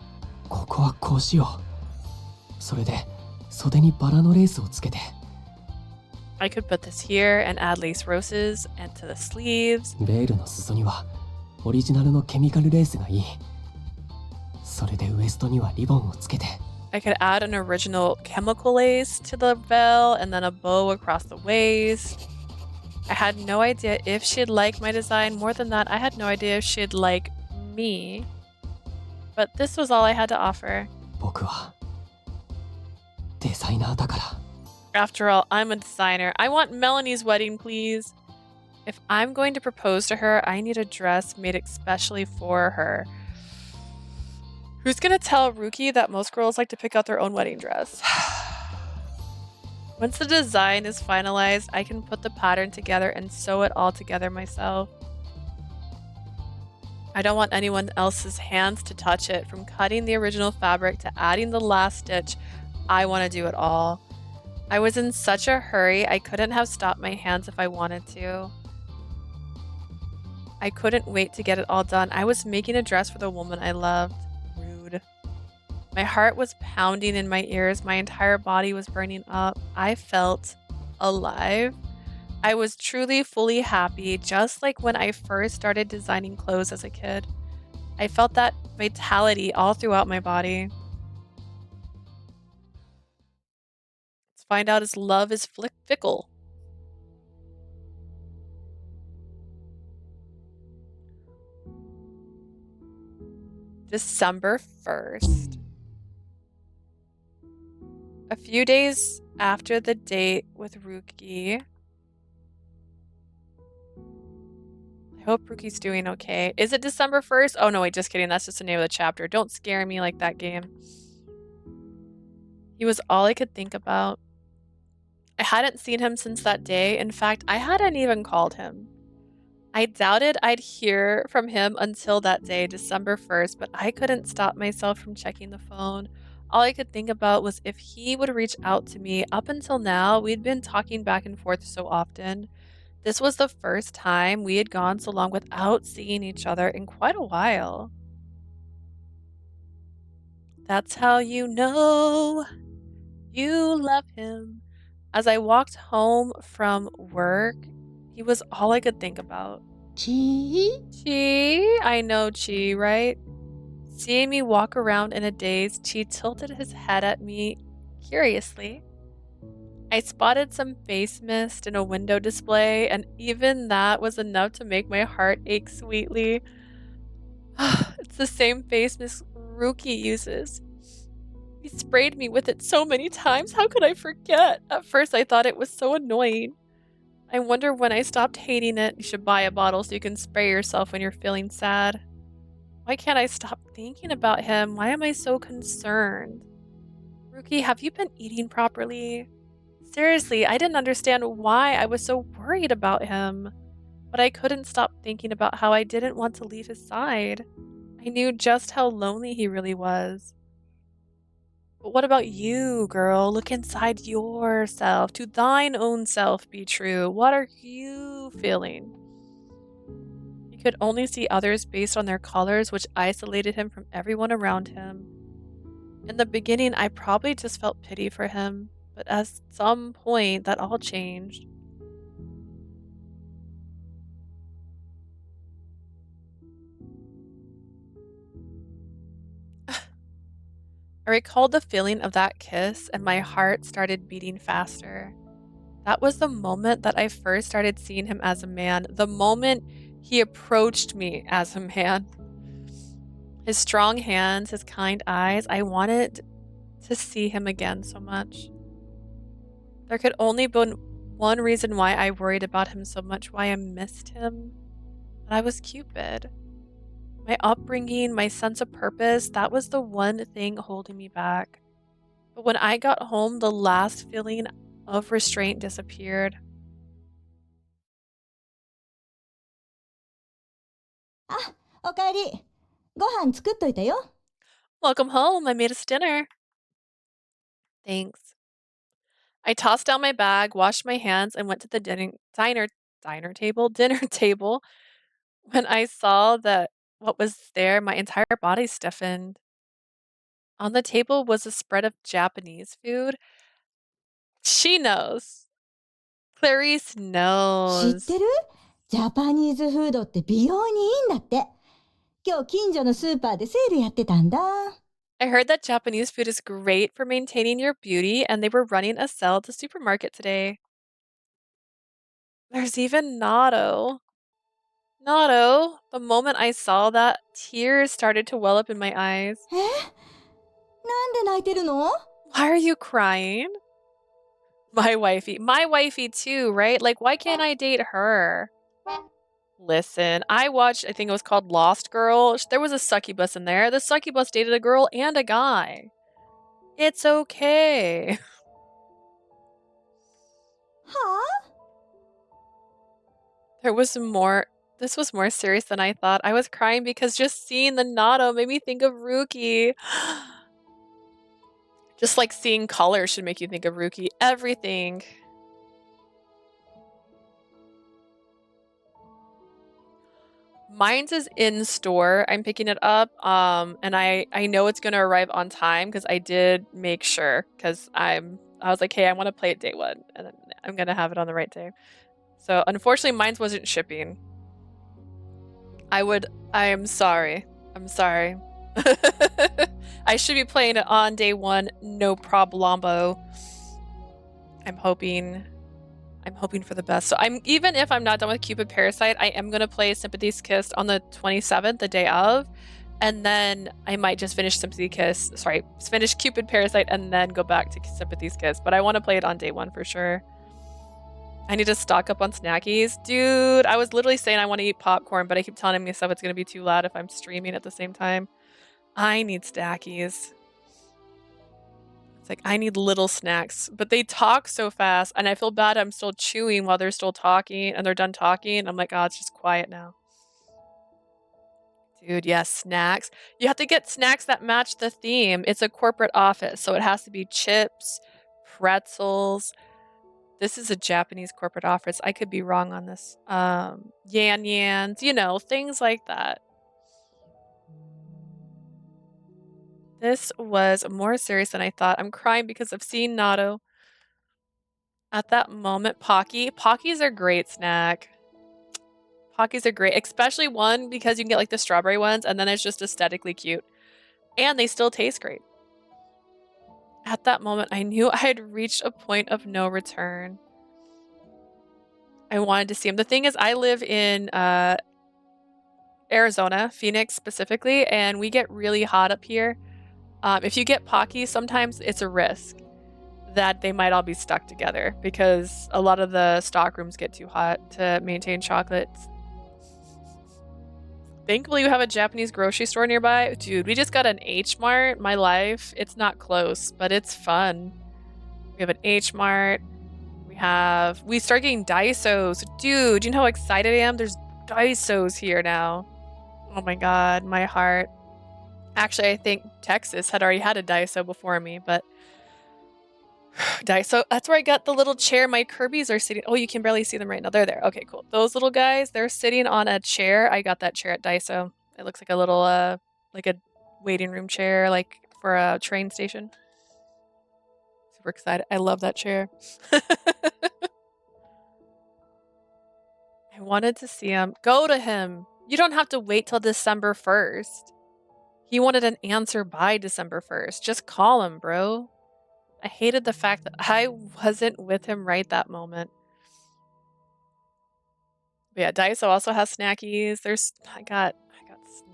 ここはこうしよう。それで袖にバラのレースをつけて。I could put this here and add lace roses and to the sleeves. ベールの裾にはオリジナルのケミカルレースがいい。それでウエストにはリボンをつけて。I could add an original chemical lace to the veil and then a bow across the waist. I had no idea if she'd like my design. More than that, I had no idea if she'd like me. But this was all I had to offer. 僕はデザイナーだから。After all, I'm a designer. I want Melanie's wedding, please. If I'm going to propose to her, I need a dress made especially for her. Who's gonna tell Ryuki that most girls like to pick out their own wedding dress? Once the design is finalized, I can put the pattern together and sew it all together myself. I don't want anyone else's hands to touch it. From cutting the original fabric to adding the last stitch, I want to do it all. I was in such a hurry, I couldn't have stopped my hands if I wanted to. I couldn't wait to get it all done. I was making a dress for the woman I loved. Rude. My heart was pounding in my ears. My entire body was burning up. I felt alive. I was truly, fully happy, just like when I first started designing clothes as a kid. I felt that vitality all throughout my body. Let's find out his love is fickle. December 1st. A few days after the date with Ryuki. I hope Ryuki's doing okay. Is it December 1st? Oh no, wait, just kidding. That's just the name of the chapter. Don't scare me like that game. He was all I could think about. I hadn't seen him since that day. In fact, I hadn't even called him. I doubted I'd hear from him until that day, December 1st, but I couldn't stop myself from checking the phone. All I could think about was if he would reach out to me. Up until now, we'd been talking back and forth so often. This was the first time we had gone so long without seeing each other in quite a while. That's how you know you love him. As I walked home from work, he was all I could think about. Chi? Chi? I know Chi, right? Seeing me walk around in a daze, Chi tilted his head at me curiously. I spotted some face mist in a window display, and even that was enough to make my heart ache sweetly. It's the same face mist Ryuki uses. He sprayed me with it so many times. How could I forget? At first, I thought it was so annoying. I wonder when I stopped hating it. You should buy a bottle so you can spray yourself when you're feeling sad. Why can't I stop thinking about him? Why am I so concerned? Ryuki, have you been eating properly? Seriously, I didn't understand why I was so worried about him. But I couldn't stop thinking about how I didn't want to leave his side. I knew just how lonely he really was. But what about you, girl? Look inside yourself. To thine own self be true. What are you feeling? He could only see others based on their colors, which isolated him from everyone around him. In the beginning, I probably just felt pity for him, but at some point, that all changed. I recalled the feeling of that kiss, and my heart started beating faster. That was the moment that I first started seeing him as a man, the moment he approached me as a man. His strong hands, his kind eyes, I wanted to see him again so much. There could only be one reason why I worried about him so much, why I missed him. But I was Cupid. My upbringing, my sense of purpose, that was the one thing holding me back. But when I got home, the last feeling of restraint disappeared. Ah, おかえり。ご飯作っといたよ。Welcome home, I made us dinner. Thanks. I tossed down my bag, washed my hands, and went to the dinner table. When I saw that what was there, my entire body stiffened. On the table was a spread of Japanese food. She knows. Clarice 知っ knows. てる？ジャパニーズフードって美容にいいんだって。今日近所のスーパーでセールやってたんだ。I heard that Japanese food is great for maintaining your beauty, and they were running a sale at the supermarket today. There's even natto. Natto, the moment I saw that, tears started to well up in my eyes. え？なんで泣いてるの？ Why are you crying? My wifey too, right? Like, why can't I date her? Listen, I watched, I think it was called Lost Girl. There was a succubus in there. The succubus dated a girl and a guy. It's okay. はあ？ This was more serious than I thought. I was crying because just seeing the natto made me think of Ryuki. Just like seeing color should make you think of Ryuki. Everything. Mine's is in store. I'm picking it up. And I know it's gonna arrive on time because I did make sure because I was like, hey, I want to play it day one, and then I'm gonna have it on the right day. So unfortunately, mine wasn't shipping. I am sorry. I'm sorry. I should be playing it on day one, no problemo. I'm hoping for the best. So even if I'm not done with Cupid Parasite, I am gonna play Sympathy's Kiss on the 27th, the day of, and then I might just finish finish Cupid Parasite and then go back to Sympathy's Kiss. But I want to play it on day one for sure. I need to stock up on snackies. Dude, I was literally saying I want to eat popcorn, but I keep telling myself it's gonna be too loud if I'm streaming at the same time. I need stackies. It's like, I need little snacks, but they talk so fast, and I feel bad I'm still chewing while they're still talking, and they're done talking, and I'm like, oh, it's just quiet now. Dude, yes, snacks. You have to get snacks that match the theme. It's a corporate office, so it has to be chips, pretzels. This is a Japanese corporate office. I could be wrong on this. Yan-yans, things like that. This was more serious than I thought. I'm crying because I've seen natto. At that moment, Pockies are great snack. Pockies are great, especially one because you can get like the strawberry ones, and then it's just aesthetically cute. And they still taste great. At that moment, I knew I had reached a point of no return. I wanted to see him. The thing is, I live in Arizona, Phoenix specifically, and we get really hot up here. If you get Pocky, sometimes it's a risk that they might all be stuck together because a lot of the stock rooms get too hot to maintain chocolates. Thankfully, we have a Japanese grocery store nearby. Dude, we just got an H Mart. My life, it's not close, but it's fun. We have an H Mart. We start getting Daisos. Dude, you know how excited I am? There's Daisos here now. Oh my god, my heart. Actually, I think Texas had already had a Daiso before me, but Daiso, that's where I got the little chair my Kirby's are sitting. Oh, you can barely see them right now. They're there. Okay, cool. Those little guys, they're sitting on a chair. I got that chair at Daiso. It looks like a little, like a waiting room chair, like for a train station. Super excited. I love that chair. I wanted to see him. Go to him. You don't have to wait till December 1st. He wanted an answer by December 1st. Just call him, bro. I hated the fact that I wasn't with him right that moment. But yeah, Daiso also has snackies. I got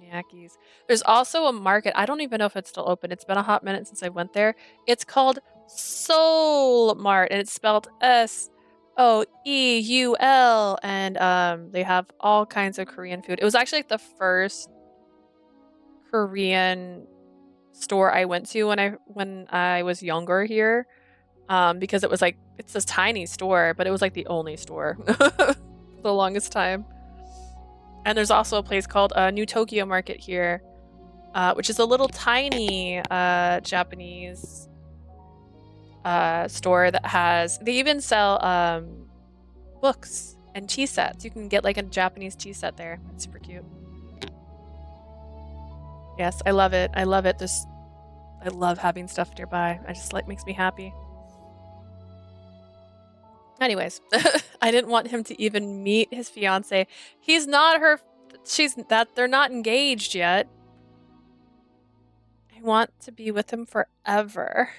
snackies. There's also a market. I don't even know if it's still open. It's been a hot minute since I went there. It's called Seoul Mart, and it's spelled Soeul, and they have all kinds of Korean food. It was actually like the first Korean store I went to when I was younger here, because it was like, it's this tiny store, but it was like the only store for the longest time. And there's also a place called New Tokyo Market here, which is a little tiny Japanese store that they even sell books and tea sets. You can get like a Japanese tea set there. It's super cute. Yes, I love it. I love it. I love having stuff nearby. It just makes me happy. Anyways, I didn't want him to even meet his fiance. He's not her. They're not engaged yet. I want to be with him forever.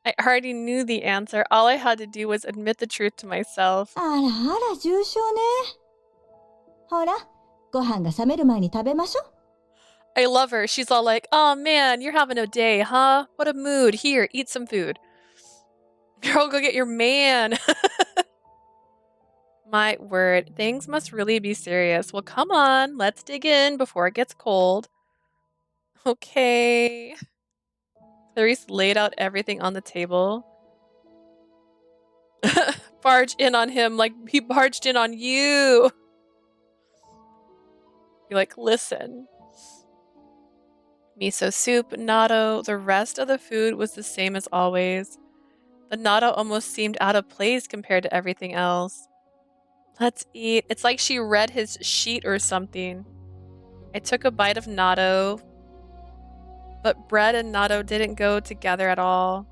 I already knew the answer. All I had to do was admit the truth to myself. あらあら重症ね。ほら、ご飯が冷める前に食べましょう。 I love her. She's all like, "Oh man, you're having a day, huh? What a mood. Here, eat some food. Girl, go get your man." My word, things must really be serious. Well, come on, let's dig in before it gets cold. Okay. Clarice laid out everything on the table. Barge in on him like he barged in on you. You're like, listen. Miso soup, natto, the rest of the food was the same as always. The natto almost seemed out of place compared to everything else. Let's eat. It's like she read his sheet or something. I took a bite of natto, but bread and natto didn't go together at all.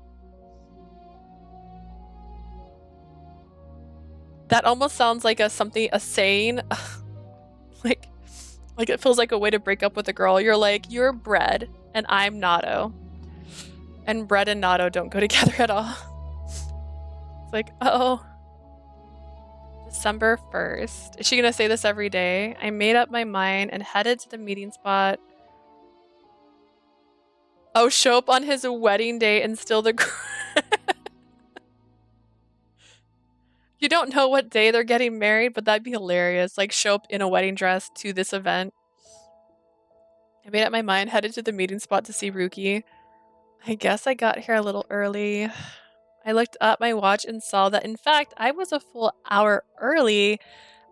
That almost sounds like a saying. like it feels like a way to break up with a girl. You're like, you're bread and I'm natto. And bread and natto don't go together at all. It's like, oh. December 1st. Is she gonna say this every day? I made up my mind and headed to the meeting spot. Oh, show up on his wedding day and steal the... You don't know what day they're getting married, but that'd be hilarious. Like, show up in a wedding dress to this event. I made up my mind, headed to the meeting spot to see Ryuki. I guess I got here a little early. I looked at my watch and saw that, in fact, I was a full hour early.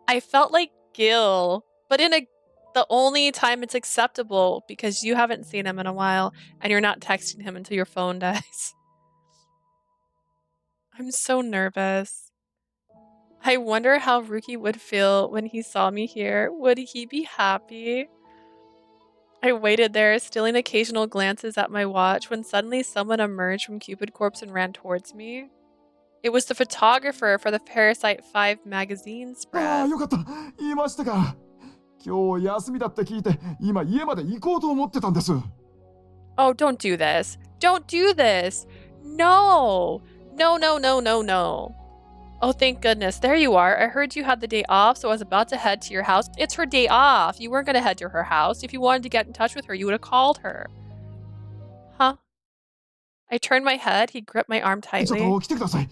I felt like Gil, but in the only time it's acceptable because you haven't seen him in a while and you're not texting him until your phone dies. I'm so nervous. I wonder how Ryuki would feel when he saw me here. Would he be happy? I waited there, stealing occasional glances at my watch when suddenly someone emerged from Cupid Corpse and ran towards me. It was the photographer for the Parasite 5 magazine spread. ああ、よかった。言いましたか。今日休みだって聞いて、今家まで行こうと思ってたんです。Oh, don't do this. Don't do this. No. No, no, no, no, no. Oh, thank goodness. There you are. I heard you had the day off, so I was about to head to your house. It's her day off. You weren't going to head to her house. If you wanted to get in touch with her, you would have called her. Huh? I turned my head. He gripped my arm ちょっ tightly. と来てください。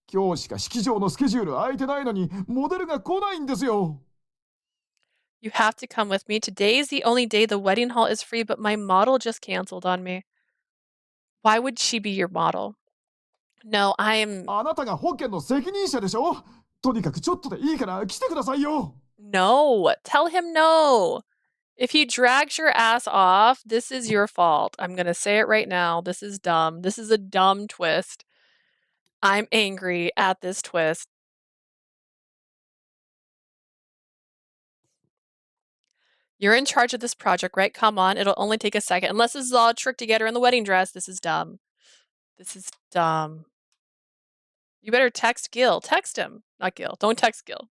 今日しか式場のスケジュール空いてないのに、モデルが来ないんですよ。You have to come with me. Today is the only day the wedding hall is free, but my model just canceled on me. Why would she be your model? No, I am... あなたが保険の責任者でしょ。とにかくちょっとでいいから来てくださいよ。No, tell him no. If he drags your ass off, this is your fault. I'm gonna say it right now. This is dumb. This is a dumb twist. I'm angry at this twist. You're in charge of this project, right? Come on, it'll only take a second. Unless this is all a trick to get her in the wedding dress. This is dumb. This is dumb. You better text Gil. Text him. Not Gil. Don't text Gil.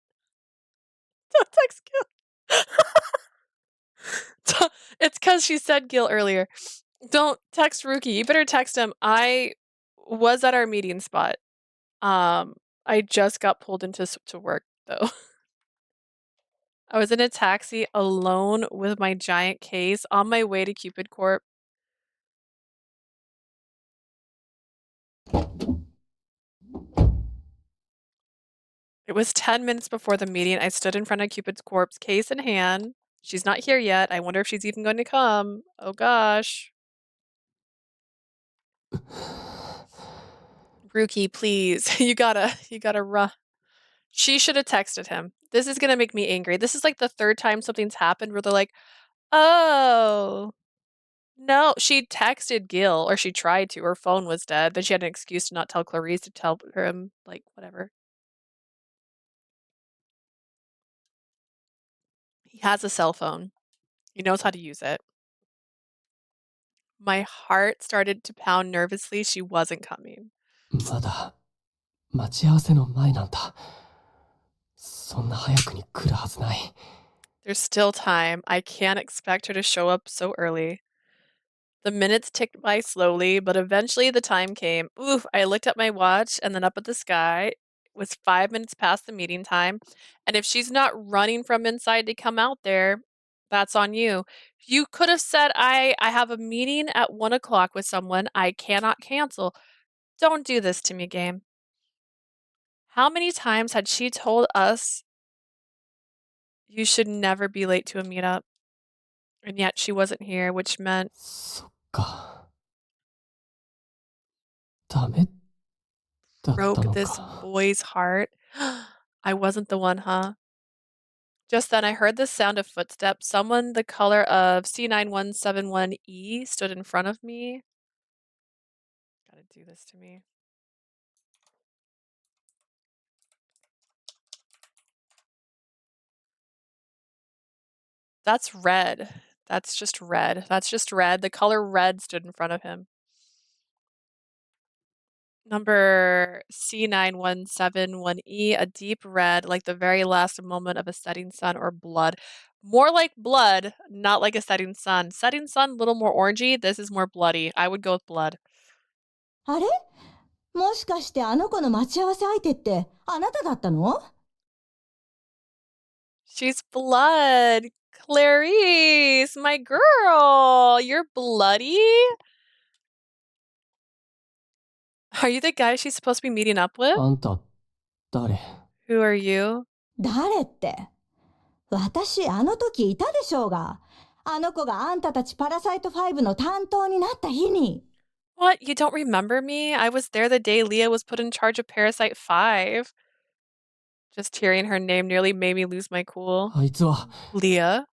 Don't text Gil. It's because she said Gil earlier. Don't text Ryuki. You better text him. I was at our meeting spot. I just got pulled into to work though. I was in a taxi alone with my giant case on my way to Cupid Corp. It was 10 minutes before the meeting. I stood in front of Cupid Corp's case in hand. She's not here yet. I wonder if she's even going to come. Oh gosh. Ryuki, please. You gotta run. She should have texted him. This is gonna make me angry. This is like the third time something's happened where they're like, oh. No, she texted Gil, or she tried to. Her phone was dead. Then she had an excuse to not tell Clarice to tell him, like, whatever. He has a cell phone. He knows how to use it. My heart started to pound nervously. She wasn't coming. まだ待ち合わせの前なんだ。そんな早くに来るはずない。There's still time. I can't expect her to show up so early. The minutes ticked by slowly, but eventually the time came. Oof, I looked at my watch and then up at the sky. It was 5 minutes past the meeting time. And if she's not running from inside to come out there, that's on you. You could have said, I have a meeting at 1 o'clock with someone I cannot cancel. Don't do this to me, game. How many times had she told us you should never be late to a meetup? And yet she wasn't here, which meant そっか。ダメだった broke の this か。 boy's heart. I wasn't the one, huh? Just then I heard the sound of footsteps. Someone the color of C9171E stood in front of me. Gotta do this to me. That's red. That's just red. That's just red. The color red stood in front of him. Number C9171E, a deep red, like the very last moment of a setting sun or blood. More like blood, not like a setting sun. Setting sun, a little more orangey. This is more bloody. I would go with blood. あれ、もしかしてあの子の待ち合わせ相手ってあなただったの？ She's blood. Clarice, my girl. You're bloody? Are you the guy she's supposed to be meeting up with? あんた、誰？ Who are you? 誰って。私、あの時いたでしょうが。あの子があんたたちパラサイト5の担当になった日に。What? You don't remember me? I was there the day Leah was put in charge of Parasite 5. Just hearing her name nearly made me lose my cool. あいつは Leah?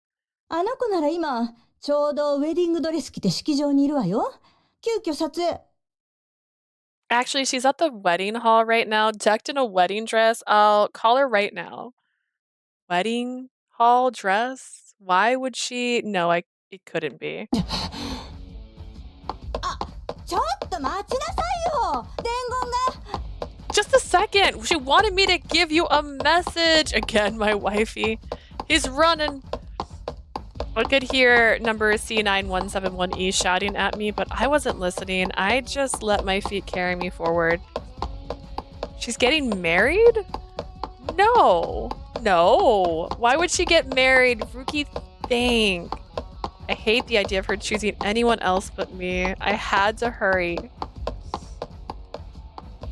あの子なら今、ちょうどウェディングドレス着て式場にいるわよ。急遽撮影。Actually, she's at the wedding hall right now, decked in a wedding dress. I'll call her right now. Wedding hall dress? Why would she? No, it couldn't be. あ、ちょっと待ちなさいよ。伝言が。 Just a second. She wanted me to give you a message. Again, my wifey. He's running. I could hear number C9171E shouting at me, but I wasn't listening. I just let my feet carry me forward. She's getting married? No. No. Why would she get married? Ryuki, think. I hate the idea of her choosing anyone else but me. I had to hurry.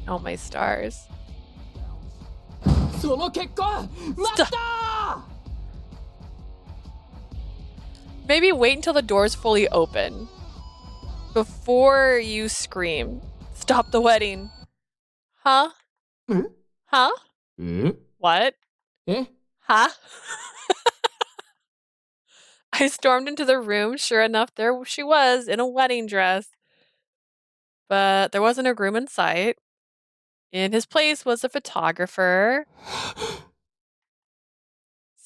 Oh, my stars. その結婚待ったー Maybe wait until the door's fully open before you scream. Stop the wedding. Huh? え Huh? え What? え Huh? I stormed into the room. Sure enough, there she was in a wedding dress. But there wasn't a groom in sight. In his place was a photographer.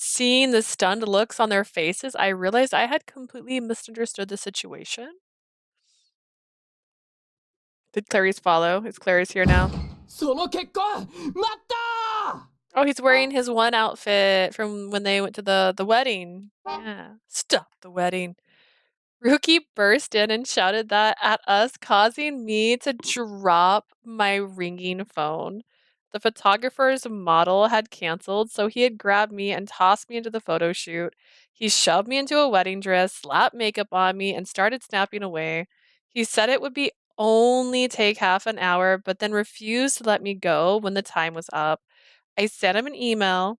Seeing the stunned looks on their faces, I realized I had completely misunderstood the situation. Did Clarice follow? Is Clarice here now? その結婚待ったー Oh, he's wearing his one outfit from when they went to the wedding. Yeah. Stop the wedding. Ryuki burst in and shouted that at us, causing me to drop my ringing phone. The photographer's model had canceled, so he had grabbed me and tossed me into the photo shoot. He shoved me into a wedding dress, slapped makeup on me, and started snapping away. He said it would be only take half an hour, but then refused to let me go when the time was up. I sent him an email,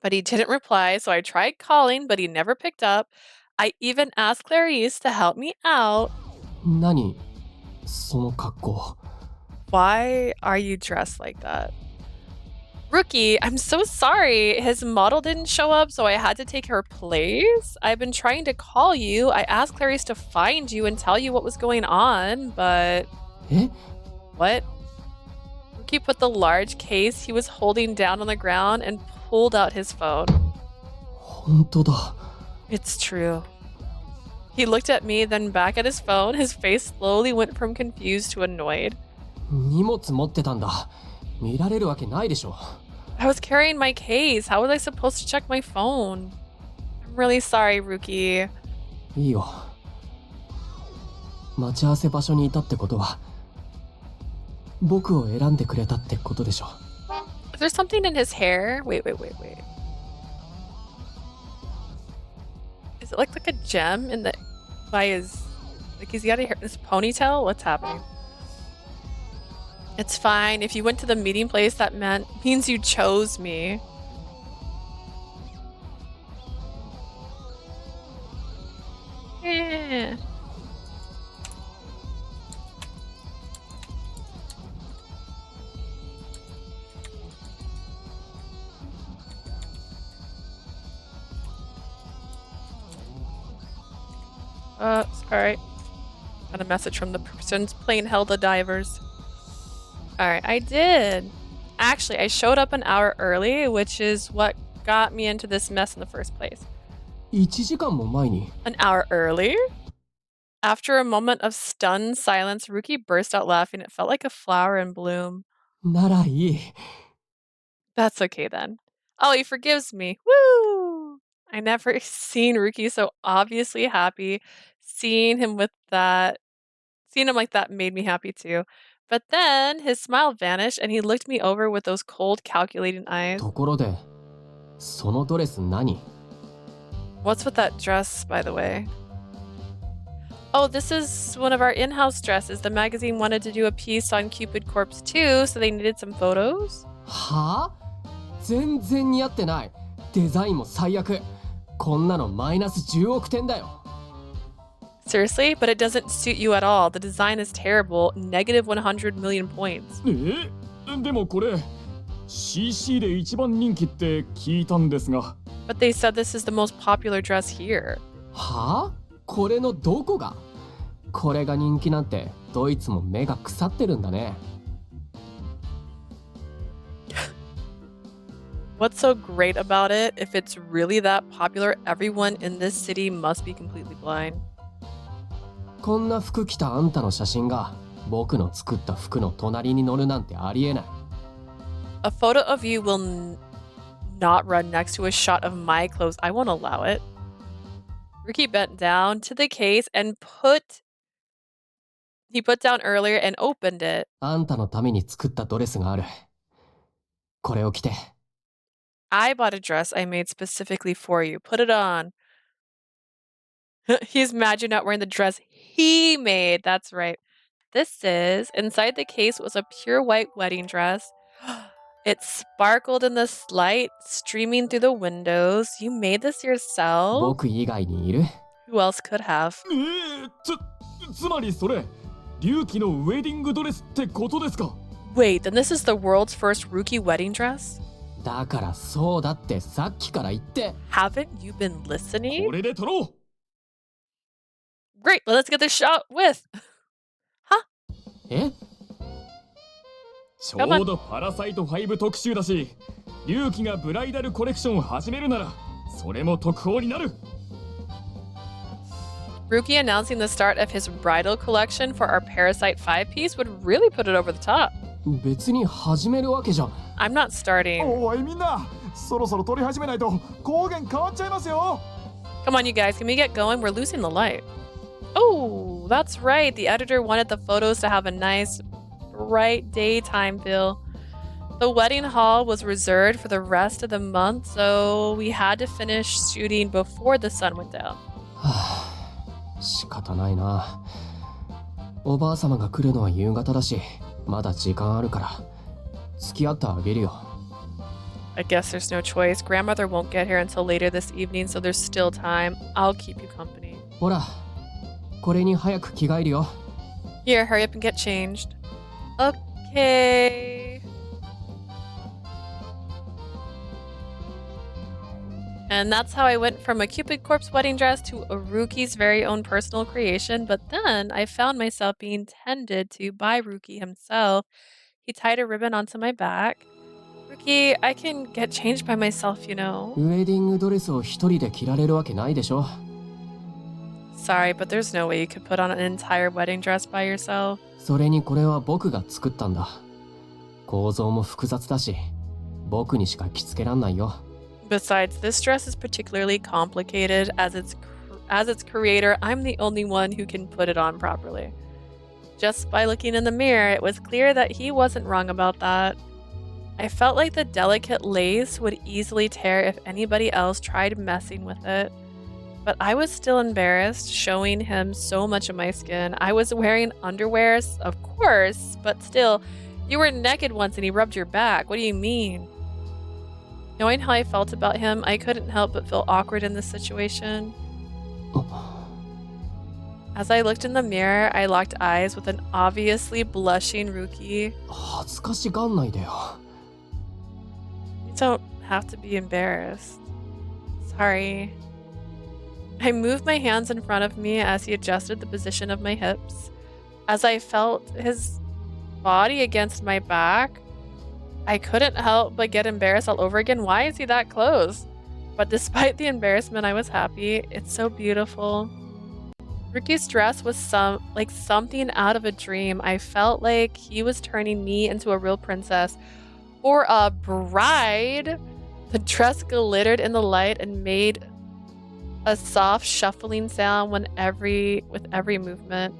but he didn't reply, so I tried calling, but he never picked up. I even asked Clarice to help me out. 何その格好 Why are you dressed like that? Rookie, I'm so sorry. His model didn't show up, so I had to take her place. I've been trying to call you. I asked Clarice to find you and tell you what was going on, but... え What? Rookie put the large case he was holding down on the ground and pulled out his phone. 本当だ It's true. He looked at me, then back at his phone. His face slowly went from confused to annoyed. 荷物持ってたんだ見られるわけないでしょ。 I was carrying my case. How was I supposed to check my phone? I'm really sorry, Ryuki. いいよ。待ち合わせ場所にいたってことは僕を選んでくれたってことでしょ。 Is there something in his hair? Wait. Is it like a gem in the by his like he's got his ponytail? What's happening? It's fine. If you went to the meeting place, that means you chose me. Yeah. Sorry. Got a message from the person's playing Helda Divers. Alright, I did. Actually, I showed up an hour early, which is what got me into this mess in the first place. 1時間も前に An hour early? After a moment of stunned silence, Ryuki burst out laughing. It felt like a flower in bloom. ならいい。 That's okay then. Oh, he forgives me. Woo! I never seen Ryuki so obviously happy. Seeing him like that made me happy too. But then his smile vanished and he looked me over with those cold, calculating eyes. ところでそのドレス何？ What's with that dress, by the way? Oh, this is one of our in-house dresses. The magazine wanted to do a piece on Cupid Corpse too, so they needed some photos. はあ？全然似合ってない。デザインも最悪。こんなのマイナス10億点だよ。 Seriously? But it doesn't suit you at all. The design is terrible. Negative 100 million points. でもこれ CC で一番人気って聞いたんですが。 But they said this is the most popular dress here. はあ？これのどこが？これが人気なんてドイツも目が腐ってるんだね。 What's so great about it? If it's really that popular, everyone in this city must be completely blind. こんな服着たあんたの写真が僕の作った服の隣に載るなんてありえない。 A photo of you will not run next to a shot of my clothes. I won't allow it. Ryuki bent down to the case and he put down earlier and opened it. あんたのために作ったドレスがある。これを着て。 I bought a dress I made specifically for you. Put it on. He's mad you're not wearing the dress he made. That's right. Inside the case was a pure white wedding dress. It sparkled in the light, streaming through the windows. You made this yourself? 僕以外にいる？ Who else could have? つまりそれ龍騎のウェディングドレスってことですか？ Wait, then this is the world's first Ryuki wedding dress? だからそうだってさっきから言って。 Haven't you been listening? これで撮ろう。 Great, let's get this shot with. Huh? え？ちょうどパラサイト5特集だし、龍騎がブライダルコレクションを始めるなら、それも特報になる。 Ryuki announcing the start of his bridal collection for our Parasite 5 piece would really put it over the top. 別に始めるわけじゃ。 I'm not starting. おいみんな、そろそろ撮り始めないと光源変わっちゃいますよ。 Come on, you guys, can we get going? We're losing the light. Oh, that's right. The editor wanted the photos to have a nice, bright daytime feel. The wedding hall was reserved for the rest of the month, so we had to finish shooting before the sun went down. はあ、仕方ないな。おばあ様が来るのは夕方だし、まだ時間あるから付き合ってあげるよ。 I guess there's no choice. Grandmother won't get here until later this evening, so there's still time. I'll keep you company. ほら、これに早く着替えるよ。 Here, hurry up and get changed. Okay. And that's how I went from a Cupid Corpse wedding dress to a Ryuki's very own personal creation. But then I found myself being tended to by Ryuki himself. He tied a ribbon onto my back. Ryuki, I can get changed by myself, you know. ウェディングドレスを一人で着られるわけないでしょ。 Sorry, but there's no way you could put on an entire wedding dress by yourself. それにこれは僕が作ったんだ。構造も複雑だし、僕にしか着付けらんないよ。Besides, this dress is particularly complicated. As its creator, I'm the only one who can put it on properly. Just by looking in the mirror, it was clear that he wasn't wrong about that. I felt like the delicate lace would easily tear if anybody else tried messing with it. But I was still embarrassed, showing him so much of my skin. I was wearing underwear, of course, but still, you were naked once and he rubbed your back. What do you mean? Knowing how I felt about him, I couldn't help but feel awkward in this situation. As I looked in the mirror, I locked eyes with an obviously blushing Ryuki. 恥ずかしがんないでよ。 You don't have to be embarrassed. Sorry. I moved my hands in front of me as he adjusted the position of my hips. As I felt his body against my back, I couldn't help but get embarrassed all over again. Why is he that close? But despite the embarrassment, I was happy. It's so beautiful. Ryuki's dress was like something out of a dream. I felt like he was turning me into a real princess or a bride. The dress glittered in the light and made a soft shuffling sound with every movement.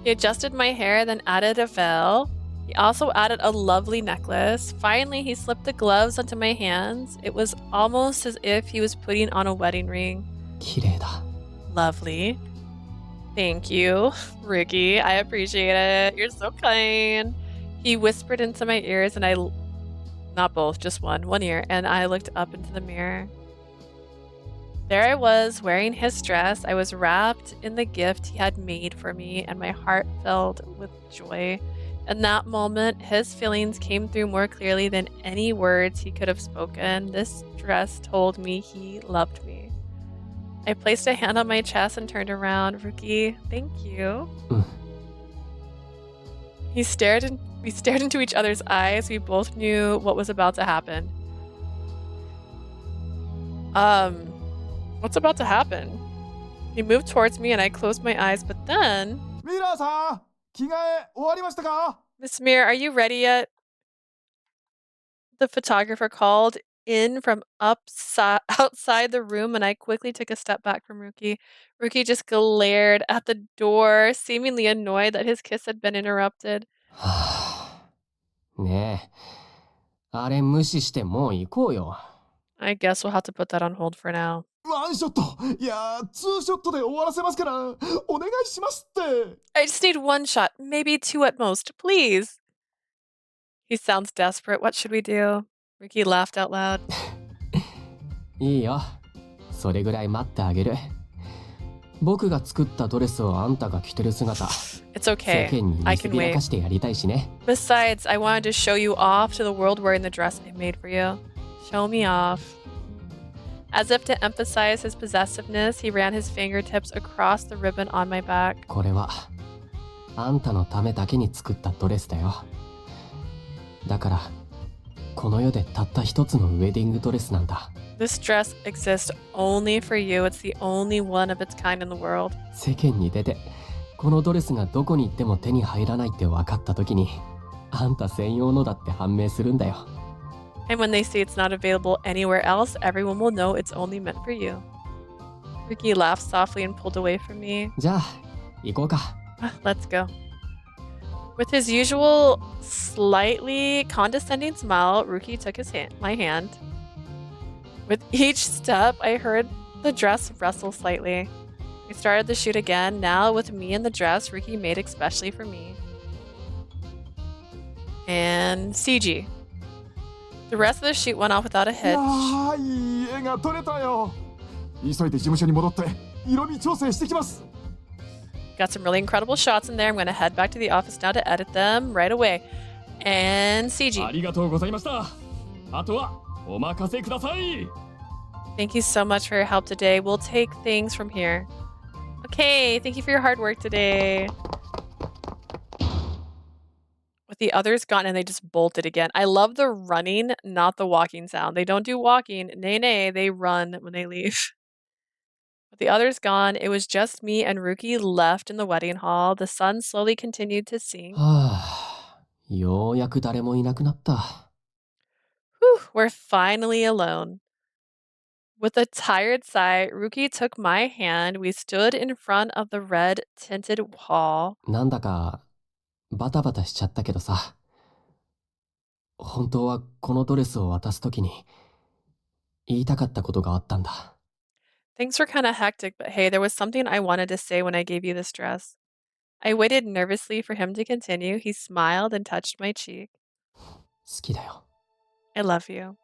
He adjusted my hair, then added a veil. He also added a lovely necklace. Finally, he slipped the gloves onto my hands. It was almost as if he was putting on a wedding ring. 綺麗だ。 Lovely. Thank you, Ryuki. I appreciate it. You're so kind. He whispered into my ears, and not both, just one ear, and I looked up into the mirror. There I was, wearing his dress. I was wrapped in the gift he had made for me, and my heart filled with joy. In that moment, his feelings came through more clearly than any words he could have spoken. This dress told me he loved me. I placed a hand on my chest and turned around. Ryuki, thank you. We stared into each other's eyes. We both knew what was about to happen. What's about to happen? He moved towards me and I closed my eyes, but then... Mira-san! 着替え終わりましたか? Miss Mir, are you ready yet? The photographer called in from outside the room, and I quickly took a step back from Ryuki. Ryuki just glared at the door, seemingly annoyed that his kiss had been interrupted. ねえ、あれ無視してもう行こうよ。 I guess we'll have to put that on hold for now. ワンショットいやツーショットで終わらせますからお願いしますって。 I just need one shot, maybe two at most, please. He sounds desperate. What should we do? Ryuki laughed out loud. いいよ。それぐらい待ってあげる。僕が作ったドレスをあんたが着てる姿。 It's okay. 世間に I 見せ can びら wait. かしてやりたいしね。 Besides, I wanted to show you off to the world wearing the dress I made for you. Show me off. As if to emphasize his possessiveness, he ran his fingertips across the ribbon on my back. これはあんたのためだけに作ったドレスだよ。だからこの世でたった一つのウェディングドレスなんだ。 This dress exists only for you. It's the only one of its kind in the world. 世間に出てこのドレスがどこに行っても手に入らないって分かった時にあんた専用のだって判明するんだよ。 And when they say it's not available anywhere else, everyone will know it's only meant for you. Ryuki laughed softly and pulled away from me. じゃあ行こうか。 Let's go. With his usual slightly condescending smile, Ryuki took my hand. With each step, I heard the dress rustle slightly. We started the shoot again, now with me in the dress Ryuki made especially for me. And CG. The rest of the shoot went off without a い hitch. やいい絵が撮れたよ。急いで事務所に戻って色味調整してきます。 Got some really incredible shots in there. I'm going to head back to the office now to edit them right away. And あ CG. りがとうございました。あとはお任せください。 Thank you so much for your help today. We'll take things from here. Okay, thank you for your hard work today. With the others gone, and they just bolted again. I love the running, not the walking sound. They don't do walking. Nay, nay, they run when they leave. With the others gone, it was just me and Ryuki left in the wedding hall. The sun slowly continued to sink. はあ、ようやく誰もいなくなった。Whew, we're finally alone. With a tired sigh, Ryuki took my hand. We stood in front of the red tinted hall. なんだかバタバタしちゃったけどさ。本当はこのドレスを渡すときに言いたかったことがあったんだ。Things were kind of hectic, but hey, there was something I wanted to say when I gave you this dress. I waited nervously for him to continue. He smiled and touched my cheek. 好きだよ。 I love you.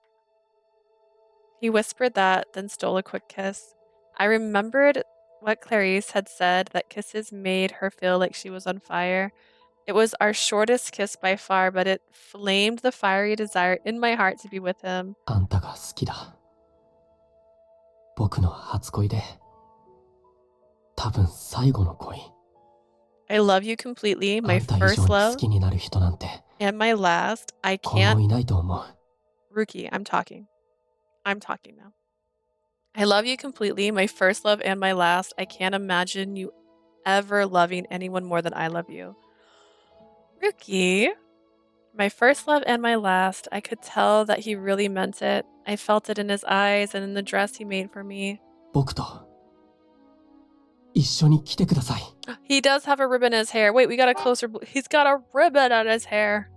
He whispered that, then stole a quick kiss. I remembered what Clarice had said, that kisses made her feel like she was on fire. It was our shortest kiss by far, but it flamed the fiery desire in my heart to be with him. あんたが好きだ。僕の初恋で。多分最後の恋。 I love you completely, あ my んた以上 first に love 好きになる人なんて and my last. I 今後 can't. いないと思う。 Ryuki, I'm talking. I'm talking now. I love you completely, my first love and my last. I can't imagine you ever loving anyone more than I love you. Ryuki, my first love and my last. I could tell that he really meant it. I felt it in his eyes and in the dress he made for me. 僕と一緒に来てください。 He does have a ribbon in his hair. Wait, we got a closer. He's got a ribbon on his hair.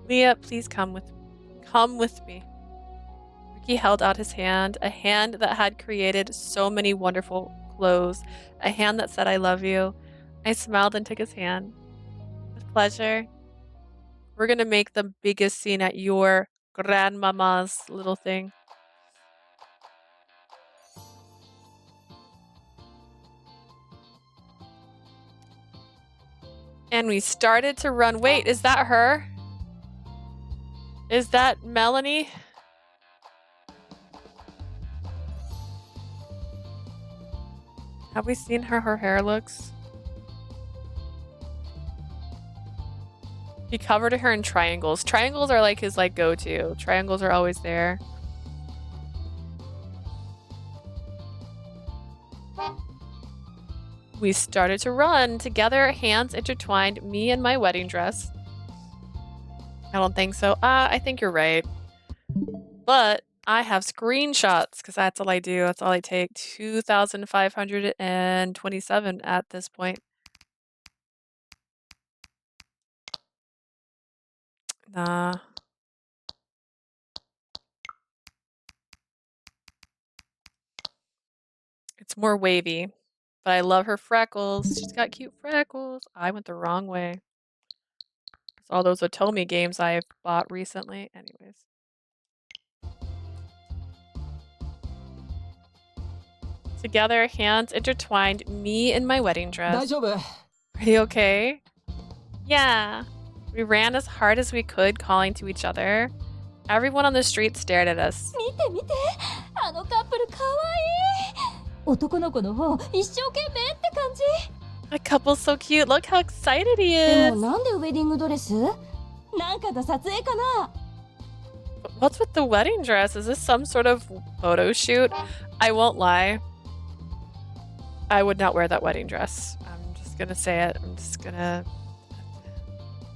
Leah, please come with me. Ryuki held out his hand, a hand that had created so many wonderful clothes, a hand that said I love you. I smiled and took his hand. With pleasure. We're gonna make the biggest scene at your grandmama's little thing. And we started to run. Wait, is that her? Is that Melanie? Have we seen how her hair looks? He covered her in triangles. Triangles are like his go-to. Triangles are always there. We started to run together, hands intertwined, me in my wedding dress. I don't think so. I think you're right. But I have screenshots because that's all I do. That's all I take. 2,527 at this point. Nah. It's more wavy. But I love her freckles. She's got cute freckles. I went the wrong way. It's all those Otomi games I've bought recently. Anyways. Together, hands intertwined, me in my wedding dress. 大丈夫？ Are you okay? Yeah. We ran as hard as we could, calling to each other. Everyone on the street stared at us. 見て見て、あのカップルかわいい。男の子の方、一生懸命って感じ。 A couple's so cute. Look how excited he で is. もなんでウェディングドレス？なんかの撮影かな？ What's with the wedding dress? Is this some sort of photo shoot? I won't lie. I would not wear that wedding dress. I'm just gonna say it. I'm just gonna...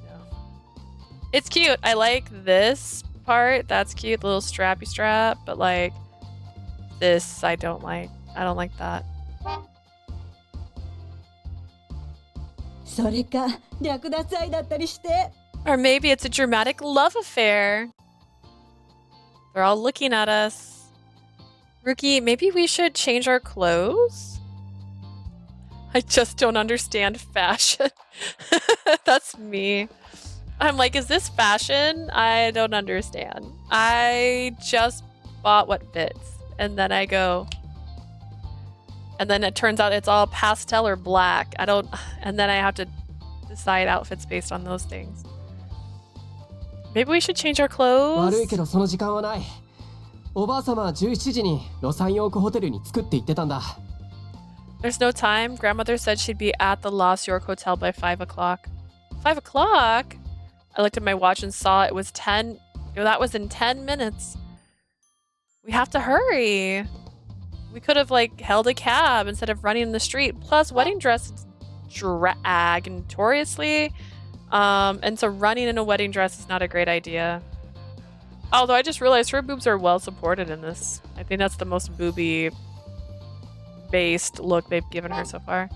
No. It's cute. I like this part. That's cute. The little strappy strap. But like, this I don't like. I don't like that. それか略奪愛だったりして。 Or maybe it's a dramatic love affair. They're all looking at us. Ryuki, maybe we should change our clothes? I just don't understand fashion. That's me. I'm like, is this fashion? I don't understand. I just bought what fits. And then I go... And then it turns out it's all pastel or black. And then I have to decide outfits based on those things. Maybe we should change our clothes? 悪いけどその時間はない。おばあ様は17時にロサンヨークホテルに着くって言ってたんだ。 There's no time. Grandmother said she'd be at the Lost York Hotel by 5 o'clock. 5 o'clock? I looked at my watch and saw it was 10. That was in 10 minutes. We have to hurry. We could have like held a cab instead of running in the street. Plus, wedding dresses drag notoriously. And so running in a wedding dress is not a great idea. Although I just realized her boobs are well supported in this. I think that's the most booby based look they've given her so far.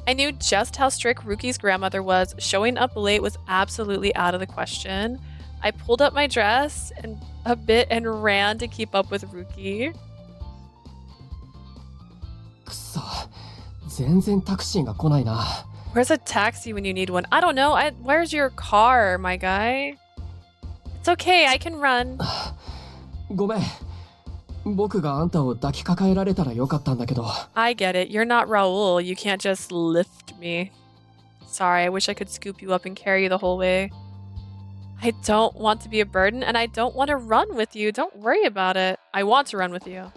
I knew just how strict Ryuki's grandmother was. Showing up late was absolutely out of the question. I pulled up my dress and a bit and ran to keep up with Ryuki. くそ、全然タクシーが来ないな。 Where's a taxi when you need one? I don't know. Where's your car, my guy? It's okay. I can run. ごめん。僕があんたを抱きかかえられたらよかったんだけど。 I get it. You're not Raul. You can't just lift me. Sorry, I wish I could scoop you up and carry you the whole way. I don't want to be a burden, and I don't want to run with you. Don't worry about it. I want to run with you.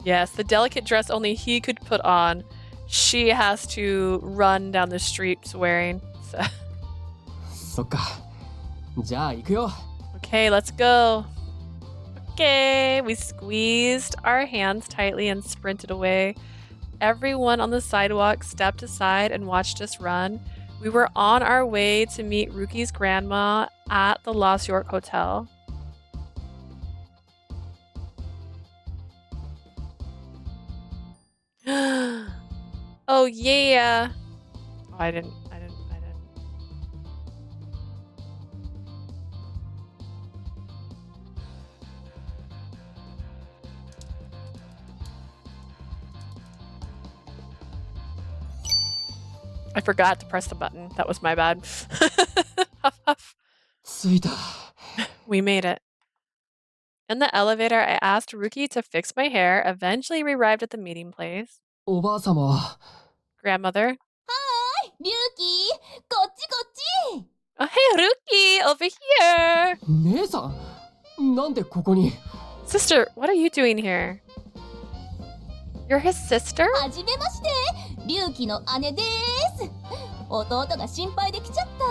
Yes, the delicate dress only he could put on. She has to run down the streets wearing. So. そっか。じゃあ行くよ。 Okay, let's go. Okay, we squeezed our hands tightly and sprinted away. Everyone on the sidewalk stepped aside and watched us run. We were on our way to meet Ryuki's grandma at the Lost York Hotel. Oh yeah. Oh, I didn't. I forgot to press the button. That was my bad. Huff, huff. 着いた。 We made it. In the elevator, I asked Ryuki to fix my hair. Eventually, we arrived at the meeting place. おばあさまは Grandmother. リュウキこっちこっち Oh, hey, Ryuki, over here. 姉さんなんでここに Sister, what are you doing here? You're his sister? はじめましてリュウキの姉です弟が心配できちゃった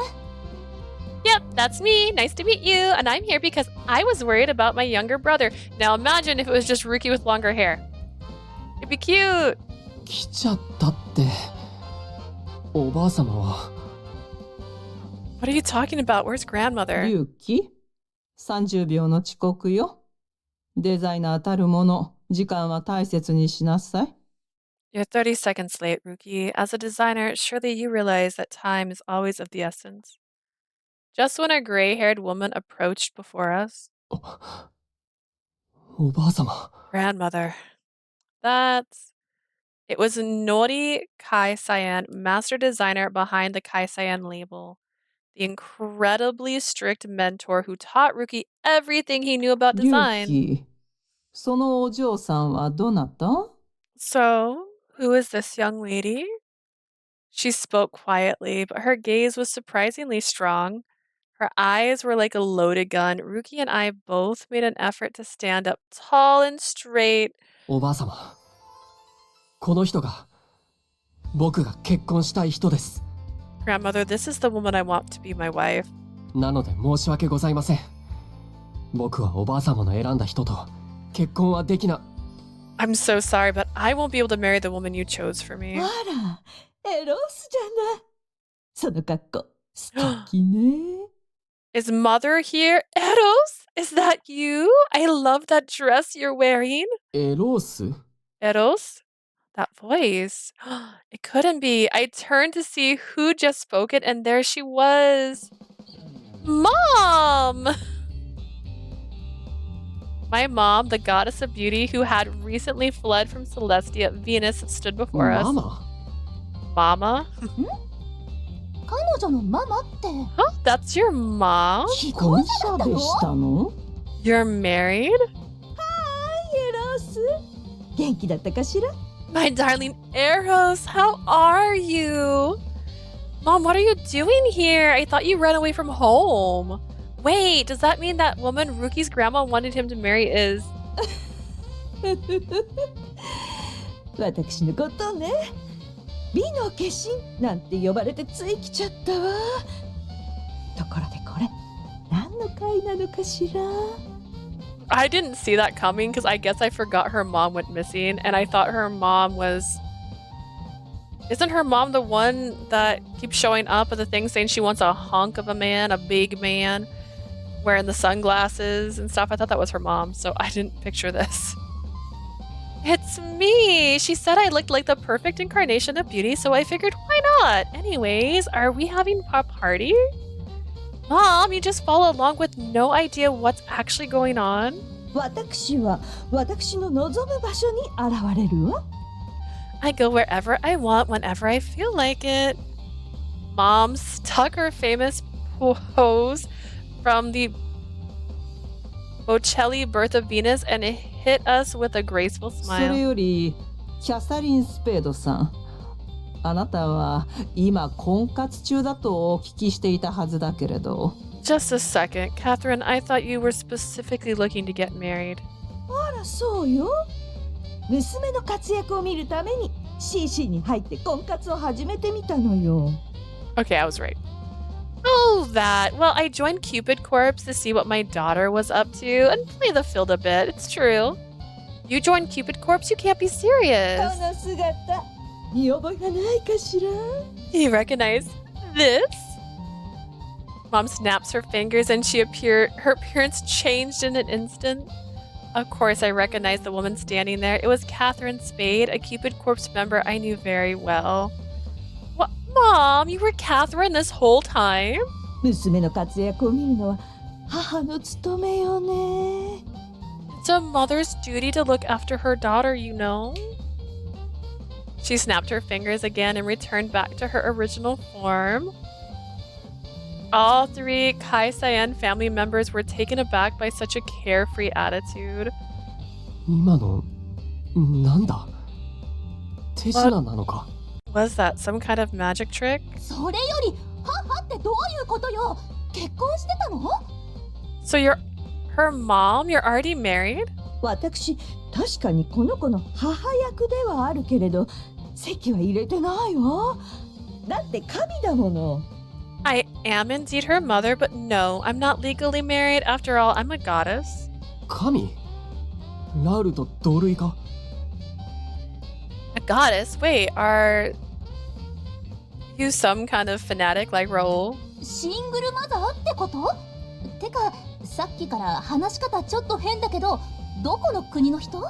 Yep, that's me. Nice to meet you. And I'm here because I was worried about my younger brother. Now imagine if it was just Ryuki with longer hair. It'd be cute. 来ちゃったっておばあさまは What are you talking about? Where's grandmother? リュウキ30秒の遅刻よ。デザイナーたるもの、時間は大切にしなさい。 You're 30 seconds late, Ryuki. As a designer, surely you realize that time is always of the essence. Just when a gray-haired woman approached before us. おばあさま Grandmother. It was Nori Keisaiin, master designer behind the Keisaiin label. The incredibly strict mentor who taught Ryuki everything he knew about リュウ design. キ、そのお嬢さんはどなた？ So, who is this young lady? She spoke quietly, but her gaze was surprisingly strong. Her eyes were like a loaded gun. Ryuki and I both made an effort to stand up tall and straight. おばあさまこの人が僕が結婚したい人です Grandmother, this is the woman I want to be my wife. なので申し訳ございません僕はおばあさまの選んだ人と結婚はできな I'm so sorry, but I won't be able to marry the woman you chose for me. あら、エロスじゃない。その格好、素敵ね。 Is mother here? Eros? Is that you? I love that dress you're wearing. エロース Eros? That voice. It couldn't be. I turned to see who just spoke it, and there she was. Mom! My mom, the goddess of beauty who had recently fled from Celestia, Venus, stood before us. ママ Mama? 彼女のママって Huh? That's your mom? 既婚者でしたの？ You're married? エロス、元気だったかしら？ My darling Eros, how are you? Mom, what are you doing here? I thought you ran away from home. Wait, does that mean that woman Ryuki's grandma wanted him to marry is... 私のことね。美の化身なんて呼ばれてつい来ちゃったわ。ところでこれ、何の会なのかしら？ I didn't see that coming because I guess I forgot her mom went missing, and I thought her mom was. Isn't her mom the one that keeps showing up at the thing saying she wants a hunk of a man, a big man, wearing the sunglasses and stuff? I thought that was her mom, so I didn't picture this. It's me! She said I looked like the perfect incarnation of beauty, so I figured why not? Anyways, are we having a party? Mom, you just follow along with no idea what's actually going on? 私は私の望む場所に現れるわ。I go wherever I want, whenever I feel like it. Mom stuck her famous pose from the Bocelli Birth of Venus and it hit us with a graceful それ smile. よりキャサリン・スペードさん、あなたは今婚活中だとお聞きしていたはずだけれど。 Just a second, Catherine, I thought you were specifically looking to get married. あらそうよ。娘の活躍を見るために CC に入って婚活を始めてみたのよ。 Okay, I was right. Oh, that. Well, I joined Cupid Corps to see what my daughter was up to and play the field a bit. It's true. You joined Cupid Corps? You can't be こ serious. の姿見覚えがないかしら。 You recognize this? Mom snaps her fingers and her appearance changed in an instant. Of course, I recognized the woman standing there. It was Catherine Spade, a Cupid Corps member I knew very well. What? Mom, you were Catherine this whole time? 娘の活躍を見るのは母の務めよね。 It's a mother's duty to look after her daughter, you know. She snapped her fingers again and returned back to her original form. All three Keisaiin family members were taken aback by such a carefree attitude. 今のなんだ手品なのか Was that some kind of magic trick? それより母ってどういうことよ。結婚してたの？ So you're her mom? You're already married? 私確かにこの子の母役ではあるけれど籍は入れてないわ。だって神だもの。 I am indeed her mother, but no, I'm not legally married. After all, I'm a goddess. 神ラウルと同類か A goddess? Wait, are you some kind of fanatic like Raoul? シングルマザーってこと？てか、さっきから話し方ちょっと変だけど、どこの国の人？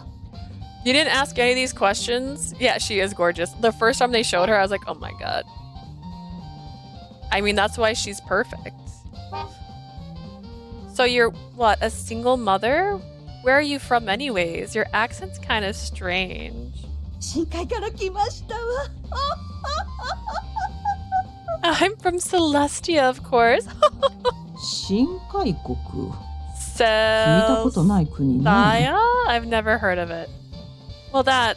You didn't ask any of these questions? Yeah, she is gorgeous. The first time they showed her, I was like, oh my god. I mean, that's why she's perfect. So you're, what, a single mother? Where are you from anyways? Your accent's kind of strange. 深海から来ましたわ。 I'm from Celestia, of course. 深海国聞いたことない国ね。 Celestia? I've never heard of it. Well, that's...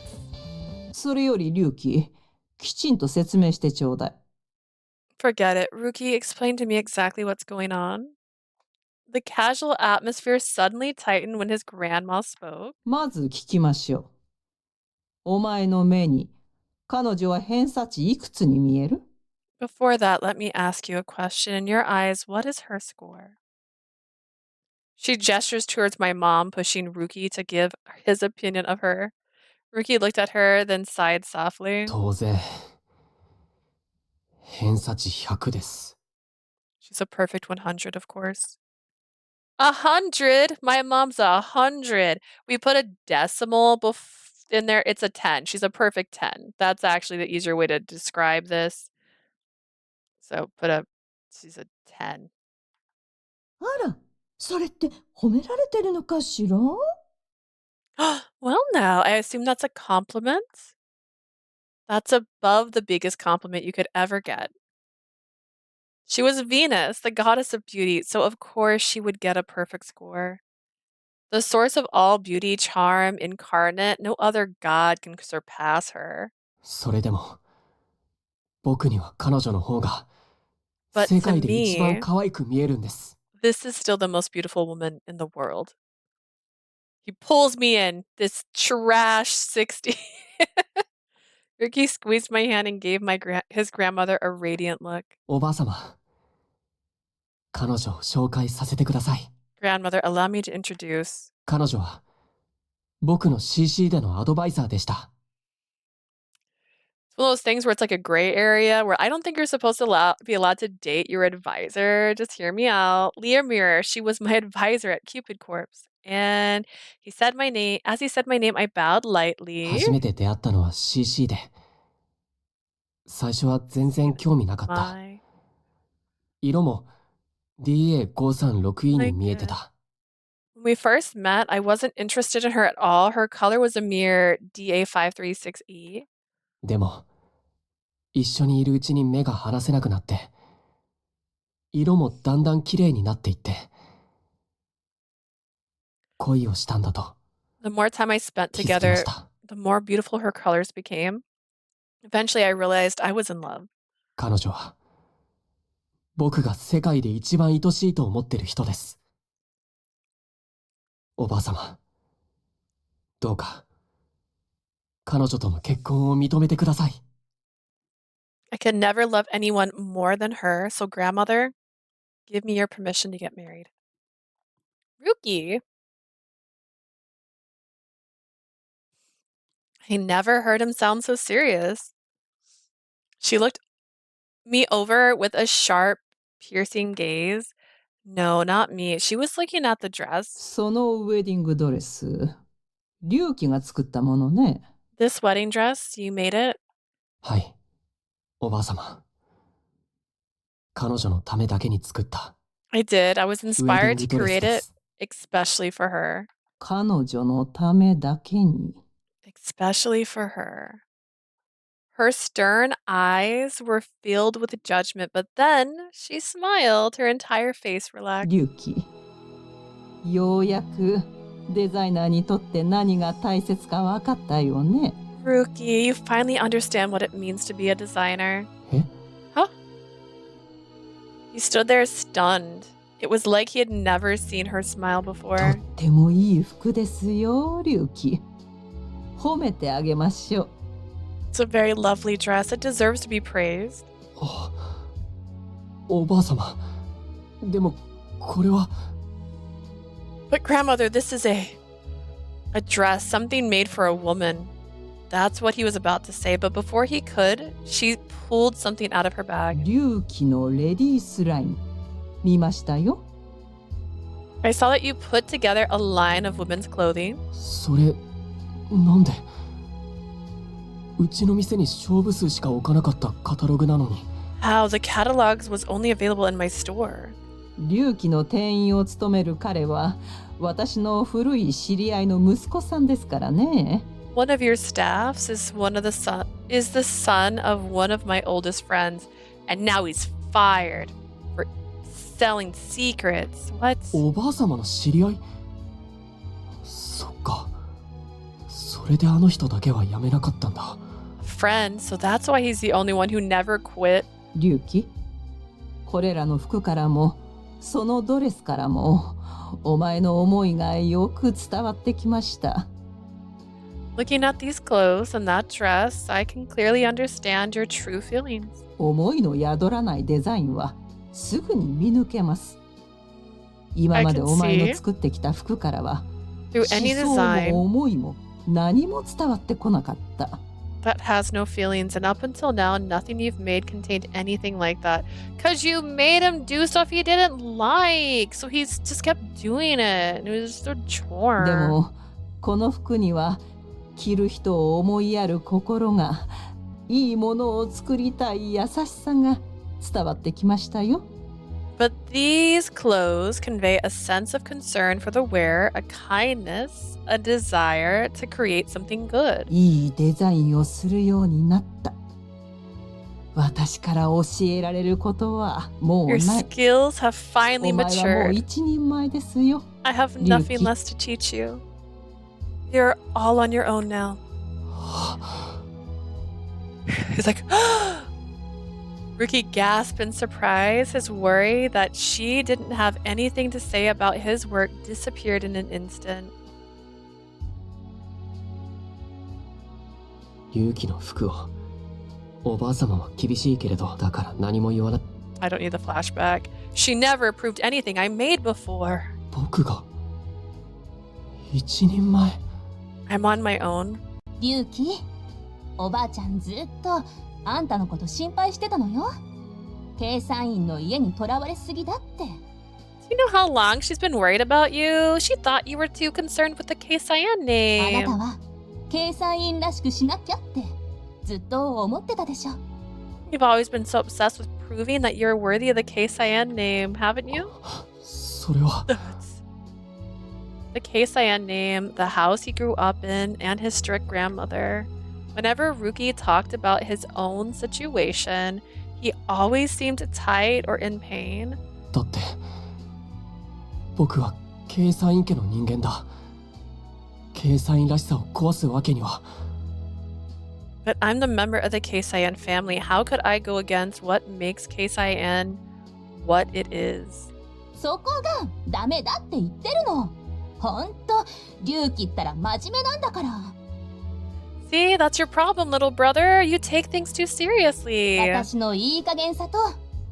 それより龍騎、きちんと説明してちょうだい。 Forget it. Ryuki, explain to me exactly what's going on. The casual atmosphere suddenly tightened when his grandma spoke. まず聞きましょう。お前の目に彼女は偏差値いくつに見える？ Before that, let me ask you a question. In your eyes, what is her score? She gestures towards my mom, pushing Ryuki to give his opinion of her. Ryuki looked at her, then sighed softly. 当然偏差値100です She's a perfect 100, of course. 100? My mom's 100. We put a decimal in there. It's a 10. She's a perfect 10. That's actually the easier way to describe this. So she's a 10. あら、それって褒められてるのかしら？ Well, now, I assume that's a compliment? That's above the biggest compliment you could ever get. She was Venus, the goddess of beauty, so of course she would get a perfect score. The source of all beauty, charm, incarnate, no other god can surpass her. それでも僕には彼女の方が But 世 to 界で一番 me, 可愛く見えるんです this is still the most beautiful woman in the world. He pulls me in, this trash 60. Ricky squeezed my hand and gave his grandmother a radiant look. おばあ様彼女を紹介させてください Grandmother, allow me to introduce. 彼女は僕の CC でのアドバイザーでした。It's one of those things where it's like a gray area where I don't think you're supposed to be allowed to date your advisor. Just hear me out. Leah Mirror, she was my advisor at Cupid Corps. And he said my name. As he said my name, I bowed lightly. 初めて出会ったのは CC で、最初は全然興味なかった。My 色も DA536E に見えてた。When we first met, I wasn't interested in her at all. Her color was a mere DA536E. でも、一緒にいるうちに目が離せなくなって、色もだんだん綺麗になっていって、恋をしたんだと The more time I spent 気づきまし together, た。 the more beautiful her colors became. Eventually, I realized I was in love. 彼女は、僕が世界で一番愛しいと思ってる人です。おばあ様、どうか、彼女との結婚を認めてください。I could never love anyone more than her, so grandmother, give me your permission to get married. Ryuki. I never heard him sound so serious. She looked me over with a sharp, piercing gaze. No, not me. She was looking at the dress. そのウェディングドレス、龍騎が作ったものね。This wedding dress, you made it? はい、おばあ様。彼女のためだけに作った。I did. I was ウェディ inspired ン to グドレス create で it す。 especially for her. 彼女のためだけに。Especially for her. Her stern eyes were filled with judgment, but then she smiled. Her entire face relaxed. 龍騎、ようやくデザイナーにとって何が大切か分かったよね。Ryuki, you finally understand what it means to be a designer. え？ Huh? He stood there stunned. It was like he had never seen her smile と before. ってもいい服ですよ、龍騎。褒めてあげましょう。It's a very lovely dress. It deserves to be praised. おばあ様。でも、これは。 But grandmother, this is a dress, something made for a woman. That's what he was about to say, but before he could, she pulled something out of her bag. 龍騎のレディースライン、見ましたよ。I saw that you put together a line of women's clothing. それ、なんで？うちの店に勝負数しか置かなかったカタログなのに。How? The catalogs was only available in my store. 龍騎の店員を務める彼は、私の古い知り合いの息子さんですからね。One of your staffs is the son of one of my oldest friends, and now he's fired for selling secrets. What? おばあ様の知り合い？そっか。それであの人だけは辞めなかったんだ。Friend, so that's why he's the only one who never quit. 龍騎、これらの服からも、そのドレスからも、お前の思いがよく伝わってきました。Looking at these clothes and that dress, I can clearly understand your true feelings. 思いの宿らないデザインはすぐに見抜けます。今までお前の作ってきた服からは、 Through 思 any 想 design も思いも何も伝わってこなかった。that has no feelings, and up until now, nothing you've made contained anything like that. Because you made him do stuff he didn't like, so he's just kept doing it. It was just a chore. でも、この服には着る人を思いやる心が、いいものを作りたい優しさが伝わってきましたよ。But these clothes convey a sense of concern for the wearer, a kindness, a desire to create something good. いいデザインをするようになった。私から教えられることはもう Your ない。 skills have finally お前はもう matured. 一人前ですよ。 I have Ryuki. nothing less to teach you. You're all on your own now. He's like, Ryuki gasped in surprise. His worry that she didn't have anything to say about his work disappeared in an instant. 龍騎の服を。おばあ様は厳しいけれど、だから何も言わな。 I don't need the flashback. She never approved anything I made before. 僕が一人前。 I'm on my own. リュウキ、おばあちゃんずっとあんたのこと心配してたのよ。ケイサインの家にとらわれすぎだって。Do you know how long she's been worried about you? She thought you were too concerned with the Keisaiin あな name. たはケイサインらしくしなきゃってずっと思ってたでしょ。You've always been so obsessed with proving that you're worthy of the Keisaiin name, haven't you? それは The Keisaiin name, the house he grew up in, and his strict grandmother. Whenever Ryuki talked about his own situation, he always seemed tight or in pain. だって僕はケイサイン家の人間だ。ケイサインらしさを壊すわけには。 But I'm the member of the Keisaiin family. How could I go against what makes Keisaiin what it is? そこがダメだって言ってるの。ほんと、リュウキったら真面目なんだから。See, that's your problem, little brother. You take things too seriously. 私のいい加減さと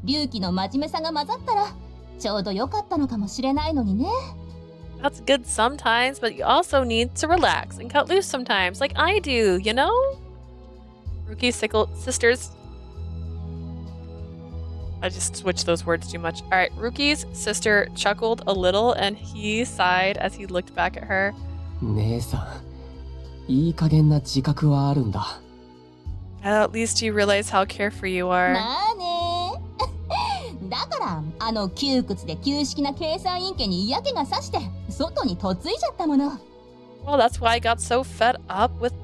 リュウキの真面目さが混ざったらちょうど良かったのかもしれないのにね。That's good sometimes, but you also need to relax and cut loose sometimes, like I do, you know? Ryuki's sisters. I just switched those words too much. All right, Ryuki's sister chuckled a little and he sighed as he looked back at her. 姉さん、いい加減な自覚はあるんだ。At least you realize how carefree you are. まあねだからあの窮屈で旧式なケイサイン家に嫌気がさして外に嫁いじゃったもの。 Well, that's why I got so fed up with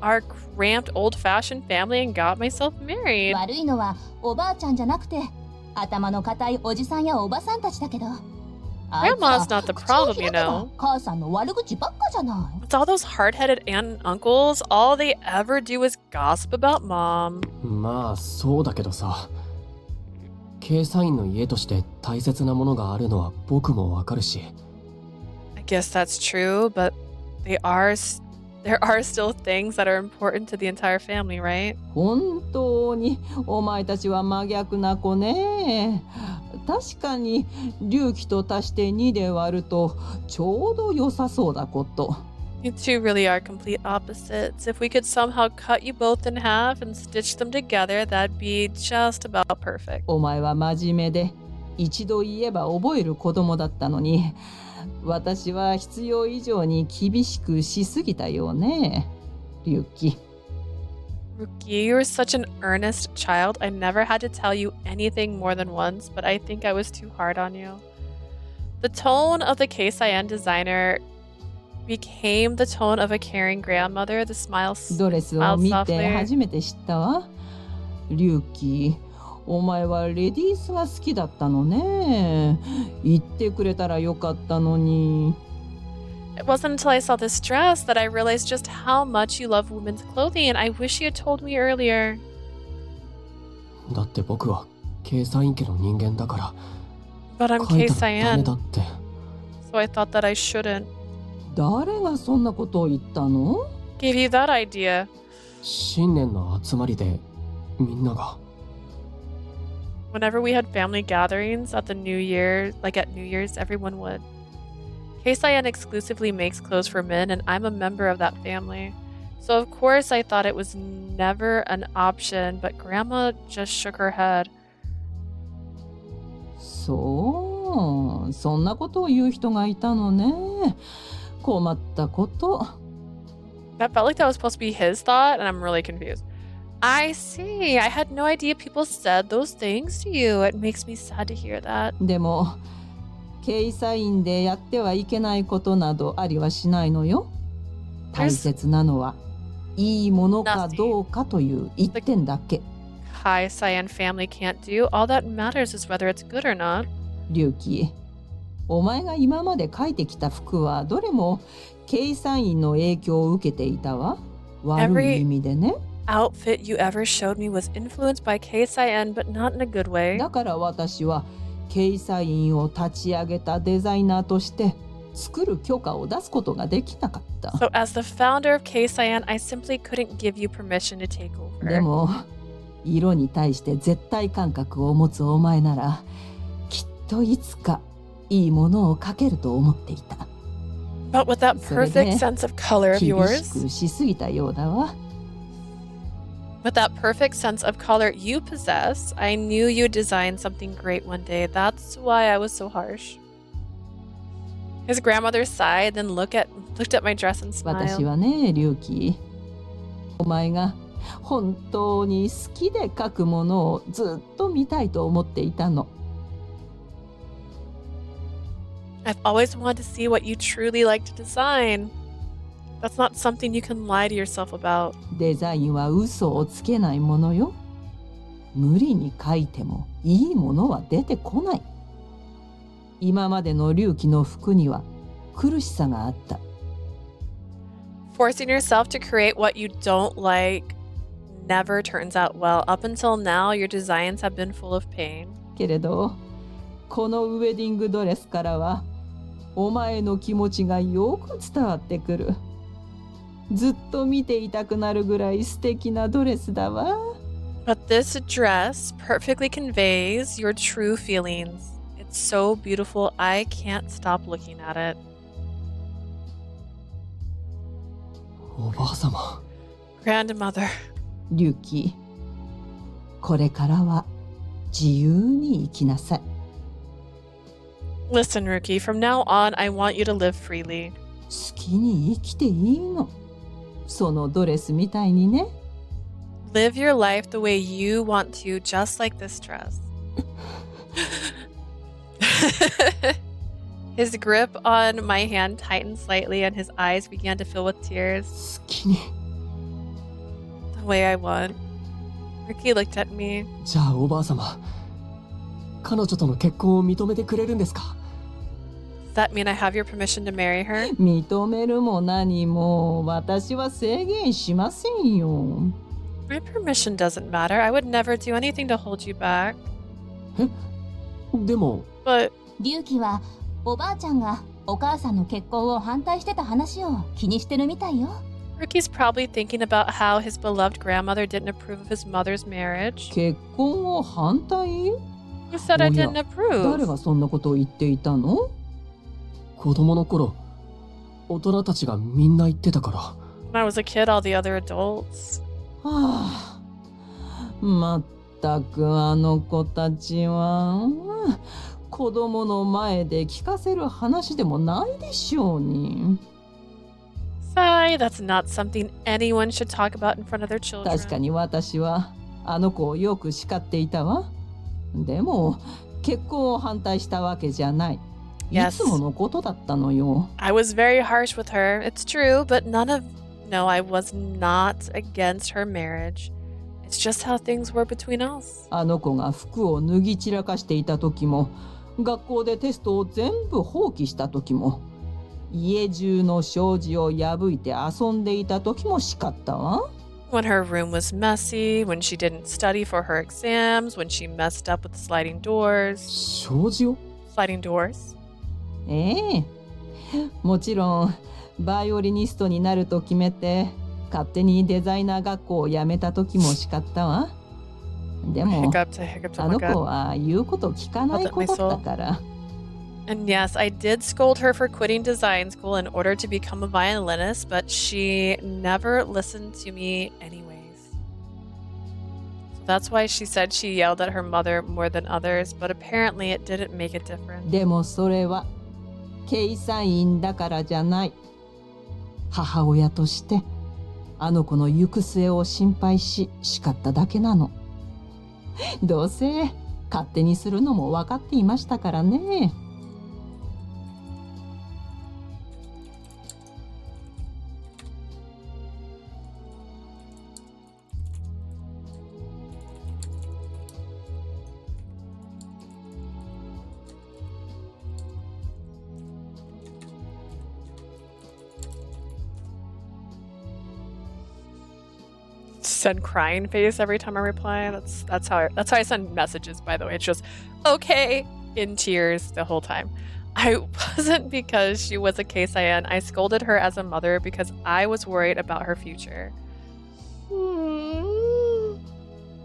our cramped old-fashioned family and got myself married. 悪いのはおばあちゃんじゃなくて頭の固いおじさんやおばさんたちだけど。Grandma's not the problem, you know. 母さんの悪口ばっかじゃない。 It's all those hard-headed aunt and uncles. All they ever do is gossip about mom. まあそうだけどさ、ケイサインの家として大切なものがあるのは僕もわかるし。 I guess that's true, but there are still things that are important to the entire family, right? 本当にお前たちは真逆な子ね。確かに隆起と足して2で割るとちょうど良さそうだこと。 You two really are complete opposites. If we could somehow cut you both in half and stitch them together, that'd be just about perfect. お前は真面目で一度言えば覚える子供だったのに、私は必要以上に厳しくしすぎたよね、隆起。Ryuki, you were such an earnest child. I never had to tell you anything more than once, but I think I was too hard on you. The tone of the Keisaiin designer became the tone of a caring grandmother. The smile ドレスを smiled 見て softly. 初めて知ったわ。隆起、お前はレディースが好きだったのね。言ってくれたらよかったのに。It wasn't until I saw this dress that I realized just how much you love women's clothing, and I wish you had told me earlier. だって僕はケイサイン家の人間だから But I'm 書いたらダメ Keisaiin, だって。 so I thought that I shouldn't. 誰がそんなことを言ったの？ Gave you that idea. 新年の集まりでみんなが。 Whenever we had family gatherings at the New Year, like at New Year's, everyone would. Keisaiin exclusively makes clothes for men, and I'm a member of that family. So of course I thought it was never an option, but Grandma just shook her head. そう、そんなことを言う人がいたのね。困ったこと。That felt like that was supposed to be his thought, and I'm really confused. I see. I had no idea people said those things to you. It makes me sad to hear that. でも、ケイサインでやってはいけないことなどありはしないのよ。大切なのはいいものかどうかという一点だけ。Keisaiin family can't do. All that matters is whether it's good or not. 隆起、お前が今まで描いてきた服はどれもケイサインの影響を受けていたわ。悪い意味でね。Outfit you ever showed me was influenced by Keisaiin, but not in a good way. だから私はケイサインを立ち上げたデザイナーとして作る許可を出すことができなかった。 So as the founder of Keisaiin, I simply couldn't give you permission to take over. でも色に対して絶対感覚を持つお前ならきっといつかいいものを描けると思っていた。 But with that それ perfect で sense of color of 厳し yours, くしすぎたようだわ。 with that perfect sense of color you possess, I knew you'd design something great one day. That's why I was so harsh. His grandmother sighed, then looked at my dress and 私 smiled. はね、リュウキ、お前が本当に好きで描くものをずっと見たいと思っていたの。 I've always wanted to see what you truly like to design. That's not something you can lie to yourself about. デザインは嘘をつけないものよ。無理に描いてもいいものは出てこない。今までの龍騎の服には苦しさがあった。 Forcing yourself to create what you don't like never turns out well. Up until now, your designs have been full of pain. けれど、このウェディングドレスからはお前の気持ちがよく伝わってくる。ずっと見ていたくなるぐらい素敵なドレスだわ。 But this dress perfectly conveys your true feelings. It's so beautiful, I can't stop looking at it. おばあ様。 Grandmother. 龍騎、これからは自由に生きなさい。 Listen, Ryuki, from now on, I want you to live freely. 好きに生きていいの。そのドレスみたいにね。 Live your life the way you want to, just like this dress. His grip on my hand tightened slightly and his eyes began to fill with tears. 好きに。 The way I want. Ryuki looked at me. じゃあおばあ様、彼女との結婚を認めてくれるんですか？ Does that mean I have your permission to marry her? 認めるも何も私は制限しませんよ。 My permission doesn't matter. I would never do anything to hold you back. でも、 But 龍騎はおばあちゃんがお母さんの結婚を反対してた話を気にしてるみたいよ。 Ricky's probably thinking about how his beloved grandmother didn't approve of his mother's marriage. 結婚を反対？ Who said I おや、 didn't approve? 誰がそんなことを言っていたの？子供の頃、大人たちがみんな言ってたから。 When I was a kid, all the other adults. はあ、まったくあの子たちは子供の前で聞かせる話でもないでしょうに。 Sigh, that's not something anyone should talk about in front of their children. 確かに私はあの子をよく叱っていたわ。でも結婚を反対したわけじゃない。い Yes. つものことだったのよ。 I was very harsh with her. It's true, but No, I was not against her marriage. It's just how things were between us. あの子が服を脱ぎ散らかしていた時も、学校でテストを全部放棄した時も、家中の障子を破いて遊んでいた時も叱ったわ。 When her room was messy, when she didn't study for her exams, when she messed up with sliding doors. 障子を？ Sliding doors? ええ、もちろんバイオリニストになると決めて勝手にデザイナー学校を辞めた時も叱ったわ。でも Hiccuped. あ Oh の my 子 god. は言うこと聞かない子だったから。 And yes, I did scold her for quitting design school in order to become a violinist, but she never listened to me anyways. So that's why she said she yelled at her mother more than others, but apparently it didn't make a difference. でもそれはケイサインだからじゃない。母親としてあの子の行く末を心配し叱っただけなの。どうせ勝手にするのも分かっていましたからね。Send crying face every time I reply. That's how I send messages, by the way. It's just okay in tears the whole time. I wasn't because she was a Keisaiin. I scolded her as a mother because I was worried about her future.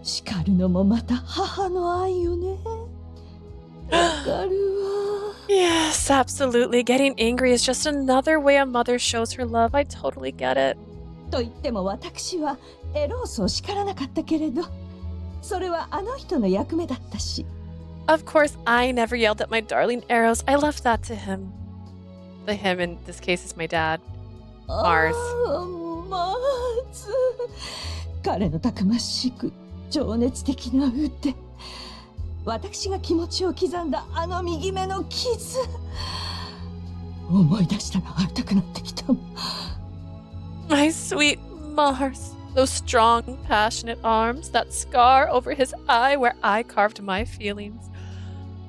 叱るのもまた母の愛よね。わかるわ。Yes, absolutely. Getting angry is just another way a mother shows her love. I totally get it. と言っても私はエロースを叱らなかったけれど、それはあの人の役目だったし。Of course, I never yelled at my darling Eros. I left that to him. The him in this case is my dad. Mars. マーズ。彼のたくましく情熱的な腕。私が気持ちを刻んだあの右目の傷。思い出したら会いたくなってきた。My sweet Mars. Those strong, passionate arms, that scar over his eye where I carved my feelings.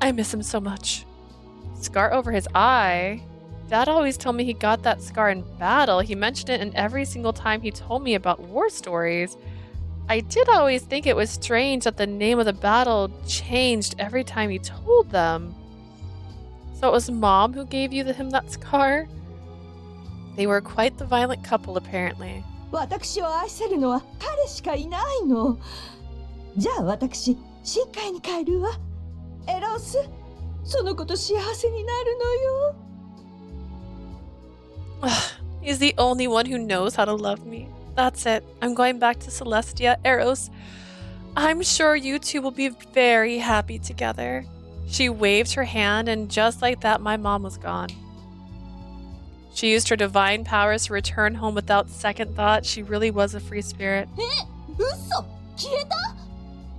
I miss him so much. Scar over his eye? Dad always told me he got that scar in battle. He mentioned it in every single time he told me about war stories. I did always think it was strange that the name of the battle changed every time he told them. So it was Mom who gave him that scar? They were quite the violent couple, apparently. 私を愛せるのは彼しかいないの。じゃあ私、深海に帰るわ。エロス、その子と幸せになるのよ。He's the only one who knows how to love me. That's it. I'm going back to Celestia, Eros. I'm sure you two will be very happy together. She waved her hand, and just like that, my mom was gone. She used her divine powers to return home without second thought. She really was a free spirit. 嘘消えた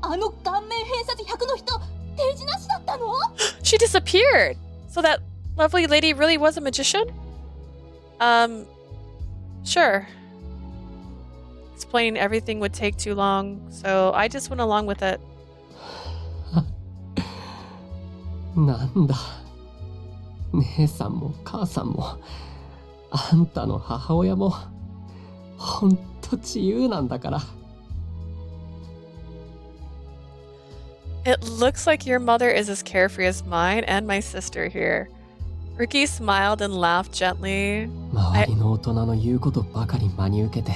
あの顔面偏差値100の人手品師だったの She disappeared! So that lovely lady really was a magician? Sure. Explaining everything would take too long, so I just went along with it. なんだ。姉さんも母さんも、あんたの母親も、ほんと自由なんだから。It looks like your mother is as carefree as mine and my sister here. Ryuki smiled and laughed gently. 周りの大人の言うことばかり真に受けて、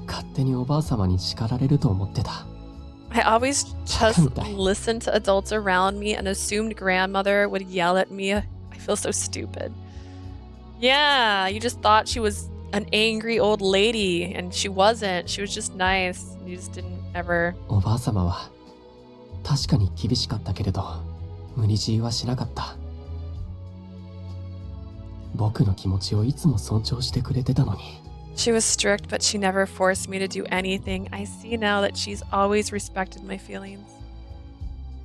勝手におばあ様に叱られると思ってた。I always just listened to adults around me and assumed grandmother would yell at me. I feel so stupid. Yeah, you just thought she was an angry old lady, and she wasn't. She was just nice. You just didn't ever... おばあ様は確かに厳しかったけれど、無理強いはしなかった。僕の気持ちをいつも尊重してくれてたのに。She was strict, but she never forced me to do anything. I see now that she's always respected my feelings.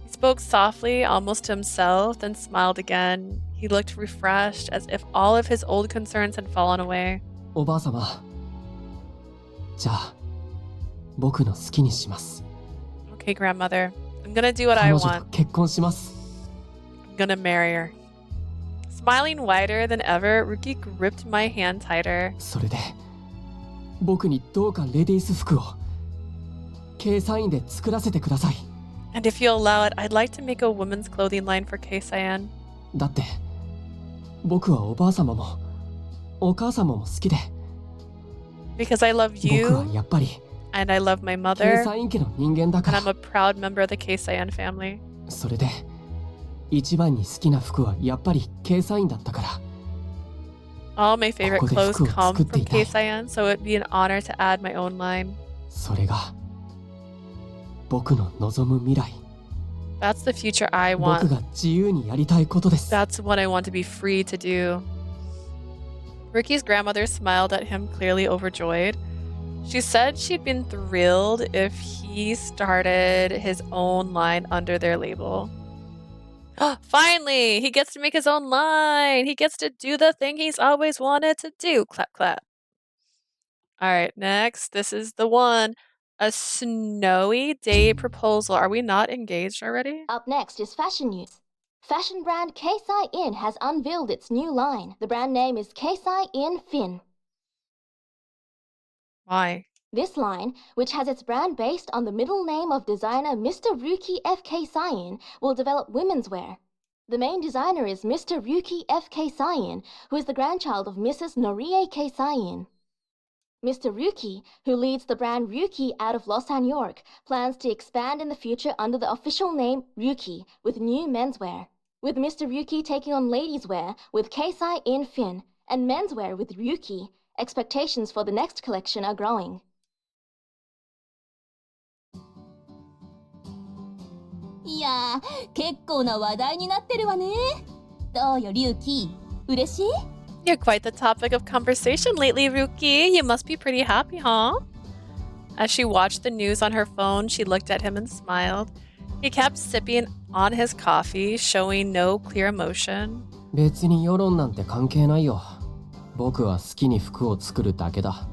He spoke softly, almost to himself, then smiled again. He looked refreshed, as if all of his old concerns had fallen away. おばあ様。じゃあ、僕の好きにします。Okay, grandmother. I'm gonna do what I 彼女と want. 結婚します。I'm gonna marry her. Smiling wider than ever, Ryuki gripped my hand tighter. それで、僕にどうかレディース服を、Keisaiinで作らせてください。And if you allow it, I'd like to make a women's clothing line for Keisaiin. だって、僕はおばあ様も、お母様も好きで。Because I love 僕は you, やっぱり、and I love my mother, Keisaiin家の人間だか and ら。 I'm a proud member of the Keisaiin family. それで、一番に好きな服はやっぱりKeisaiinだったから。All my favorite ここで clothes 服を come 作って from いたい。 Keisaiin, so it'd be an honor to add my own line. それが、僕の望む未来。That's the future I 僕 want. が自由にやりたいことです。 That's what I want to be free to do. Ricky's grandmother smiled at him, clearly overjoyed. She said she'd been thrilled if he started his own line under their label. Finally, he gets to make his own line. He gets to do the thing he's always wanted to do. Clap, clap. All right, next. This is the one. A snowy day proposal. Are we not engaged already? Up next is fashion news. Fashion brand Keisaiin has unveiled its new line. The brand name is Keisaiin Fin. Why? This line, which has its brand based on the middle name of designer Mr. Ryuki F. Keisaiin, will develop women's wear. The main designer is Mr. Ryuki F. Keisaiin, who is the grandchild of Mrs. Norie Keisaiin. Mr. Ryuki, who leads the brand Ryuki out of Lausanne, York, plans to expand in the future under the official name Ryuki with new menswear. with Mr. Ryuki taking on ladies' wear with Keisaiin Finn and menswear with Ryuki. Expectations for the next collection are growing. いやー、結構な話題になってるわね。どうよ、リュウキ。嬉しい？ You're quite the topic of conversation lately, Ryuki. You must be pretty happy, huh? As she watched the news on her phone, she looked at him and smiled. He kept sipping on his coffee, showing no clear emotion. 別に世論なんて関係ないよ。僕は好きに服を作るだけだ。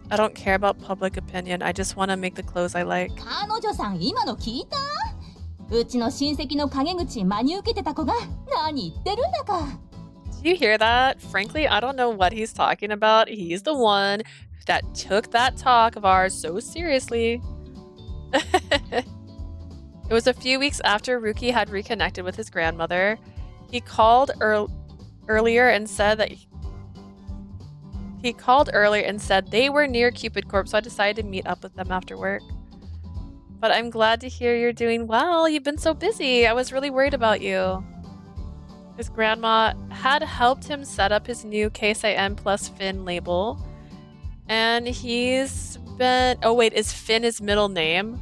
I don't care about public opinion. I just want to make the clothes I like. 彼女さん、今の聞いた？うちの親戚の陰口真に受けてた子が何言ってるんだか。Do you hear that? Frankly, I don't know what he's talking about. He's the one that took that talk of ours so seriously. It was a few weeks after Ryuki had reconnected with his grandmother. He called earlier and said they were near Cupid Corp, so I decided to meet up with them after work. But I'm glad to hear you're doing well. You've been so busy. I was really worried about you. His grandma had helped him set up his new Keisaiin plus Finn label. And he's been... Oh wait, is Finn his middle name?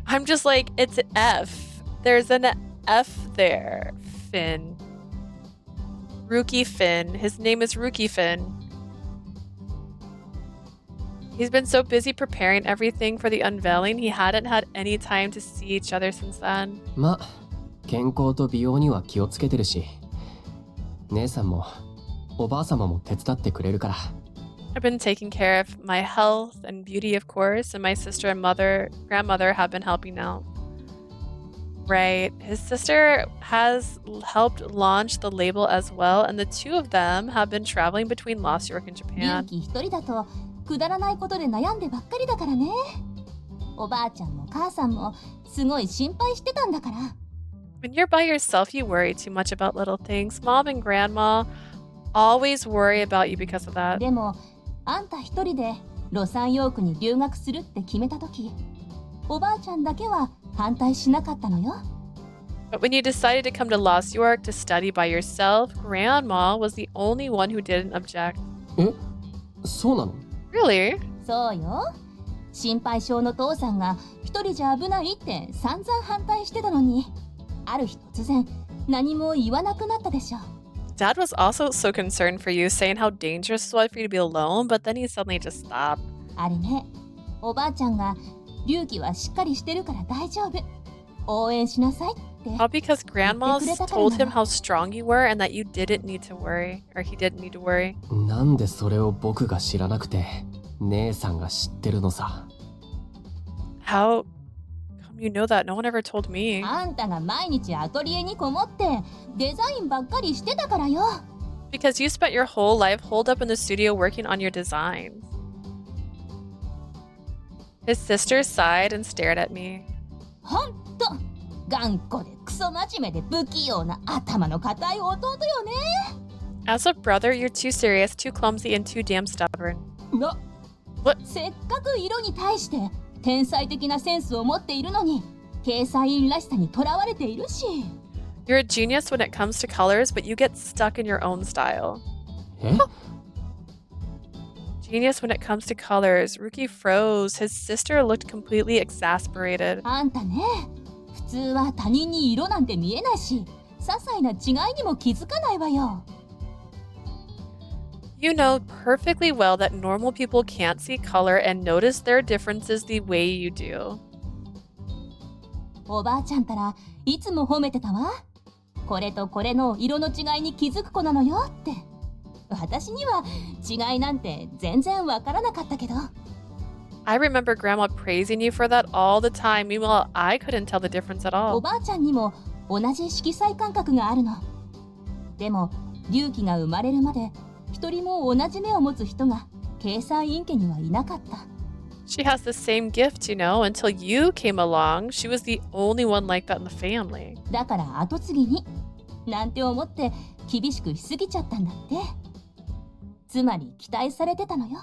I'm just like, it's F. There's an F there. Finn. Ryuki Finn. His name is Ryuki Finn. He's been so busy preparing everything for the unveiling, he hadn't had any time to see each other since then. ま、健康と美容には気をつけてるし、姉さんもおばあ様も手伝ってくれるから。I've been taking care of my health and beauty, of course, and my sister and grandmother have been helping out. Right. His sister has helped launch the label as well, and the two of them have been traveling between Lost York and リュウ Japan. キ一人だとくだらないことで悩んでばっかりだからね。おばあちゃんも母さんもすごい心配してたんだから。When you're by yourself, you worry too much about little things. Mom and Grandma always worry about you because of that. でもあんた一人でロサンヨークに留学するって決めた時、おばあちゃんだけは反対しなかったのよ。But when you decided to come to Lost York to study by yourself, Grandma was the only one who didn't object. え、そうなの？ Really? そうよ。心配性の父さんが一人じゃ危ないって散々反対してたのに、ある日突然何も言わなくなったでしょ。Dad was also so concerned for you, saying how dangerous it was for you to be alone, but then he suddenly just stopped. あれね、おばあちゃんが龍騎はしっかりしてるから大丈夫。応援しなさいって。All because Grandma told him how strong you were and that you didn't need to worry, or he didn't need to worry. なんでそれを僕が知らなくて、姉さんが知ってるのさ。How come you know that? No one ever told me. あんたが毎日アトリエにこもってデザインばっかりしてたからよ。Because you spent your whole life holed up in the studio working on your designs. His sister sighed and stared at me. ほんと頑固でクソ真面目で不器用な頭の固い弟よね。As a brother, you're too serious, too clumsy, and too damn stubborn. せっかく色に対して天才的なセンスを持っているのに、ケイサインらしさにとらわれているし。You're a genius when it comes to colors, but you get stuck in your own style. え？ Genius when it comes to colors. Ryuki froze. His sister looked completely exasperated. あんたね、普通は他人に色なんて見えないし、些細な違いにも気づかないわよ。You know perfectly well that normal people can't see color and notice their differences the way you do. おばあちゃんたらいつも褒めてたわ。これとこれの色の違いに気づく子なのよって。私には違いなんて全然わからなかったけど。I remember Grandma praising you for that all the time. Meanwhile, I couldn't tell the difference at お all. ばあちゃんにも同じ色彩感覚があるの。でも龍騎が生まれるまで一人も同じ目を持つ人がケイサイン家にはいなかった。She has the same gift, you know. Until you came along, she was the only one like that in the family. だから後継ぎになんて思って厳しくしすぎちゃったんだって。つまり期待されてたのよ。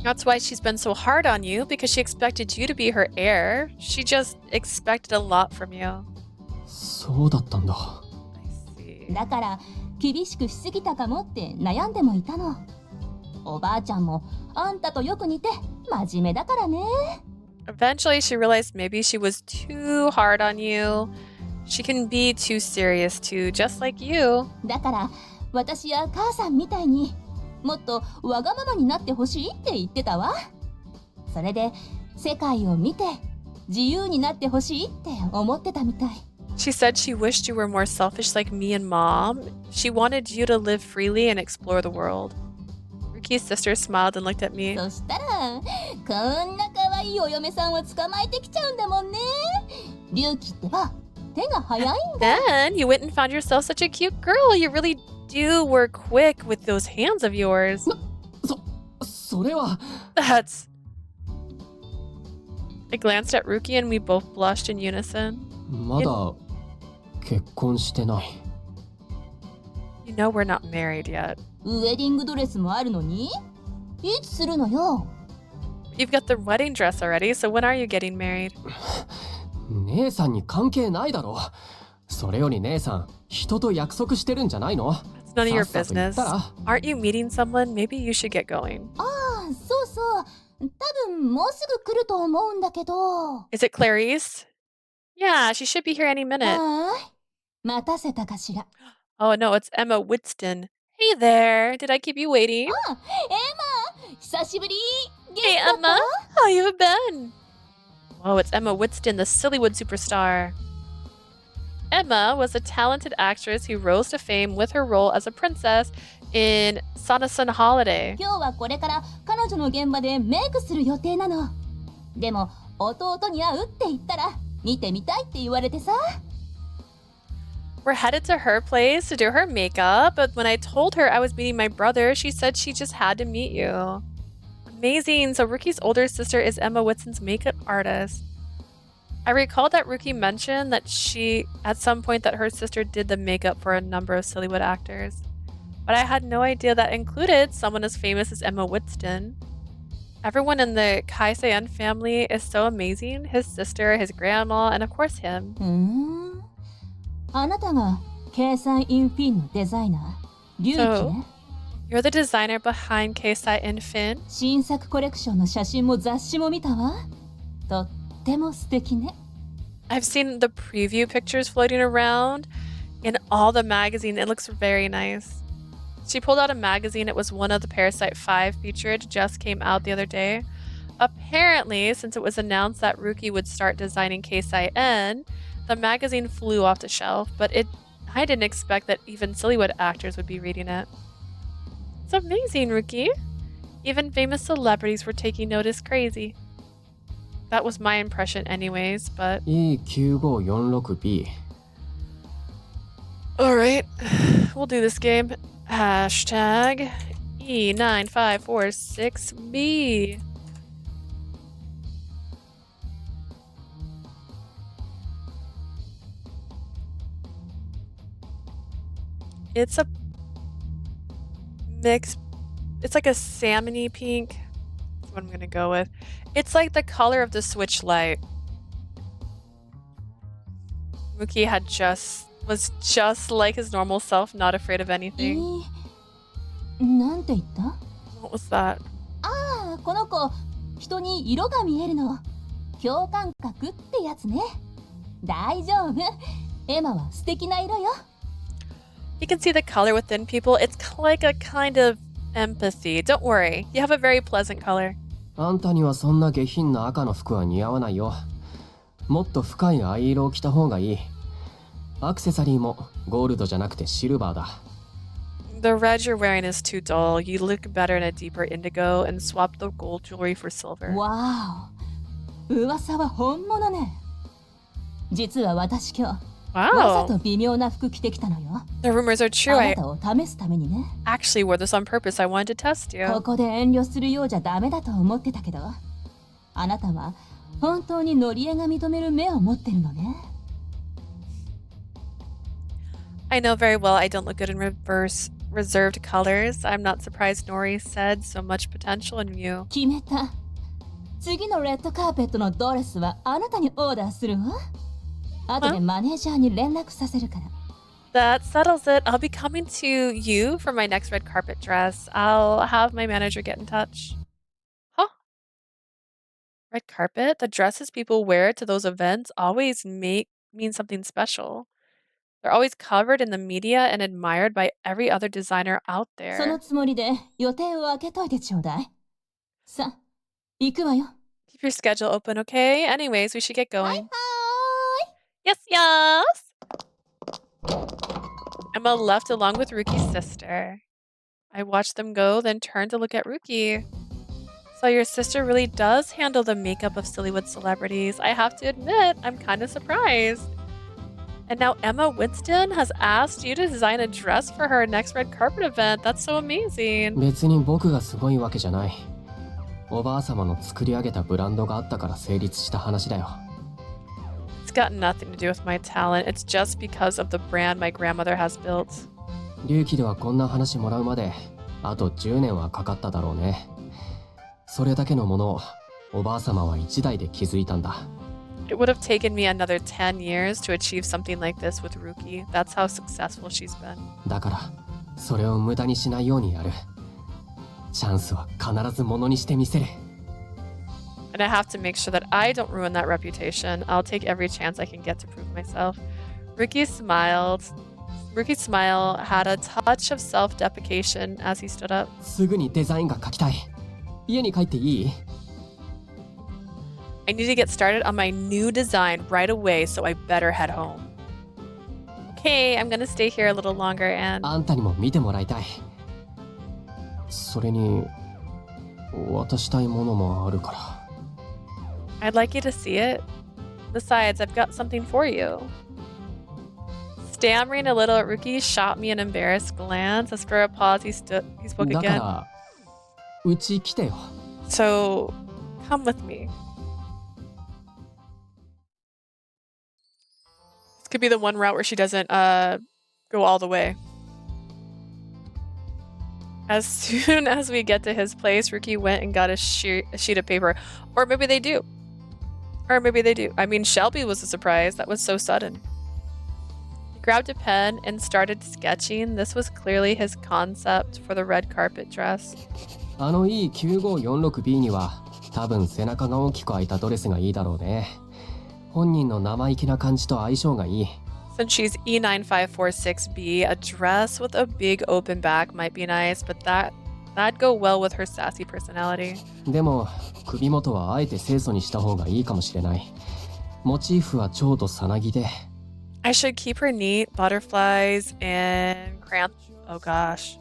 That's why she's been so hard on you, because she expected you to be her heir. She just expected a lot from you. そうだったんだ。I see. だから厳しくしすぎたかもって悩んでもいたの。おばあちゃんもあんたとよく似て真面目だからね。Eventually, she realized maybe she was too hard on you. She can be too serious too, just like you. だから私や母さんみたいにもっとわがままになってほしいって言ってたわ。それで世界を見て自由になってほしいって思ってたみたい。She said she wished you were more selfish like me and Mom. She wanted you to live freely and explore the world. Ryuki's sister smiled and looked at me. そしたらこんな可愛いお嫁さんを捕まえてきちゃうんだもんね。龍騎ってば手が早いんだ。 Then you went and found yourself such a cute girl. You really do work quick with those hands of yours. それは。That's... I glanced at Ryuki and we both blushed in unison. まだ結婚してない。You know we're not married yet. ウェディングドレスもあるのにいつするのよ。 You've got the wedding dress already, so when are you getting married? 姉さんに関係ないだろ。それより姉さん、人と約束してるんじゃないの？ It's none of your さっさと言 business. ったら。 Aren't you meeting someone? Maybe you should get going. ああ、そうそう。多分もうすぐ来ると思うんだけど。 Is it Clarice? Yeah, she should be here any minute. はーい。待たせたかしら。 Oh no, it's Emma Whitston. Hey there, did I keep you waiting? エマ、久しぶり。 Hey Emma, how you been? Oh, it's Emma Whitston, the Sillywood superstar. Emma was a talented actress who rose to fame with her role as a princess in Sanasan Holiday. 今日はこれから彼女の現場でメイクする予定なの。でも弟に会うって言ったら見てみたいって言われてさ。 We're headed to her place to do her makeup, but when I told her I was meeting my brother, she said she just had to meet you. Amazing! So Ryuki's older sister is Emma Whitston's makeup artist. I recalled that Ryuki mentioned that she, at some point, that her sister did the makeup for a number of Sillywood actors. But I had no idea that included someone as famous as Emma Whitston. Everyone in the Keisaiin family is so amazing. His sister, his grandma, and of course him. あなたがKeisaiinフィンのデザイナー、龍騎 So, ね。 you're the designer behind Keisaiin Fin? 新作コレクションの写真も雑誌も見たわ。とっても素敵ね。 I've seen the preview pictures floating around in all the magazine. It looks very nice. She pulled out a magazine. It was one of the Parasite 5 featured, just came out the other day. Apparently, since it was announced that Ryuki would start designing Keisaiin, the magazine flew off the shelf, but I didn't expect that even Sillywood actors would be reading it. It's amazing, Ryuki. Even famous celebrities were taking notice. Crazy. That was my impression anyways, but... E9546B。 Alright, we'll do this game. Hashtag E9546B. It's a mix. It's like a salmon-y pink. That's what I'm gonna go with. It's like the color of the Switch Lite. Ryuki was just like his normal self, not afraid of anything. なんて言った？ What was that? ああ、この子、人に色が見えるの。共感覚ってやつね。大丈夫。エマは素敵な色よ。You can see the color within people. It's like a kind of empathy. Don't worry. You have a very pleasant color. あんたにはそんな下品な赤の服は似合わないよ。もっと深い藍色を着た方がいい。アクセサリーもゴールドじゃなくてシルバーだ。The red you're wearing is too dull. You look better in a deeper indigo and swap the gold jewelry for silver. わお。噂は本物ね。実は私今日。わざと Wow. 微妙な服着てきたのよ。 The rumors are true. あ I なたを試すためにね。 actually wore this on purpose. I wanted to test こ you. こで遠慮するようじゃダメだと思ってたけど、あなたは本当にノリエが認める目を持ってるのね。I know very well I don't look good in reserved colors. I'm not surprised Nori said so much potential in you. 決めた。次のレッドカーペットのドレスはあなたにオーダーするわ。後でマネージャーに連絡させるから。 That settles it. I'll be coming to you for my next red carpet dress. I'll have my manager get in touch. Huh? Red carpet? The dresses people wear to those events always mean something special. They're always covered in the media and admired by every other designer out その there. つもりで予定を空けといてちょうだい。さ、行くわよ。 Keep your schedule open, okay? Anyways, we should get はい going. は Yes, yes! Emma left along with Ruki's sister. I watched them go, then turned to look at Ryuki. So your sister really does handle the makeup of Sillywood celebrities. I have to admit, I'm kind of surprised. And now Emma Winston has asked you to design a dress for her next red carpet event. That's so amazing. 別に僕がすごいわけじゃない。おばあ様の作り上げたブランドがあったから成立した話だよ。It's got nothing to do with my talent. It's just because of the brand my grandmother has built. 隆起ではこんな話もらうまであと10年はかかっただろうね。それだけのものをおばあ様は一代で築いたんだ。It would have taken me another 10 years to achieve something like this with Ryuki. That's how successful she's been. だからそれを無駄にしないようにやる。チャンスは必ずものにしてみせる。 And I have to make sure that I don't ruin that reputation. I'll take every chance I can get to prove myself. Ryuki smiled. Ryuki's smile had a touch of self-deprecation as he stood up. すぐにデザインが描きたい。家に帰っていい？ I need to get started on my new design right away, so I better head home. Okay, I'm gonna stay here a little longer and... あんたにも見てもらいたい。それに渡したいものもあるから。 I'd like you to see it. Besides, I've got something for you. Stammering a little, Ryuki shot me an embarrassed glance. After a pause, he spoke だか again. らうち来てよ。 So, come with me. This could be the one route where she doesn't go all the way. As soon as we get to his place, Ryuki went and got a sheet of paper. Or maybe they do. Or maybe they do. I mean, Shelby was a surprise. That was so sudden. He grabbed a pen and started sketching. This was clearly his concept for the red carpet dress. あのいい 9546B には多分背中が大きく開いたドレスがいいだろうね。本人の生意気な感じと相性がいい。 Since she's E9546B, a dress with a big open back might be nice, but that'd go well with her sassy personality. でも首元はあえて清楚にした方がいいかもしれない。モチーフは蝶とさなぎで。 I should keep her neat, butterflies and oh gosh.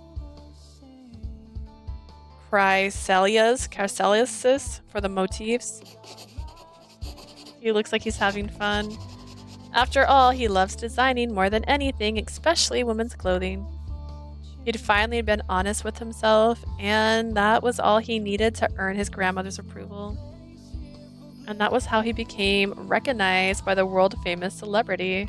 Chrysalias for the motifs. He looks like he's having fun. After all, he loves designing more than anything, especially women's clothing. He'd finally been honest with himself, and that was all he needed to earn his grandmother's approval. And that was how he became recognized by the world-famous celebrity.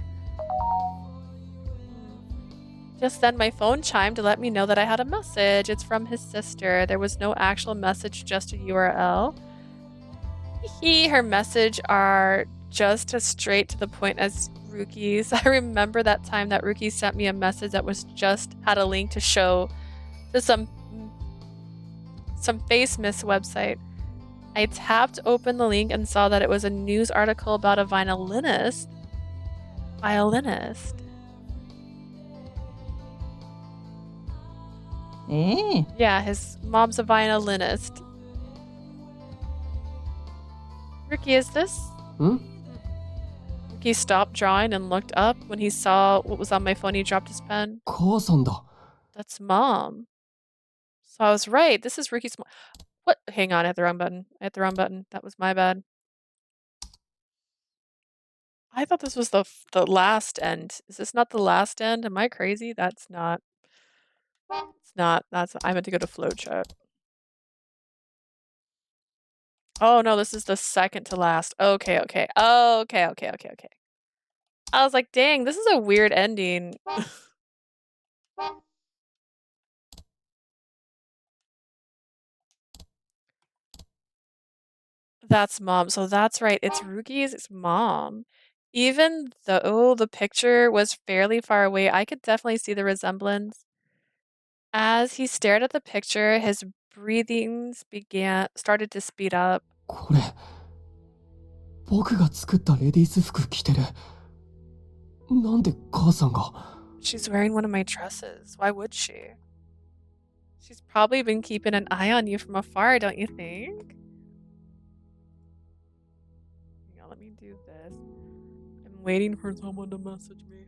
Just then, my phone chimed to let me know that I had a message. It's from his sister. There was no actual message, just a URL. Her message are just as straight to the point as Ryuki's. I remember that time that Ryuki sent me a message that was had a link to show to some face miss website. I tapped open the link and saw that it was a news article about a violinist. Yeah, his mom's a violinist. Ryuki, is this? He stopped drawing and looked up. When he saw what was on my phone, he dropped his pen. 母さんだ。 That's mom. So I was right. This is Ricky's mom. What? Hang on, I hit the wrong button. That was my bad. I thought this was the last end. Is this not the last end? Am I crazy? That's not. It's not. I meant to go to flowchart. Oh no, this is the second to last. Okay. Okay. I was like, dang, this is a weird ending. That's mom. So that's right. It's Ruki's mom. Even though the picture was fairly far away, I could definitely see the resemblance. As he stared at the picture, his breathings started to speed up. これ僕が作ったレディース服着てる。なんで母さんが。 She's wearing one of my dresses. Why would she? She's probably been keeping an eye on you from afar, don't you think? Yeah, let me do this. I'm waiting for someone to message me.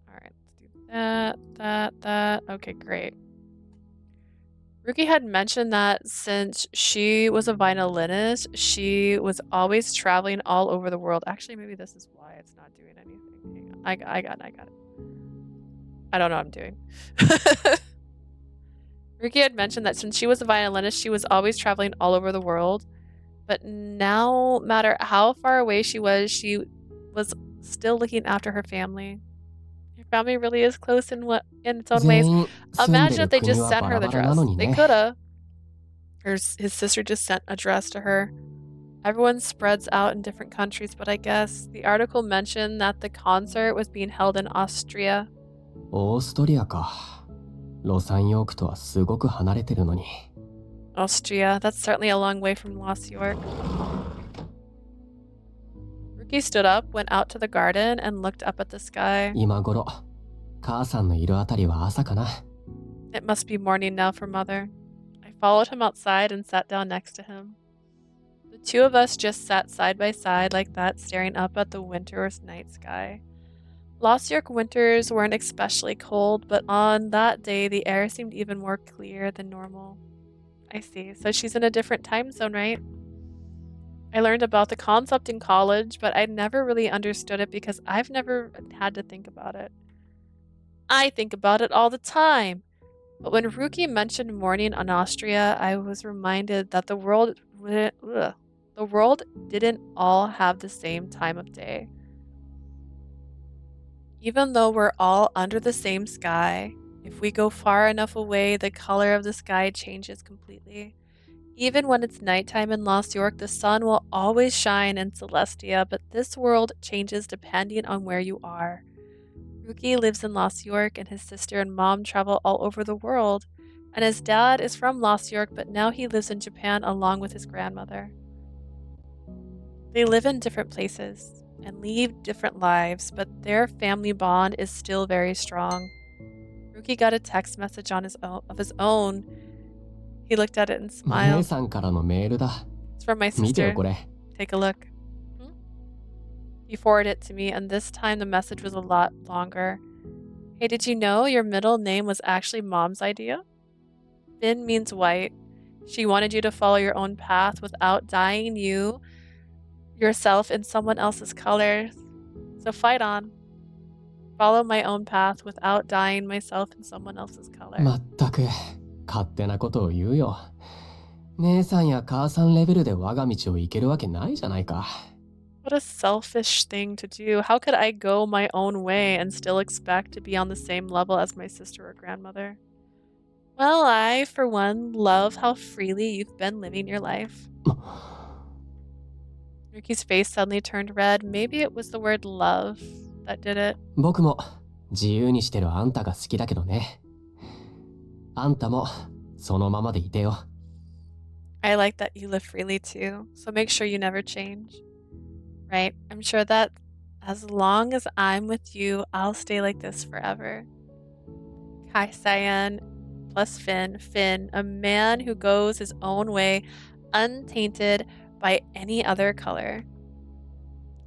Alright, let's do that. Okay, great. Ryuki had mentioned that since she was a violinist, she was always traveling all over the world. Actually, maybe this is why it's not doing anything. Hang on. I got it. I don't know what I'm doing. Ryuki had mentioned that since she was a violinist, she was always traveling all over the world. But no matter how far away she was still looking after her family. Your family really is close in its own ways. 全員住んで Imagine る if they 国 just は sent バ her ラ the バラなの dress. に They ね。 coulda. His sister just sent a dress to her. Everyone spreads out in different countries, but I guess the article mentioned that the concert was being held in Austria. オーストリアか。ロサンヨークとはすごく離れてるのに。 Austria, that's certainly a long way from Los York. Ryuki stood up, went out to the garden, and looked up at the sky. 今頃、母さんのいるあたりは朝かな。 It must be morning now for Mother. I followed him outside and sat down next to him. The two of us just sat side by side like that, staring up at the winter or night sky. Los York winters weren't especially cold, but on that day the air seemed even more clear than normal. I see. So she's in a different time zone, right? I learned about the concept in college, but I never really understood it because I've never had to think about it. I think about it all the time. But when Ryuki mentioned morning on Austria, I was reminded that the world didn't all have the same time of day. Even though we're all under the same sky, if we go far enough away, the color of the sky changes completely. Even when it's nighttime in Los York, the sun will always shine in Celestia, but this world changes depending on where you are. Ryuki lives in Los York, and his sister and mom travel all over the world. And his dad is from Los York, but now he lives in Japan along with his grandmother. They live in different places and lead different lives, but their family bond is still very strong. Ryuki got a text message on his own. He looked at it and 姉 smiled. さんからのメールだ。 It's from my 見てよ sister. これ。 Take a look. He forwarded it to me, and this time the message was a lot longer. Hey, did you know your middle name was actually Mom's idea? Fin means white. She wanted you to follow your own path without dyeing yourself in someone else's color. So fight on. Follow my own path without dyeing myself in someone else's color. まったく、勝手なことを言うよ。姉さんや母さんレベルで我が道を行けるわけないじゃないか。 What a selfish thing to do. How could I go my own way and still expect to be on the same level as my sister or grandmother? Well, I, for one, love how freely you've been living your life. Ryuki's face suddenly turned red. Maybe it was the word love that did it. 僕も自由にしてるあんたが好きだけどね。あんたもそのままでいてよ。 I like that you live freely too, so make sure you never change. Right? I'm sure that as long as I'm with you, I'll stay like this forever. Keisaiin plus Finn, a man who goes his own way, untainted by any other color.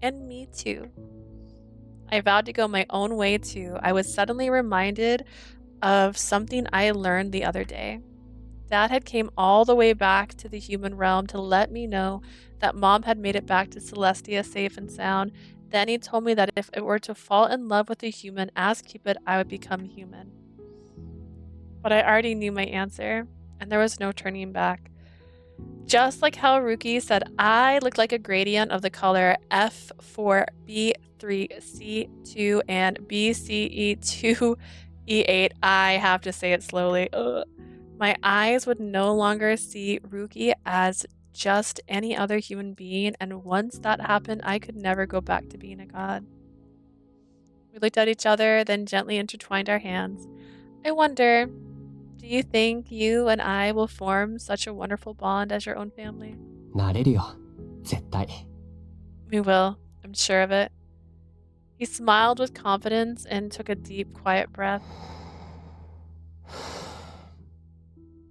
And me too. I vowed to go my own way too. I was suddenly reminded of something I learned the other day. Dad had came all the way back to the human realm to let me know that Mom had made it back to Celestia safe and sound. Then he told me that if I were to fall in love with a human as Cupid, I would become human. But I already knew my answer, and there was no turning back. Just like how Ryuki said I looked like a gradient of the color F4B3C2 and BCE2E8, I have to say it slowly. Ugh. My eyes would no longer see Ryuki as just any other human being, and once that happened, I could never go back to being a god. We looked at each other, then gently intertwined our hands. I wonder, do you think you and I will form such a wonderful bond as your own family? なれるよ。絶対。We will. I'm sure of it. He smiled with confidence and took a deep, quiet breath.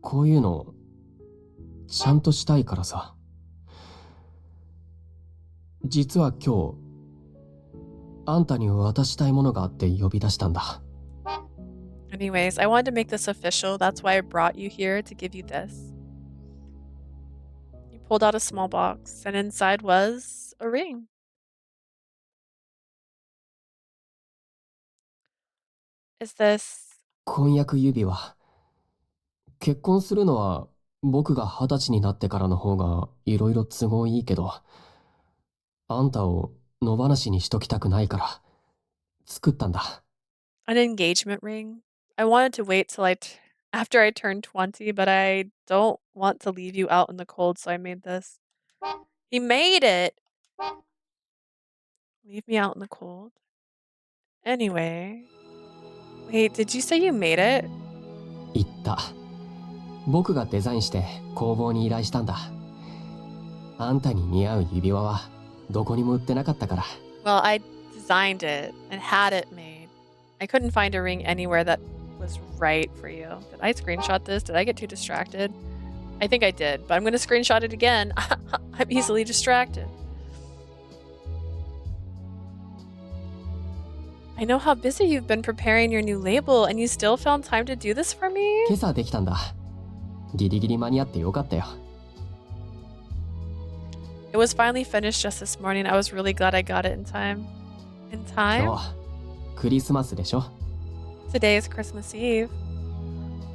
こういうの、ちゃんとしたいからさ。実は今日、あんたに渡したいものがあって呼び出したんだ。Anyways, I wanted to make this official. That's why I brought you here to give you this. He pulled out a small box, and inside was a ring. Is this... 婚約指輪。結婚するのは僕が20歳になってからの方がいろいろ都合いいけど、あんたを野放しにしときたくないから作ったんだ。an engagement ring? I wanted to wait till after I turned 20, but I don't want to leave you out in the cold, so I made this. He made it! Leave me out in the cold? Anyway. Wait, did you say you made it? 言った。僕がデザインして工房に依頼したんだ。あんたに似合う指輪はどこにも売ってなかったから。Well, I designed it and had it made. I couldn't find a ring anywhere that was right for you. Did I screenshot this? Did I get too distracted? I think I did, but I'm going to screenshot it again. I'm easily distracted. I know how busy you've been preparing your new label, and you still found time to do this for me? 今朝できたんだ。ギリギリ間に合ってよかったよ。It was finally finished just this morning. I was really glad I got it in time. In time? 今日、クリスマスでしょ。Today is Christmas Eve.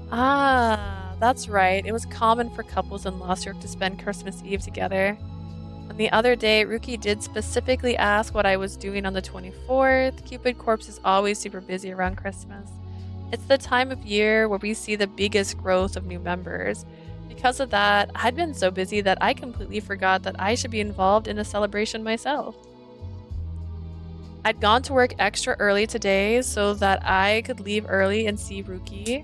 Ah, that's right. It was common for couples in Lost York to spend Christmas Eve together. On the other day, Ryuki did specifically ask what I was doing on the 24th. Cupid Corps is always super busy around Christmas. It's the time of year where we see the biggest growth of new members. Because of that, I'd been so busy that I completely forgot that I should be involved in a celebration myself. I'd gone to work extra early today so that I could leave early and see Ryuki.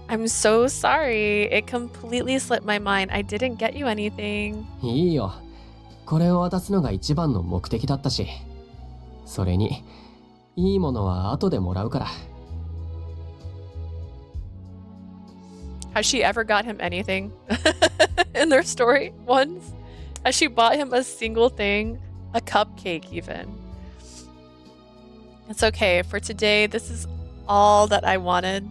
I'm so sorry. It completely slipped my mind. I didn't get you anything. いいよ。これを渡すのが一番の目的だったし。それに、いいものは後でもらうから。Has she ever got him anything in their story once? Has she bought him a single thing? A cupcake even? It's okay. For today, this is all that I wanted.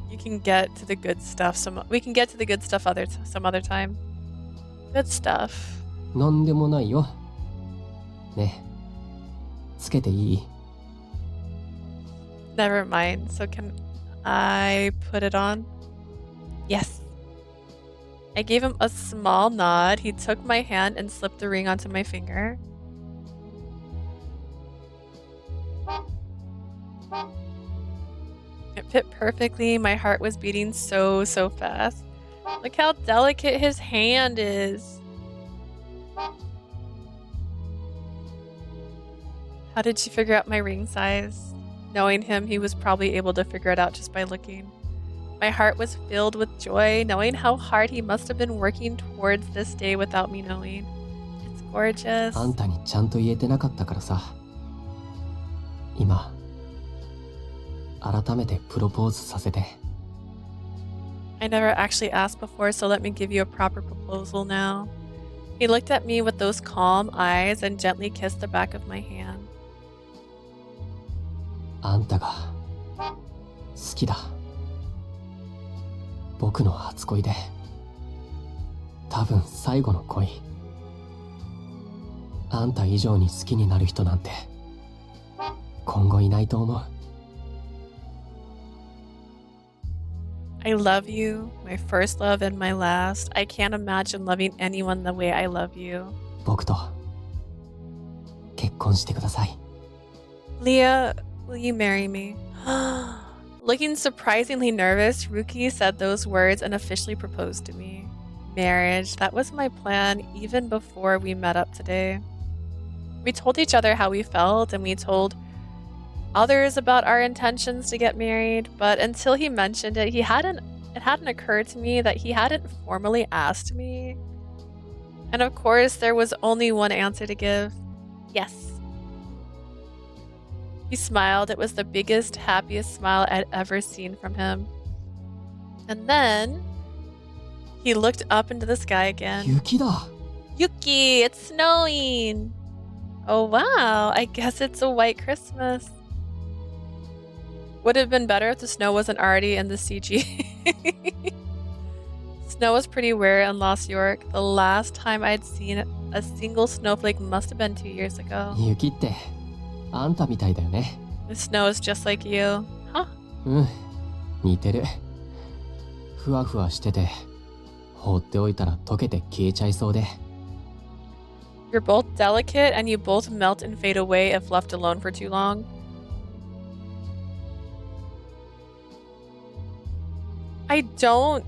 You can get to the good stuff. We can get to the good stuff some other time. Good stuff. なんでもないよ。ね。つけていい？ Never mind. So can I put it on? Yes. I gave him a small nod. He took my hand and slipped the ring onto my finger. It fit perfectly. My heart was beating so fast. Look how delicate his hand is. How did she figure out my ring size? Knowing him, he was probably able to figure it out just by looking. My heart was filled with joy, knowing how hard he must have been working towards this day without me knowing. It's gorgeous. あんたにちゃんと言えてなかったからさ。今、改めてプロポーズさせて。I never actually asked before, so let me give you a proper proposal now. He looked at me with those calm eyes and gently kissed the back of my hand. あんたが好きだ。僕の初恋で多分最後の恋。あんた以上に好きになる人なんて今後いないと思う。I love you, my first love and my last. I can't imagine loving anyone the way I love you. 僕と結婚してください。Leah, will you marry me? Looking surprisingly nervous, Ryuki said those words and officially proposed to me. marriage. That was my plan even before we met up today. We told each other how we felt, and we told others about our intentions to get married, but until he mentioned it, it hadn't occurred to me that he hadn't formally asked me. And of course, there was only one answer to give. Yes. He smiled. It was the biggest, happiest smile I'd ever seen from him. And then he looked up into the sky again. Yuki da. Yuki, it's snowing. Oh wow, I guess it's a white Christmas. Would have been better if the snow wasn't already in the CG. Snow was pretty rare in Lost York. The last time I'd seen a single snowflake must have been 2 years ago. 雪ってあんたみたいだよね。 The snow is just like you. Huh? うん、似てる。ふわふわしてて、放っておいたら溶けて消えちゃいそうで。 You're both delicate and you both melt and fade away if left alone for too long. I don't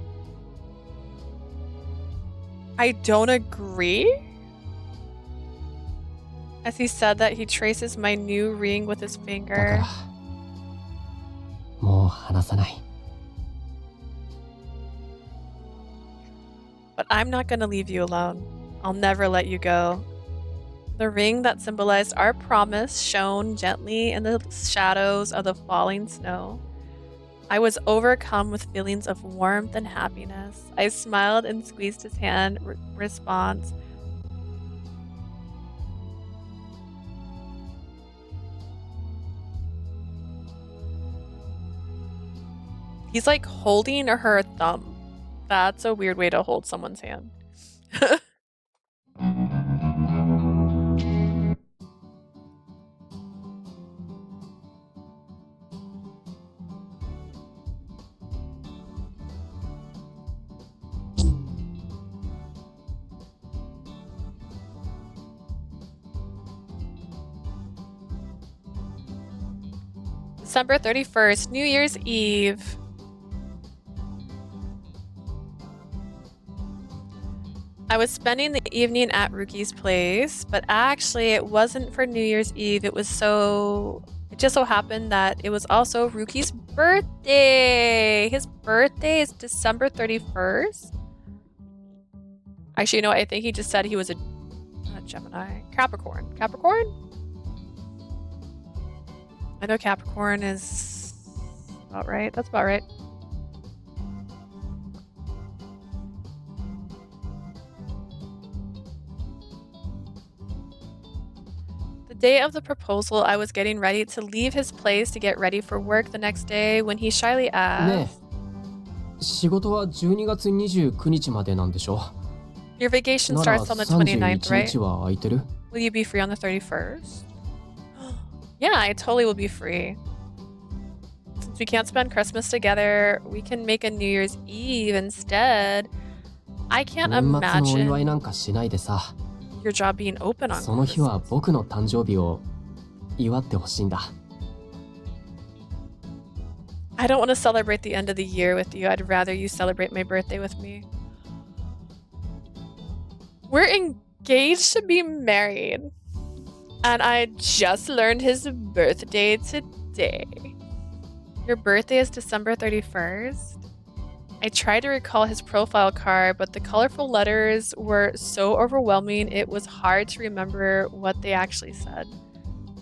agree. As he said that, he traces my new ring with his だか finger. ら、もう離さない。 But I'm not gonna leave you alone. I'll never let you go. The ring that symbolized our promise shone gently in the shadows of the falling snow. I was overcome with feelings of warmth and happiness. I smiled and squeezed his hand. Response. He's like holding her thumb. That's a weird way to hold someone's hand. December 31st, New Year's Eve. I was spending the evening at Ryuki's place, but actually it wasn't for New Year's Eve. It just so happened that it was also Ryuki's birthday. His birthday is December 31st. Actually, you know what? I think he just said he was a Gemini. Capricorn. Capricorn? I know Capricorn is about right. That's about right. The day of the proposal, I was getting ready to leave his place to get ready for work the next day when he shyly ね asked, え、仕事は12月29日までなんでしょ？ Your vacation なら starts on the 29th, 31 right? 日は空いてる？ Will you be free on the 31st? Yeah, I totally will be free. Since we can't spend Christmas together, we can make a New Year's Eve instead. I can't 年末のお祝い imagine なんかしないでさ、 your job being open on その日は Christmas. 僕の誕生日を祝ってほしいんだ。 I don't want to celebrate the end of the year with you. I'd rather you celebrate my birthday with me. We're engaged to be married. And I just learned his birthday today. Your birthday is December 31st? I tried to recall his profile card, but the colorful letters were so overwhelming it was hard to remember what they actually said.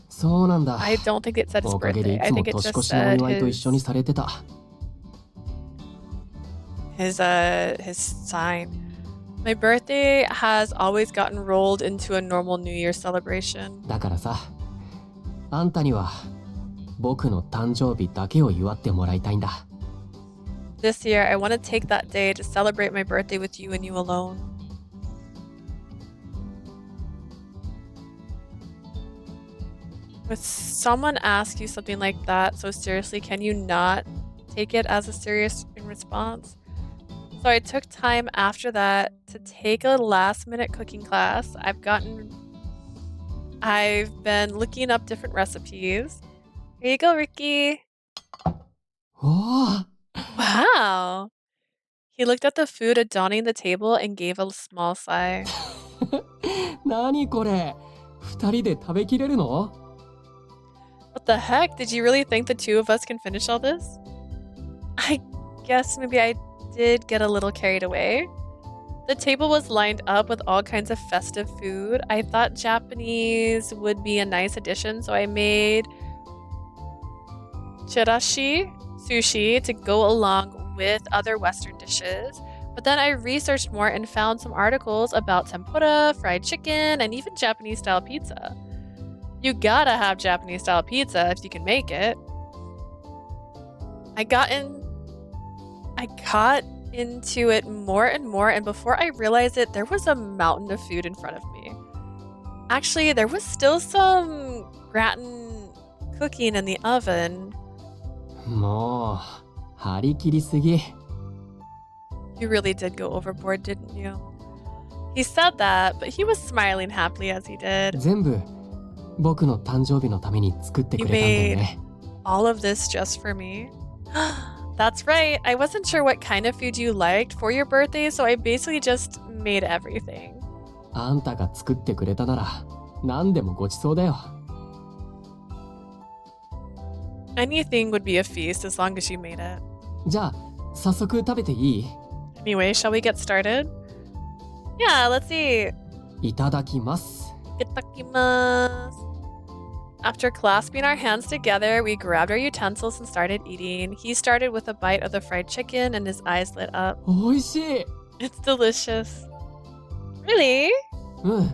そうなんだ。 I don't think it said his おかげで birthday. い I つも think it 年 just 越しのお said 祝いと一緒にされてた。 his sign. My birthday has always gotten rolled into a normal New Year celebration. だからさ、あんたには僕の誕生日だけを祝ってもらいたいんだ。 This year, I want to take that day to celebrate my birthday with you and you alone. When someone asks you something like that so seriously, can you not take it as a serious response? So I took time after that to take a last-minute cooking class. I've been looking up different recipes. Here you go, Ricky. おお、 Wow. He looked at the food adorning the table and gave a small sigh. 何これ、二人で食べきれるの？ What the heck? Did you really think the two of us can finish all this? I guess maybe I did get a little carried away. The table was lined up with all kinds of festive food. I thought Japanese would be a nice addition, so I made chirashi sushi to go along with other Western dishes. But then I researched more and found some articles about tempura, fried chicken, and even Japanese-style pizza. You gotta have Japanese-style pizza if you can make it. I got into it more and more, and before I realized it, there was a mountain of food in front of me. Actually, there was still some gratin cooking in the oven. もう張り切りすぎ。 You really did go overboard, didn't you? He said that, but he was smiling happily as he did. 全部僕の誕生日のために作ってくれたんだよね。 All of this just for me? That's right. I wasn't sure what kind of food you liked for your birthday, so I basically just made everything. あんたが作ってくれたなら何でもごちそうだよ。 Anything would be a feast as long as you made it. じゃあ早速食べていい？ Anyway, shall we get started? Yeah, let's eat. いただきます。 Itadakimasu. After clasping our hands together, we grabbed our utensils and started eating. He started with a bite of the fried chicken and his eyes lit up. おいしい。 It's delicious. Really? うん。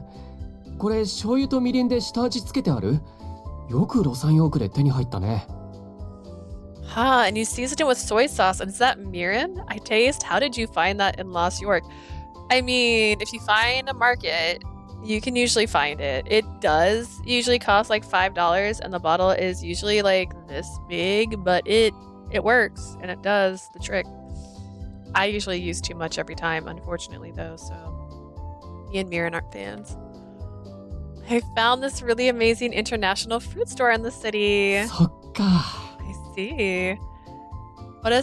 これ醤油とみりんで下味つけてある？よくロサンヨークで手に入ったね。 Ha, and you seasoned it with soy sauce. And is that mirin? I taste. How did you find that in Los York? I mean, if you find a market, you can usually find it. It does usually cost like $5, and the bottle is usually like this big, but it works and it does the trick. I usually use too much every time, unfortunately, though, so me and Miran aren't fans. I found this really amazing international fruit store in the city. そっか。 I see. With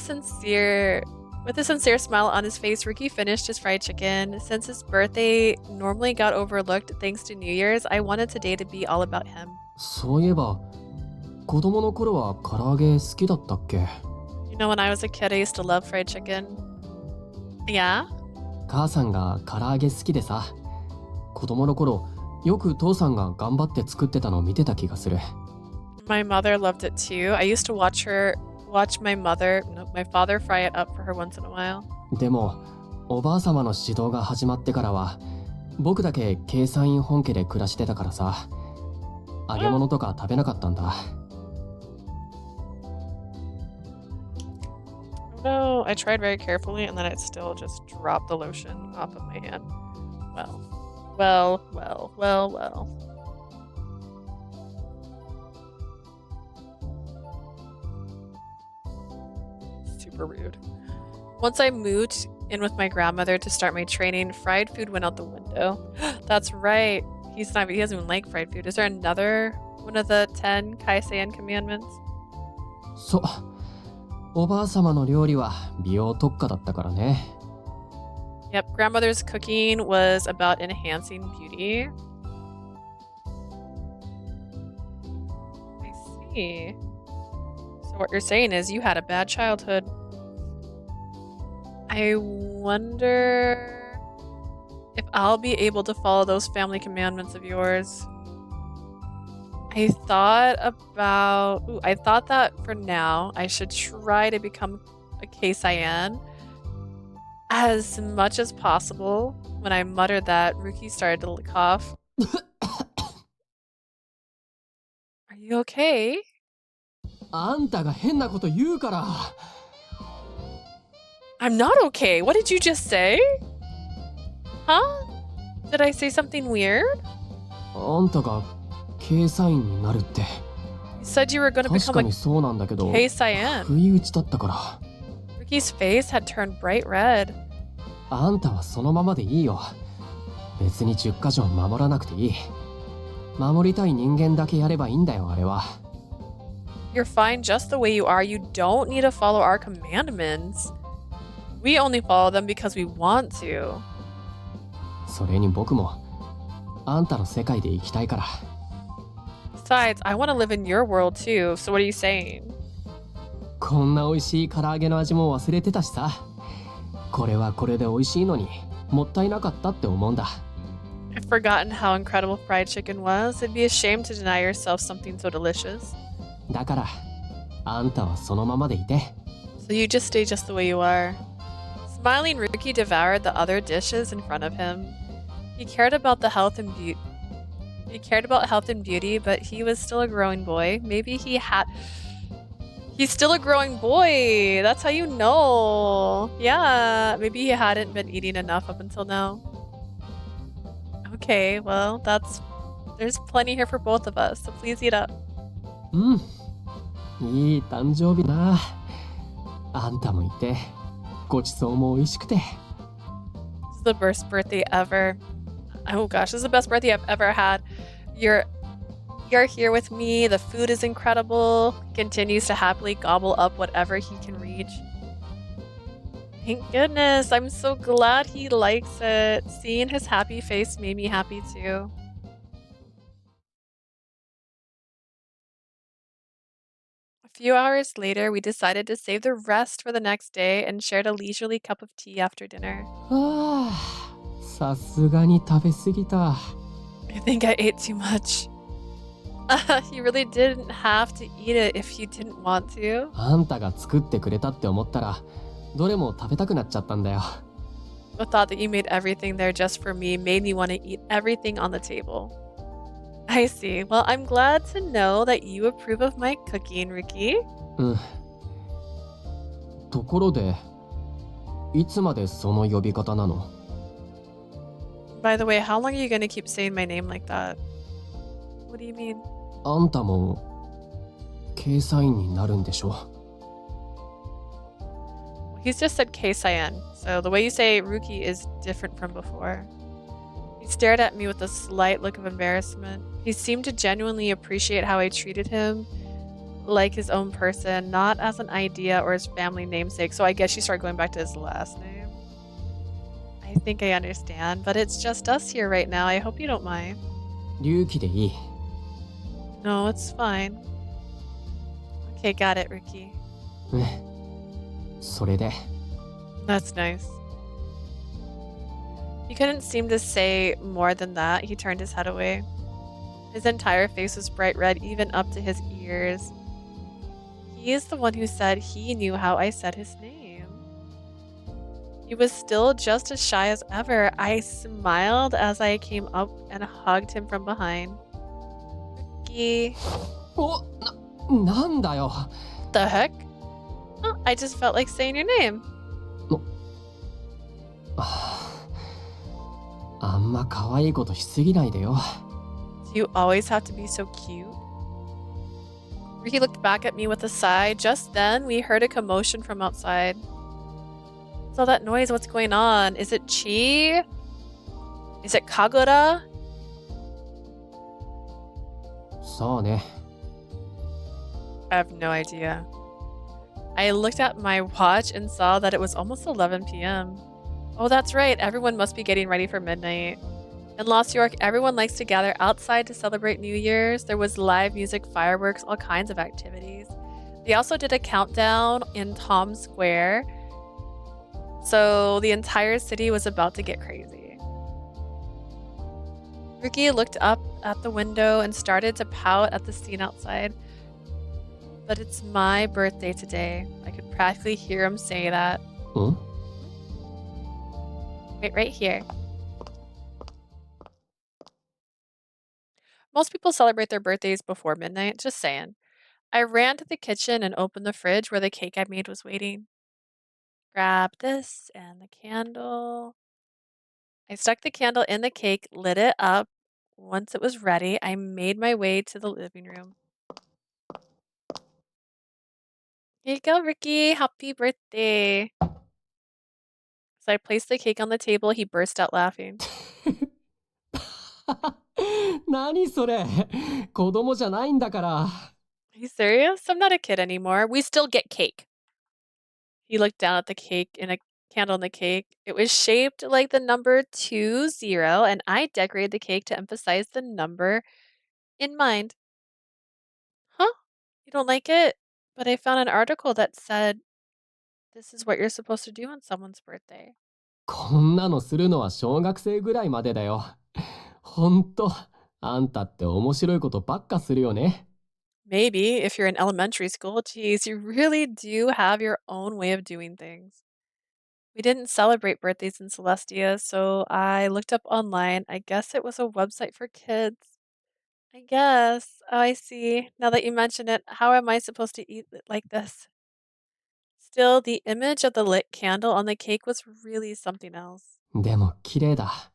a sincere smile on his face, Ryuki finished his fried chicken. Since his birthday normally got overlooked thanks to New Year's, I wanted today to be all about him. そういえば子供の頃は唐揚げ好きだったっけ？ You know, when I was a kid, I used to love fried chicken. Yeah? 母さんが唐揚げ好きでさ、子供の頃よく父さんが頑張って作ってたのを見てた気がする。 My mother loved it too. I used to watch my father fry it up for her once in a while. でもおばあ様の指導が始まってからは僕だけケイサイン本家で暮らしてたからさ、揚げ物とか食べなかったんだ。 No, I tried very carefully and then it still just dropped the lotion off of my hand. Well. Super rude. Once I moved in with my grandmother to start my training, fried food went out the window. That's right. He doesn't even like fried food. Is there another one of the 10 Keisaiin commandments? そう。おばあ様の料理は美容特化だったからね。 Yep, grandmother's cooking was about enhancing beauty. I see. So what you're saying is you had a bad childhood. I wonder if I'll be able to follow those family commandments of yours. I thought that for now I should try to become a Keisaiin as much as possible. When I muttered that, Ryuki started to cough. Are you okay? あんたが変なこと言うから。 I'm not okay. What did you just say? Huh? Did I say something weird? あんたがケイサインになるって。 You said you were going to 確 become か a にそうなんだけど、 Keisaiin. 不意打ちだったから。 Ryuki's face had turned bright red. あんたはそのままでいいよ。別に10か条守らなくていい。守りたい人間だけやればいいんだよ、あれは。 You're fine just the way you are. You don't need to follow our commandments. We only follow them because we want to. それに僕もあんたの世界で生きたいから。 Besides, I want to live in your world too, so what are you saying? こんな美味しい唐揚げの味も忘れてたしさ。これはこれで美味しいのにもったいなかったって思うんだ。 I've forgotten how incredible fried chicken was. It'd be a shame to deny yourself something so delicious. だからあんたはそのままでいて。 So you just stay just the way you are. Smiling, Ryuki devoured the other dishes in front of him. He cared about the health and beauty. He cared about health and beauty, but he was still a growing boy. Maybe he had. He's still a growing boy. That's how you know. Yeah, maybe he hadn't been eating enough up until now. Okay, well, there's plenty here for both of us, so please eat up. うん。いい誕生日な。あんたもいて、ごちそうも美味しくて。 This is the best birthday ever. Oh gosh, this is the best birthday I've ever had. You're here with me. The food is incredible. Continues to happily gobble up whatever he can reach. Thank goodness. I'm so glad he likes it. Seeing his happy face made me happy too. A few hours later, we decided to save the rest for the next day and shared a leisurely cup of tea after dinner. ああ、さすがに食べ過ぎた。 I think I ate too much. You really didn't have to eat it if you didn't want to. あんたが作ってくれたって思ったら、どれも食べたくなっちゃったんだよ。 The thought that you made everything there just for me made me want to eat everything on the table. I see. Well, I'm glad to know that you approve of my cooking, Ryuki. うん。ところで、いつまでその呼び方なの？ By the way, how long are you gonna keep saying my name like that? What do you mean? あんたもケイサインになるんでしょ？ He's just said Keisaiin, so the way you say Ryuki is different from before. He stared at me with a slight look of embarrassment. He seemed to genuinely appreciate how I treated him like his own person, not as an idea or his family namesake. So I guess she started going back to his last name. I think I understand, but it's just us here right now. I hope you don't mind. 龍騎でいい。 No, it's fine. Okay, got it, Ryuki. それで。 That's nice. He couldn't seem to say more than that. He turned his head away. His entire face was bright red, even up to his ears. He is the one who said he knew how I said his name. He was still just as shy as ever. I smiled as I came up and hugged him from behind. Ryuki. お、なんだよ。 The heck? Oh, I just felt like saying your name. あんま可愛いことしすぎないでよ。 Do you always have to be so cute? Ryuki looked back at me with a sigh. Just then, we heard a commotion from outside. What's all that noise? What's going on? Is it Chi? Is it Kagura? さあね。 I have no idea. I looked at my watch and saw that it was almost 11 p.m. Oh, that's right. Everyone must be getting ready for midnight. In Lost York, everyone likes to gather outside to celebrate New Year's. There was live music, fireworks, all kinds of activities. They also did a countdown in Times Square. So the entire city was about to get crazy. Ryuki looked up at the window and started to pout at the scene outside. But it's my birthday today. I could practically hear him say that. ん？ Wait, right here. Most people celebrate their birthdays before midnight, just saying. I ran to the kitchen and opened the fridge where the cake I made was waiting. Grabbed this and the candle. I stuck the candle in the cake, lit it up. Once it was ready, I made my way to the living room. Here you go, Ryuki. Happy birthday. So I placed the cake on the table. He burst out laughing. 何それ。子供じゃないんだから。 Are you serious? I'm not a kid anymore. We still get cake. He looked down at the cake in a candle in the cake. It was shaped like the number 20, and I decorated the cake to emphasize the number in mind. Huh? You don't like it? But I found an article that said this is what you're supposed to do on someone's birthday. こんなのするのは小学生ぐらいまでだよ。ほんと、あんたって面白いことばっかするよね。Maybe if you're in elementary school, geez, you really do have your own way of doing things. We didn't celebrate birthdays in Celestia, so I looked up online. I guess it was a website for kids. I guess. Oh, I see. Now that you mention it, how am I supposed to eat it like this? Still, the image of the lit candle on the cake was really something else. でも綺麗だ。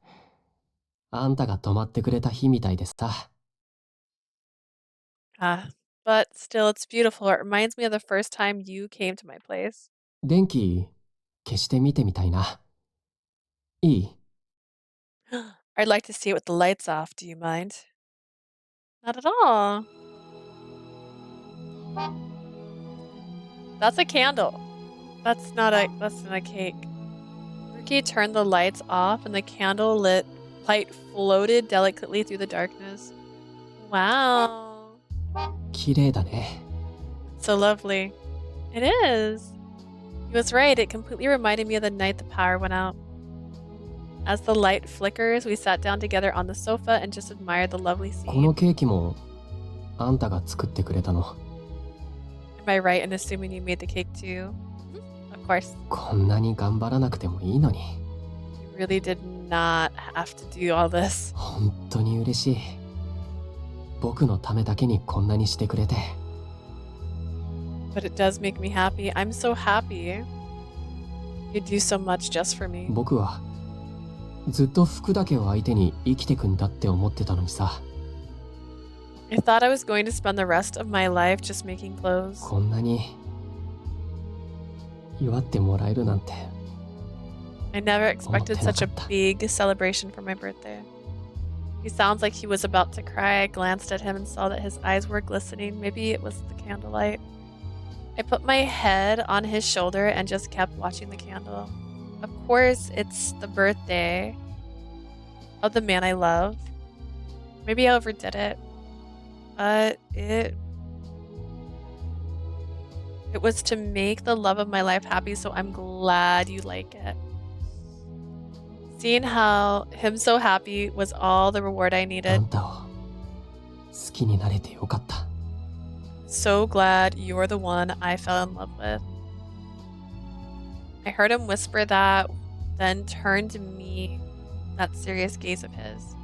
あんたが泊まってくれた日みたいでさ。Ah, but still, it's beautiful. It reminds me of the first time you came to my place. 電気消してみてみたいな。いい？ I'd like to see it with the lights off. Do you mind? Not at all. That's a candle. That's not a cake. Ryuki turned the lights off and the candle light floated delicately through the darkness. Wow. 綺麗だね。 So lovely. It is. He was right. It completely reminded me of the night the power went out. As the light flickers, we sat down together on the sofa and just admired the lovely この scene. ケーキもあんたが作ってくれたの。 Am I right in assuming you made the cake too? Of course. こんなに頑張らなくてもいいのに。 You really did not have to do all this. 本当に嬉しい。僕のためだけにこんなにしてくれて。 But it does make me happy. I'm so happy. You do so much just for me. 僕はずっと服だけを相手に生きてくんだって思ってたのにさ。 I thought I was going to spend the rest of my life just making clothes. こんなに祝ってもらえるなんて。 I never expected such a big celebration for my birthday. He sounds like he was about to cry. I glanced at him and saw that his eyes were glistening. Maybe it was the candlelight. I put my head on his shoulder and just kept watching the candle. Of course, it's the birthday of the man I love. Maybe I overdid it. But it was to make the love of my life happy, so I'm glad you like it. Seeing how him so happy was all the reward I あ needed. んたを好きになれてよかった。 So glad you're the one I fell in love with. I heard him whisper that, then turned to me, that serious gaze of his.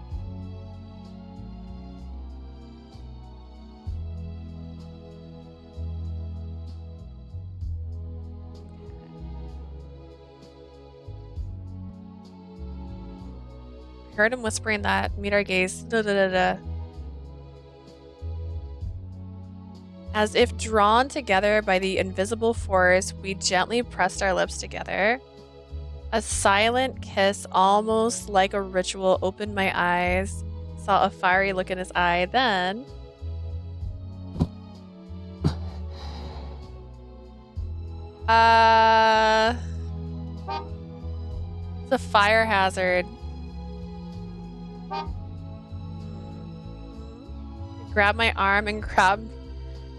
I heard him whispering that, meet our gaze, da da da da. As if drawn together by the invisible force, we gently pressed our lips together. A silent kiss, almost like a ritual, opened my eyes, saw a fiery look in his eye, then... It's a fire hazard. He grabbed my arm and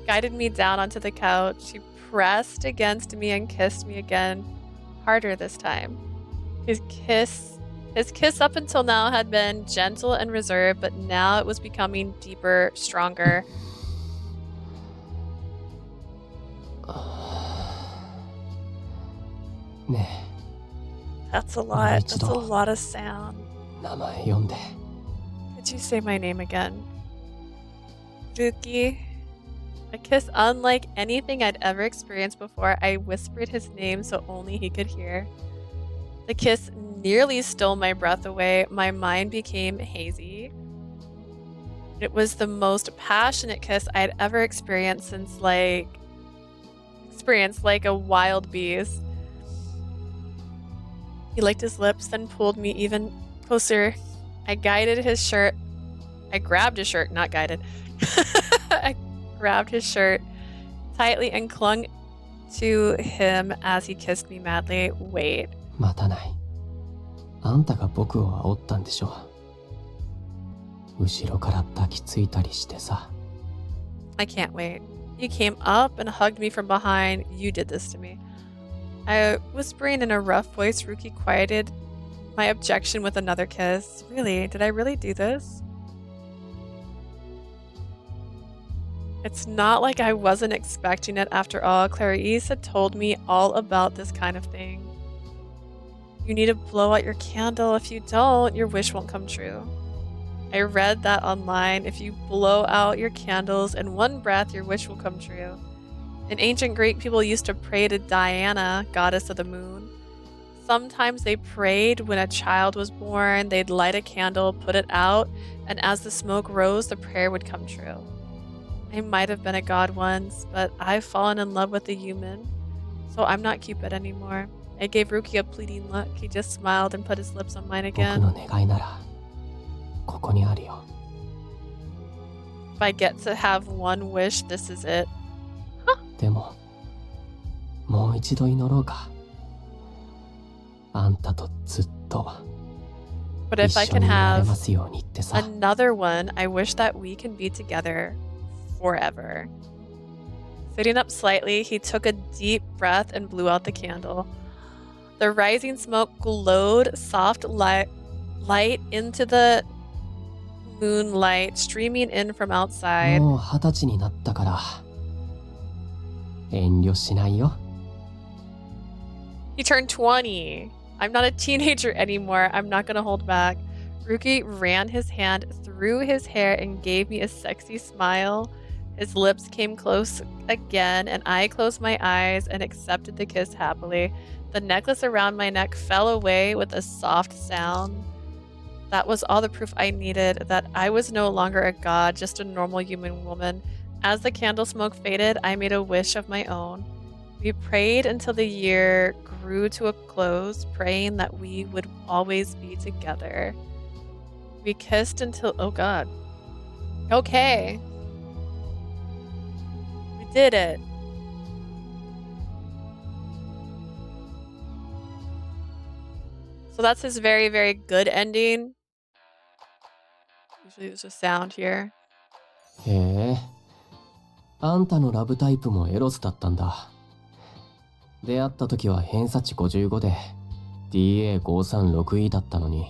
guided me down onto the couch. He pressed against me and kissed me again, harder this time. His kiss up until now had been gentle and reserved, but now it was becoming deeper, stronger. That's a lot. That's a lot of sound. 名前読んで。 Could you say my name again? Ryuki. A kiss unlike anything I'd ever experienced before. I whispered his name so only he could hear. The kiss nearly stole my breath away. My mind became hazy. It was the most passionate kiss I had ever experienced since like a wild beast. He licked his lips, then pulled me even closer. I grabbed his shirt, not guided. I grabbed his shirt tightly and clung to him as he kissed me madly. Wait, 待たない。あんたが僕を煽ったんでしょ。後ろから抱きついたりしてさ。I can't wait. You came up and hugged me from behind. You did this to me. Whispering in a rough voice, Ryuki quieted my objection with another kiss. Really? Did I really do this? It's not like I wasn't expecting it after all. Clarice had told me all about this kind of thing. You need to blow out your candle. If you don't, your wish won't come true. I read that online. If you blow out your candles in one breath, your wish will come true. In ancient Greek, people used to pray to Diana, goddess of the moon. Sometimes they prayed when a child was born. They'd light a candle, put it out, and as the smoke rose, the prayer would come true. I might have been a god once, but I've fallen in love with a human, so I'm not Cupid anymore. I gave Ryuki a pleading look. He just smiled and put his lips on mine 僕 again. の願いならここにあるよ。 If I get to have one wish, this is it. でももう一度祈ろうか。あんたとずっと But if I 一緒 can にいられ have ますようにってさ。 another one, I wish that we can be together forever. Sitting up slightly, he took a deep breath and blew out the candle. The rising smoke glowed soft light into the moonlight streaming in from outside. もう20歳になったから遠慮しないよ。 He turned 20. I'm not a teenager anymore. I'm not gonna hold back. Ryuki ran his hand through his hair and gave me a sexy smile. His lips came close again, and I closed my eyes and accepted the kiss happily. The necklace around my neck fell away with a soft sound. That was all the proof I needed that I was no longer a god, just a normal human woman. As the candle smoke faded, I made a wish of my own. We prayed until the year grew to a close, praying that we would always be together. We kissed until... Oh god. Okay. We did it. So that's his very, very good ending. Usually there's a sound here. へえ、あんたのラブタイプもエロスだったんだ。出会った時は偏差値55で DA536E だったのに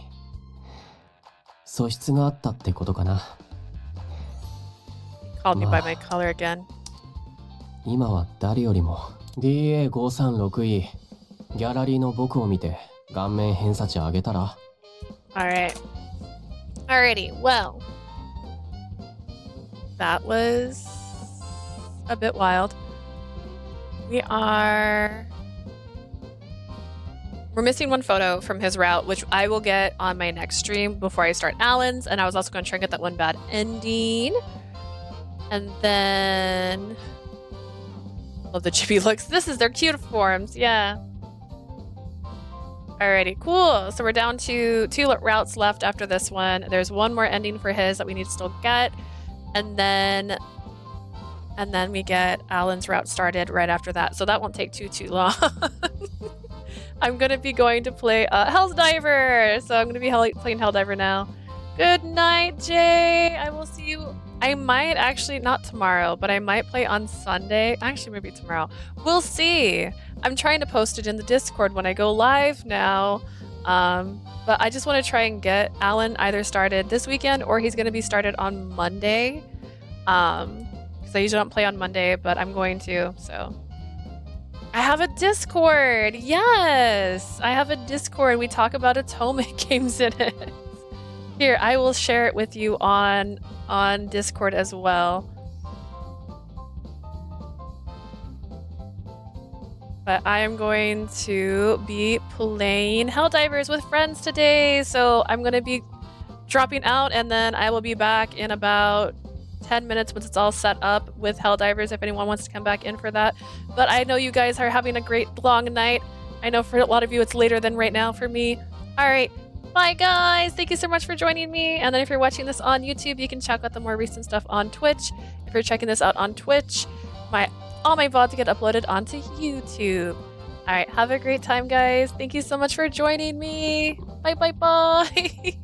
素質があったってことかな。 Called me by my color again. 今は誰よりも DA536E ギャラリーの僕を見て顔面偏差値上げたら。 Alright. Alrighty, well. That was a bit wild. We're missing one photo from his route, which I will get on my next stream before I start Alan's, and I was also going to try and get that one bad ending. And then... Love the chibi looks. This is their cute forms, yeah. Alrighty, cool. So we're down to 2 routes left after this one. There's one more ending for his that we need to still get. And then we get Alan's route started right after that. So that won't take too long. I'm going to be going to play Helldiver. So I'm going to be playing Helldiver now. Good night, Jay. I will see you. I might actually, not tomorrow, but I might play on Sunday. Actually, maybe tomorrow. We'll see. I'm trying to post it in the Discord when I go live now. But I just want to try and get Alan either started this weekend or he's going to be started on Monday. Because I usually don't play on Monday, but I'm going to, so. I have a Discord! Yes! I have a Discord and we talk about Atomic games in it. Here, I will share it with you on Discord as well. But I am going to be playing Helldivers with friends today. So I'm going to be dropping out and then I will be back in about 10 minutes once it's all set up with Helldivers if anyone wants to come back in for that. But I know you guys are having a great long night. I know for a lot of you it's later than right now for me. Alright, bye guys! Thank you so much for joining me. And then if you're watching this on YouTube, you can check out the more recent stuff on Twitch. If you're checking this out on Twitch, all my VODs get uploaded onto YouTube. All right, have a great time, guys. Thank you so much for joining me. Bye, bye, bye.